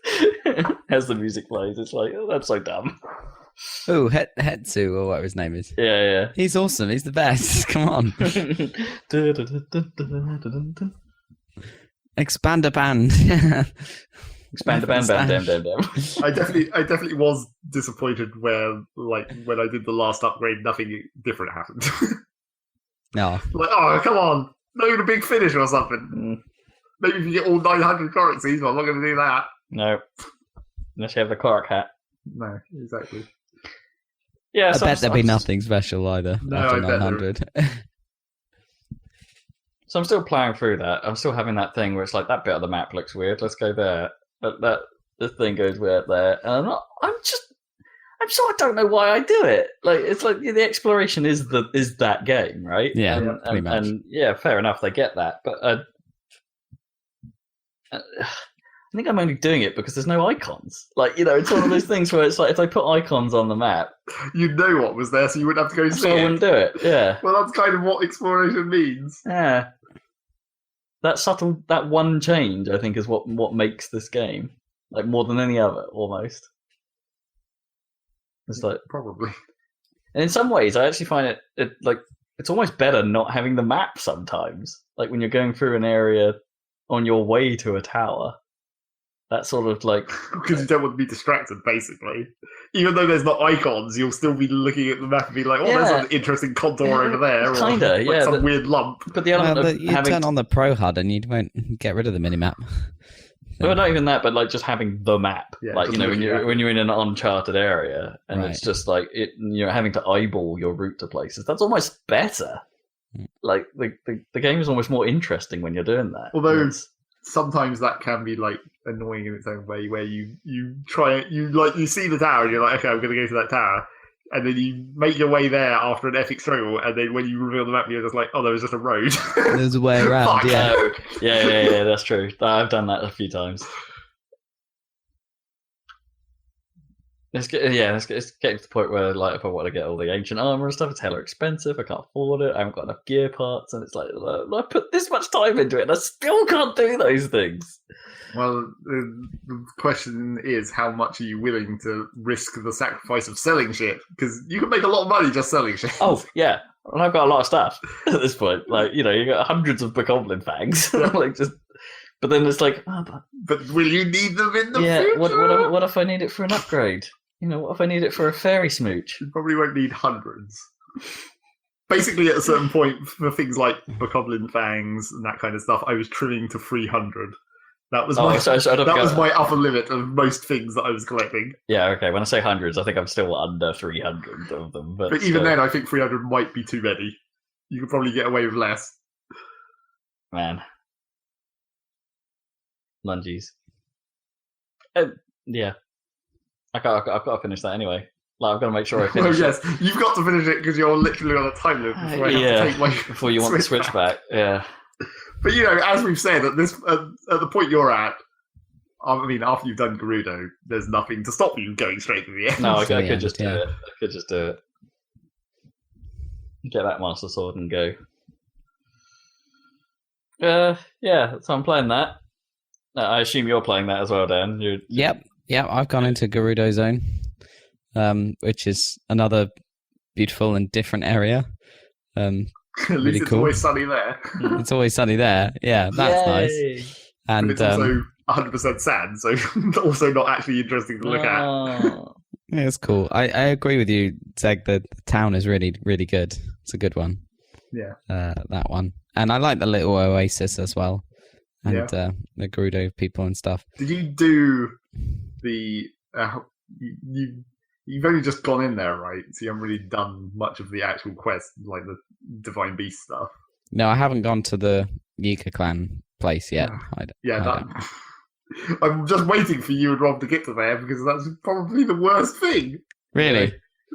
as the music plays. It's like, oh, that's so dumb. Oh, Hetsu, or whatever his name is. Yeah. He's awesome. He's the best. Come on. Expand a band. Expand a band, damn. I definitely was disappointed where, like, when I did the last upgrade, nothing different happened. No. Like, oh, come on. Not even a big finish or something. Maybe if you get all 900 currencies, but I'm not going to do that. No. Unless you have the Korok hat. No, exactly. Yeah, I bet there'd be nothing special either No, after I bet 900. So I'm still ploughing through that. I'm still having that thing where it's like, that bit of the map looks weird, let's go there. But this thing goes weird there. And I'm sure I don't know why I do it. Like, it's like the exploration is that game, right? Yeah, pretty much. And yeah, fair enough, they get that. But I think I'm only doing it because there's no icons. Like, it's one of those things where it's like, if I put icons on the map, you'd know what was there, so you wouldn't have to go see so I wouldn't do it. Yeah. Well, that's kind of what exploration means. Yeah. That one change, I think, is what makes this game, like, more than any other, almost. It's like, probably. And in some ways, I actually find it like, it's almost better not having the map sometimes. Like when you're going through an area on your way to a tower. That sort of like... Because you don't want to be distracted, basically. Even though there's not icons, you'll still be looking at the map and be like, oh, there's an interesting contour over there. Kind of, yeah. Some weird lump. But the element of you turn on the Pro HUD and you won't get rid of the minimap. Well, not even that, but like just having the map. Yeah, like, when you're in an uncharted area and it's just like, you're having to eyeball your route to places. That's almost better. Like, the game is almost more interesting when you're doing that. Although... sometimes that can be like annoying in its own way, where you see the tower and you're like, okay, I'm going to go to that tower, and then you make your way there after an epic struggle, and then when you reveal the map, you're just like, oh, there was just a road. There's a way around. Yeah, that's true. I've done that a few times. It's getting to the point where, like, if I want to get all the ancient armor and stuff, it's hella expensive. I can't afford it. I haven't got enough gear parts, and it's like, I put this much time into it, and I still can't do those things. Well, the question is, how much are you willing to risk the sacrifice of selling shit? Because you can make a lot of money just selling shit. Oh, yeah. And I've got a lot of stuff at this point. Like, you got hundreds of bokoblin fangs. Like, just... But then it's like, but will you need them in the future? What if I need it for an upgrade? What if I need it for a fairy smooch? You probably won't need hundreds. Basically, at a certain point, for things like bokoblin fangs and that kind of stuff, I was trimming to 300. That was my upper limit of most things that I was collecting. Yeah, okay. When I say hundreds, I think I'm still under 300 of them. But even then, I think 300 might be too many. You could probably get away with less. Man. Lunges. Yeah. I've got to finish that anyway. Like, I've got to make sure I finish it. Yes, you've got to finish it because you're literally on a time limit before I have to take my before you want the switch back. Yeah. But as we've said, at the point you're at, I mean, after you've done Gerudo, there's nothing to stop you going straight to the end. No, I could just do it. I could just do it. Get that Master Sword and go. Yeah, so I'm playing that. I assume you're playing that as well, Dan. Yep, I've gone into Gerudo Zone, which is another beautiful and different area. At really least it's cool. always sunny there. It's always sunny there. Yeah, that's nice. And it's also 100% sand, so also not actually interesting to look at. Yeah, it's cool. I agree with you, Zeg. The town is really, really good. It's a good one. Yeah. That one. And I like the little Oasis as well. And the Gerudo people and stuff. Did you do the... You've only just gone in there, right? So you haven't really done much of the actual quest, like the Divine Beast stuff. No, I haven't gone to the Yika clan place yet. I'm just waiting for you and Rob to get to there because that's probably the worst thing. Really?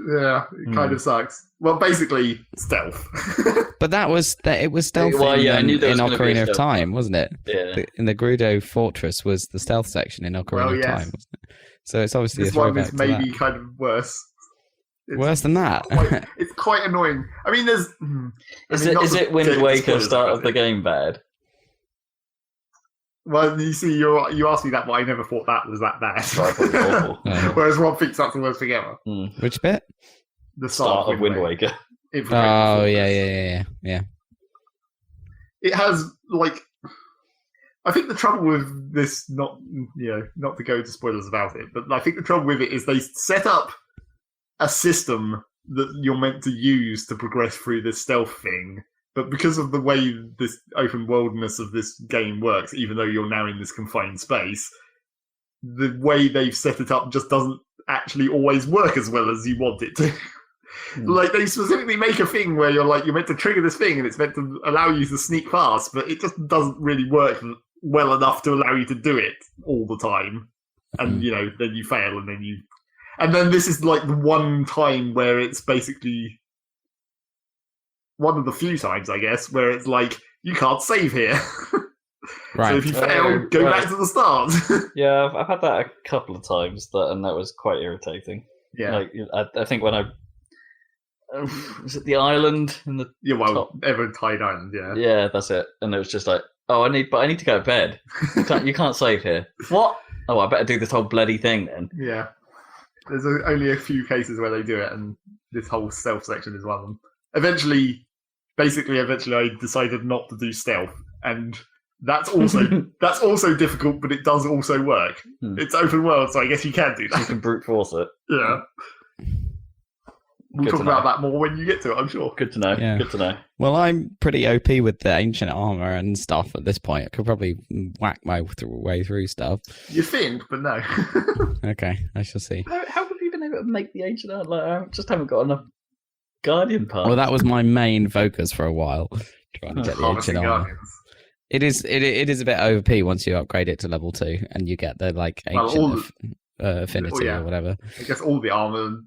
Yeah, it kind of sucks. Well, basically, stealth. But it was stealth I knew there was in gonna be a Ocarina of stealth. Time, wasn't it? Yeah. In the Gerudo Fortress was the stealth section in Ocarina of Time, wasn't it? So it's obviously This a one throwback is to maybe that. kind of worse. Worse than that? It's quite annoying. I mean, there's... Is it Wind Waker start of the game bad? Well, you see, you asked me that, but I never thought that was that bad. I thought it was awful. Yeah. Whereas Rob thinks that's the worst thing ever. Which bit? The Start of Wind Waker. Oh, yeah. It has, like... I think the trouble with this, not to go into spoilers about it, but I think the trouble with it is they set up a system that you're meant to use to progress through this stealth thing. But because of the way this open worldness of this game works, even though you're now in this confined space, the way they've set it up just doesn't actually always work as well as you want it to. Like, they specifically make a thing where you're meant to trigger this thing and it's meant to allow you to sneak past, but it just doesn't really work well enough to allow you to do it all the time. And, then you fail and then this is like the one time where it's basically one of the few times, I guess, where it's like, you can't save here. Right. So if you fail, go back to the start. Yeah, I've had that a couple of times, and that was quite irritating. Yeah. Like, I think when was it the island in the top? Evertide Island, yeah. Yeah, that's it. And it was just like, I need to go to bed. You can't save here. What? Oh, I better do this whole bloody thing then. Yeah. There's only a few cases where they do it, and this whole stealth section is one of them. Eventually, I decided not to do stealth, and that's also difficult, but it does also work. It's open world, so I guess you can do that. You can brute force it. Yeah. We'll talk about that more when you get to it, I'm sure. Good to know. Yeah. Good to know. Well, I'm pretty OP with the ancient armor and stuff at this point. I could probably whack my way through stuff. You think, but no. Okay, I shall see. How have you been able to make the ancient art? Like, I just haven't got enough Guardian parts. Well, that was my main focus for a while, trying to get the ancient armor. Guardians. It is a bit OP once you upgrade it to level 2 and you get the ancient affinity or whatever. I guess all the armor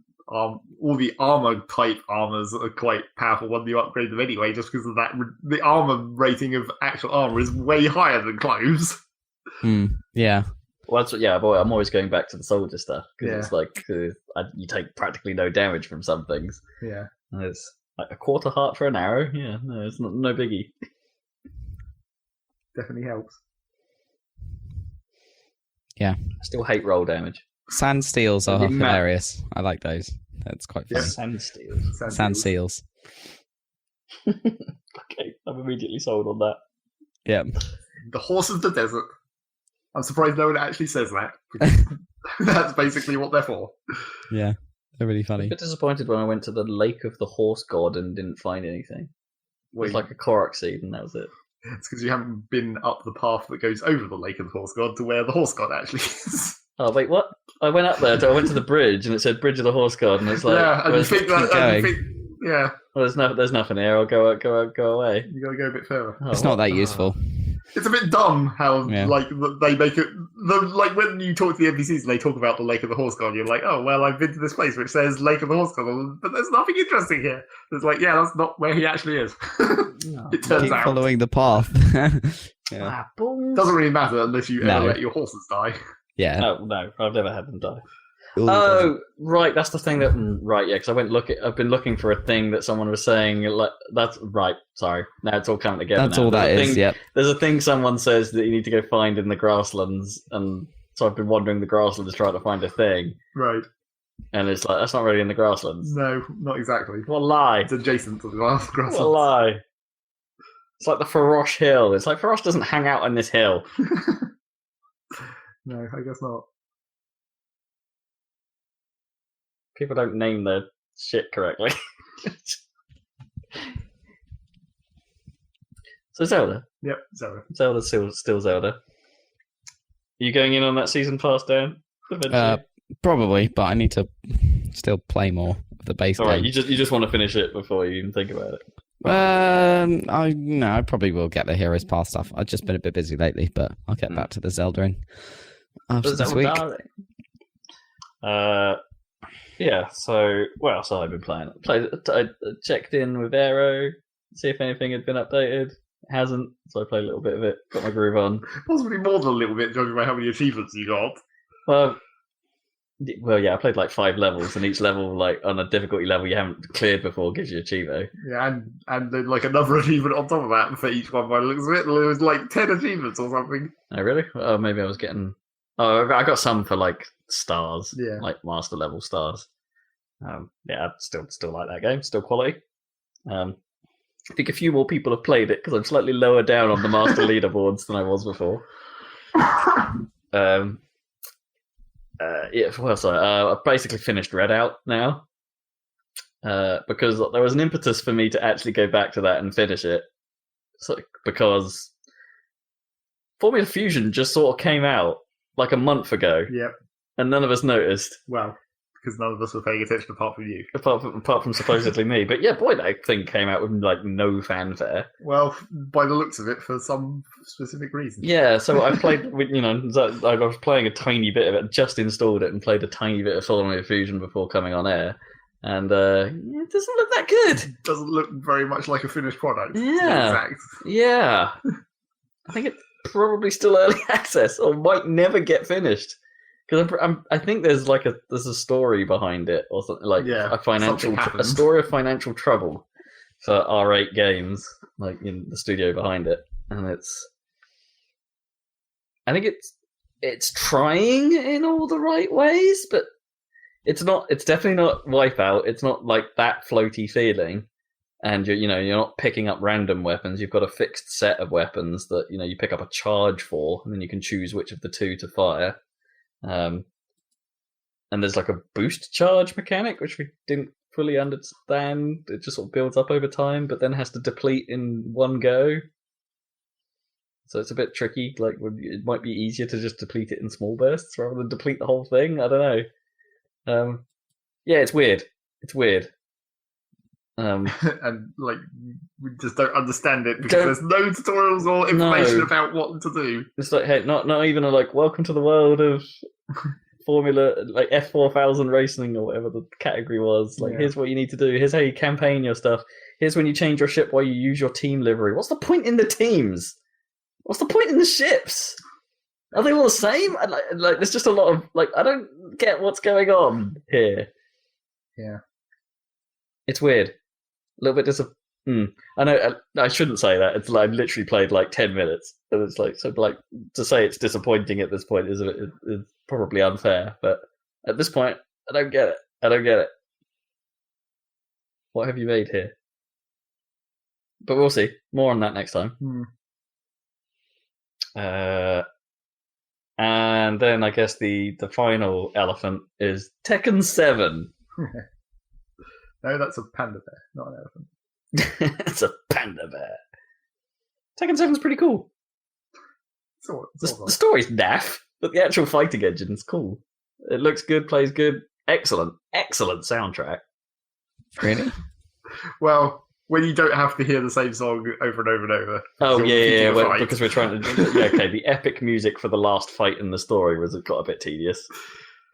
type armors are quite powerful when you upgrade them anyway, just because of that. The armor rating of actual armor is way higher than clothes. Yeah. Well, I'm always going back to the soldier stuff because it's like you take practically no damage from some things. Yeah. And it's like a quarter heart for an arrow. Yeah, no, it's no biggie. Definitely helps. Yeah. I still hate roll damage. Sand steels are hilarious. I like those. That's quite fun. Yeah. Sand steels. Sand seals. Okay, I'm immediately sold on that. Yeah. The horse of the desert. I'm surprised no one actually says that. Because that's basically what they're for. Yeah. They're really I was funny. a bit disappointed when I went to the Lake of the Horse God and didn't find anything. It was like a Korok seed and that was it. It's because you haven't been up the path that goes over the Lake of the Horse God to where the Horse God actually is. Oh, wait, what? I went up there, I went to the bridge and it said Bridge of the Horse God and it's like... yeah, and you think that... going. Yeah. Well, there's nothing here, I'll go away. You gotta go a bit further. Oh, It's not that useful. It's a bit dumb how they make it. When you talk to the NPCs and they talk about the Lake of the Horse God, you're like, oh well, I've been to this place which says Lake of the Horse God, but there's nothing interesting here. It's like, yeah, that's not where he actually is. It turns Keep out following the path. Yeah. Doesn't really matter unless you ever let your horses die. Yeah. No, I've never had them die. Oh, right, that's the thing that... Right, yeah, because I've been looking for a thing that someone was saying, like, that's... Right, sorry. Now it's all coming together. That's all that is, yep. There's a thing someone says that you need to go find in the grasslands, and so I've been wandering the grasslands trying to find a thing. Right. And it's like, that's not really in the grasslands. No, not exactly. What a lie. It's adjacent to the grasslands. What a lie. It's like the Farosh Hill. It's like, Farosh doesn't hang out on this hill. No, I guess not. People don't name their shit correctly. So Zelda. Yep, Zelda. Zelda's still Zelda. Are you going in on that season pass, Dan? Probably, but I need to still play more of the base game. Alright, you just want to finish it before you even think about it. I probably will get the Heroes Pass stuff. I've just been a bit busy lately, but I'll get back to the Zelda after this week. Yeah. So what else have I been playing? I checked in with Aero, see if anything had been updated. It hasn't, so I played a little bit of it. Got my groove on. Possibly more than a little bit, judging by how many achievements you got. Well, yeah, I played like 5 levels, and each level, like on a difficulty level you haven't cleared before, gives you a Chivo. Yeah, and then like another achievement on top of that for each one by the looks of it. There was like 10 achievements or something. Oh, really? Oh, maybe I was getting... Oh, I got some for like stars, like master level stars. Yeah, I still like that game, still quality. I think a few more people have played it because I'm slightly lower down on the master leaderboards than I was before. Yeah, well, sorry. I've basically finished Redout now because there was an impetus for me to actually go back to that and finish it. So, because Formula Fusion just sort of came out like a month ago. Yep. And none of us noticed. Well, because none of us were paying attention apart from you. Apart from supposedly me. But yeah, boy, that thing came out with like no fanfare. Well, by the looks of it, for some specific reason. Yeah, so I played with, I was playing a tiny bit of it, just installed it and played a tiny bit of Formula Fusion before coming on air. And it doesn't look that good. It doesn't look very much like a finished product. Yeah. Yeah. I think it's probably still early access or might never get finished. Because I think there's a story behind it or something like a story of financial trouble for R8 Games, like in the studio behind it, and I think it's trying in all the right ways, but it's not. It's definitely not Wipeout. It's not like that floaty feeling, and you're not picking up random weapons. You've got a fixed set of weapons that you pick up a charge for, and then you can choose which of the two to fire. And there's like a boost charge mechanic, which we didn't fully understand. It just sort of builds up over time, but then has to deplete in one go. So it's a bit tricky. Like, it might be easier to just deplete it in small bursts rather than deplete the whole thing. I don't know. Yeah, it's weird. It's weird. And like, we just don't understand it because there's no tutorials or information about what to do. It's like, hey, not even welcome to the world of Formula, like F4000 racing or whatever the category was. Like, here's what you need to do. Here's how you campaign your stuff. Here's when you change your ship while you use your team livery. What's the point in the teams? What's the point in the ships? Are they all the same? Like, there's just a lot of I don't get what's going on here. Yeah, it's weird. A little bit I know I shouldn't say that. It's like I literally played like 10 minutes, and it's to say it's disappointing at this point is probably unfair. But at this point, I don't get it. What have you made here? But we'll see. More on that next time. And then I guess the final elephant is Tekken 7. No, that's a panda bear, not an elephant. It's a panda bear. Tekken 7's pretty cool. The story's naff, but the actual fighting engine's cool. It looks good, plays good. Excellent soundtrack. Really? Well, when you don't have to hear the same song over and over and over. Oh, yeah. Well, because we're trying to... okay, the epic music for the last fight in the story got a bit tedious.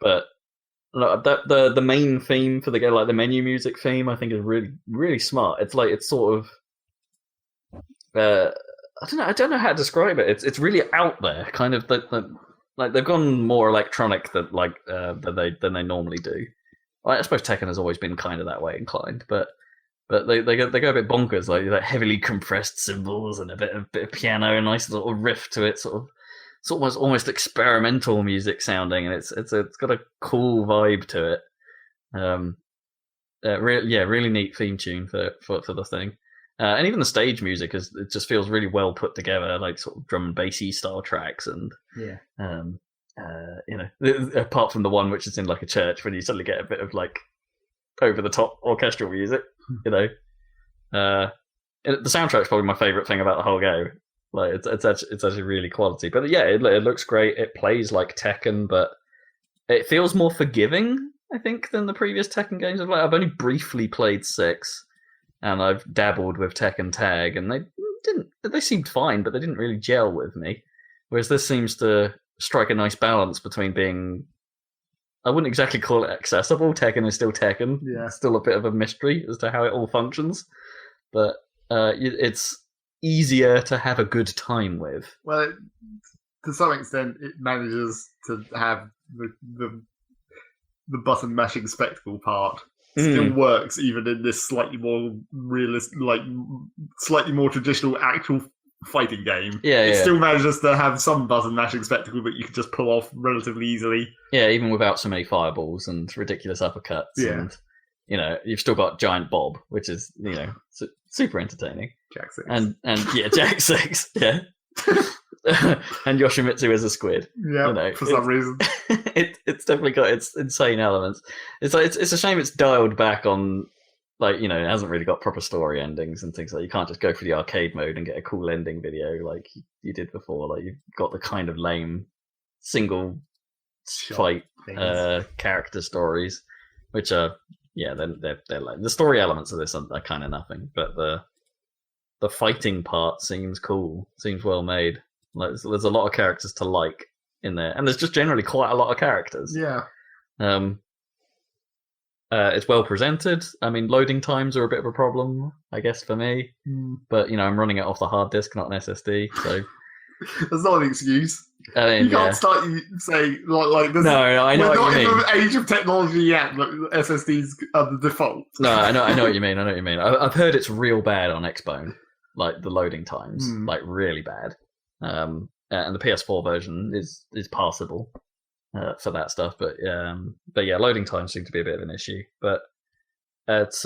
But... the main theme for the game, like the menu music theme, I think is really, really smart. It's sort of, I don't know how to describe it. It's really out there, kind of like they've gone more electronic than they normally do. I suppose Tekken has always been kind of that way inclined, but they go a bit bonkers, like heavily compressed cymbals and a bit of piano, a nice little riff to it, sort of. It's almost experimental music sounding, and it's got a cool vibe to it. Really neat theme tune for the thing, and even the stage music it just feels really well put together, like sort of drum and bassy style tracks, and apart from the one which is in like a church when you suddenly get a bit of like over the top orchestral music. You know, the soundtrack's probably my favorite thing about the whole game. Like it's actually really quality. But yeah, it looks great. It plays like Tekken, but it feels more forgiving, I think, than the previous Tekken games. I've only briefly played 6, and I've dabbled with Tekken Tag, and they seemed fine, but they didn't really gel with me. Whereas this seems to strike a nice balance between being, I wouldn't exactly call it accessible. Tekken is still Tekken. Yeah. It's still a bit of a mystery as to how it all functions, but it's easier to have a good time with. Well, to some extent, it manages to have the button mashing spectacle part still works even in this slightly more realistic, like slightly more traditional actual fighting game. It still manages to have some button mashing spectacle that you can just pull off relatively easily. Yeah, even without so many fireballs and ridiculous uppercuts. Yeah. And you've still got Giant Bob, which is super entertaining. Jack 6. And Jack 6, yeah. And Yoshimitsu as a squid. Yeah, for some reason. It's definitely got its insane elements. It's a shame it's dialed back on, it hasn't really got proper story endings and things like that. You can't just go for the arcade mode and get a cool ending video like you did before. Like, you've got the kind of lame single fight character stories, which are, they're lame. The story elements of this are kind of nothing, but the fighting part seems cool, seems well made. Like, there's a lot of characters to like in there, and there's just generally quite a lot of characters. Yeah. It's well presented. I mean, loading times are a bit of a problem, I guess, for me. But I'm running it off the hard disk, not an SSD, so that's not an excuse. You can't start saying like this. No, I know what you mean. We're not in the age of technology yet. But SSDs are the default. No, I know what you mean. I've heard it's real bad on Xbone, like the loading times, like really bad. And the PS4 version is passable for that stuff, but yeah, loading times seem to be a bit of an issue. But it's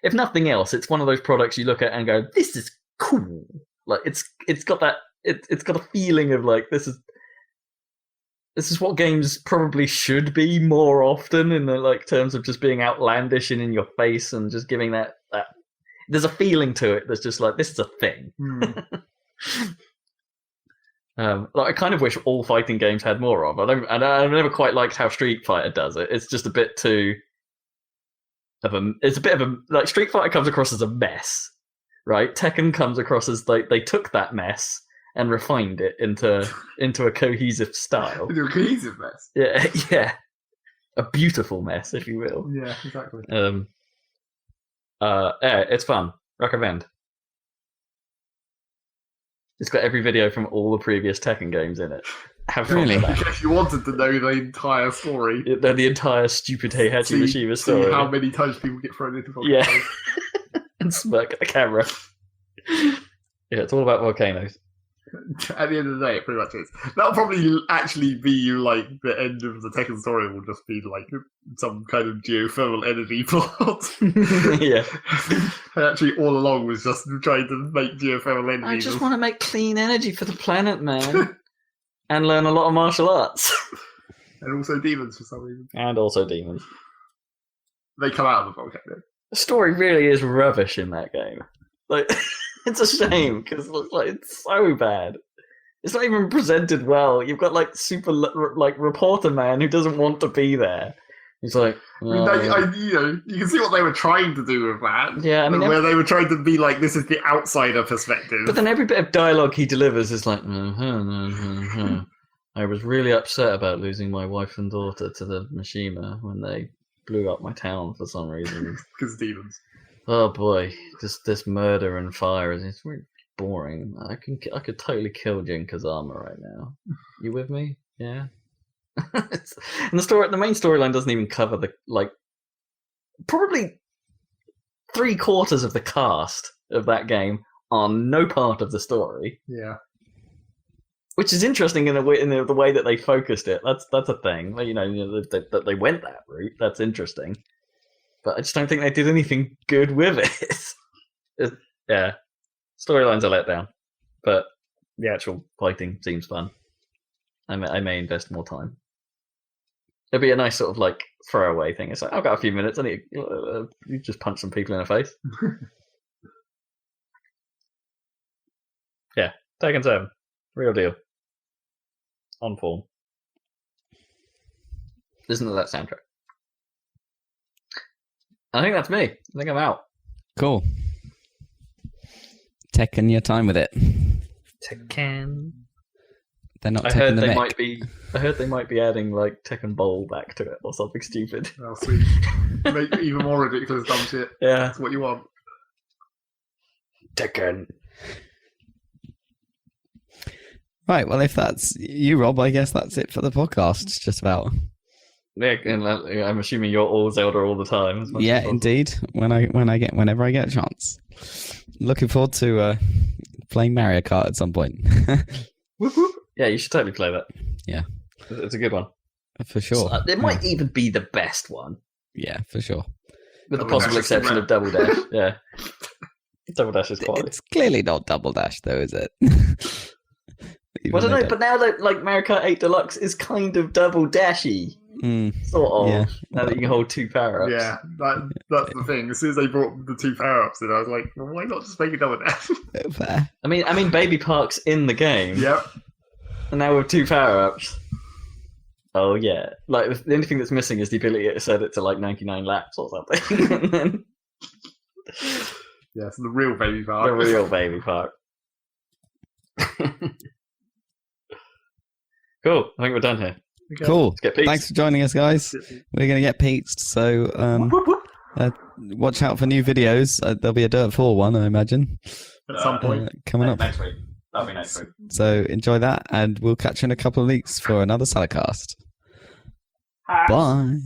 if nothing else, it's one of those products you look at and go, "This is cool." Like it's got that it's got a feeling of like this is what games probably should be more often in the terms of just being outlandish and in your face and just giving that. There's a feeling to it that's just like, this is a thing. I kind of wish all fighting games had more of. I've never quite liked how Street Fighter does it. It's just a bit too Street Fighter comes across as a mess, right? Tekken comes across as they took that mess and refined it into a cohesive style. Into a cohesive mess. Yeah. A beautiful mess, if you will. Yeah, exactly. It's fun. Recommend. It's got every video from all the previous Tekken games in it. Have fun with that. If you wanted to know the entire story. The entire stupid Heihachi Mishima story. See how many times people get thrown into volcanoes. Yeah. And smirk at the camera. Yeah, it's all about volcanoes. At the end of the day, it pretty much is. That'll probably actually be the end of the Tekken story. Will just be some kind of geothermal energy plot. Yeah. Actually, all along was just trying to make geothermal energy. I just want to make clean energy for the planet, man, and learn a lot of martial arts. And also demons for some reason. And also demons. They come out of the volcano. The story really is rubbish in that game. It's a shame because it's so bad. It's not even presented well. You've got super reporter man who doesn't want to be there. He's like, you can see what they were trying to do with that. Yeah, where they were trying to be this is the outsider perspective. But then every bit of dialogue he delivers is like, I was really upset about losing my wife and daughter to the Mishima when they blew up my town for some reason. Because demons. Oh boy, this murder and fire it's really boring. I could totally kill Jin Kazama right now. You with me? Yeah. And the main storyline doesn't even cover probably 3/4 of the cast of that game are no part of the story. Yeah. Which is interesting in the way that they focused it. That's a thing. That they went that route. That's interesting. But I just don't think they did anything good with it. Yeah. Storylines are let down. But the actual fighting seems fun. I may invest more time. It'd be a nice sort of like throwaway thing. It's like, I've got a few minutes. I need you just punch some people in the face. Yeah, Tekken 7, real deal, on form. Listen to that soundtrack. I think that's me. I think I'm out. Cool. Taking your time with it. Tekken. They're not I taking heard the they mic. might be adding like Tekken Bowl back to it or something stupid. Oh, sweet. Make even more ridiculous dumb shit. Yeah. That's what you want. Tekken. Right, well, if that's you, Rob, I guess that's it for the podcast, just about. Yeah, and I'm assuming you're all Zelda all the time. as much Yeah, as possible. indeed. Whenever I get a chance. Looking forward to playing Mario Kart at some point. Whoop, whoop. Yeah, you should totally play that. Yeah. It's a good one. For sure. It might even be the best one, Yeah, for sure. with the Double possible Dash is exception rare. of Double Dash. Yeah. Double Dash is quality. It's clearly not Double Dash, though, is it? Well, I don't know, but now that like Mario Kart 8 Deluxe is kind of Double Dashy, sort of. Yeah. Now that you can hold 2 power-ups. Yeah, that's the thing. As soon as they brought the 2 power-ups in, I was like, well, why not just make it double dash? Fair. I mean, Baby Park's in the game. Yep. And now with 2 power-ups. Oh yeah, like the only thing that's missing is the ability to set it to like 99 laps or something. And then Yeah, so the real baby part. the real Baby Park. Cool. I think we're done here. Cool. Let's get peace. Thanks for joining us, guys. We're going to get peaked, so Whoop, whoop. watch out for new videos. There'll be a Dirt 4 one, I imagine, At some point. coming up. Next week. That'll be next week. So enjoy that, and we'll catch you in a couple of weeks for another Saladcast. Bye.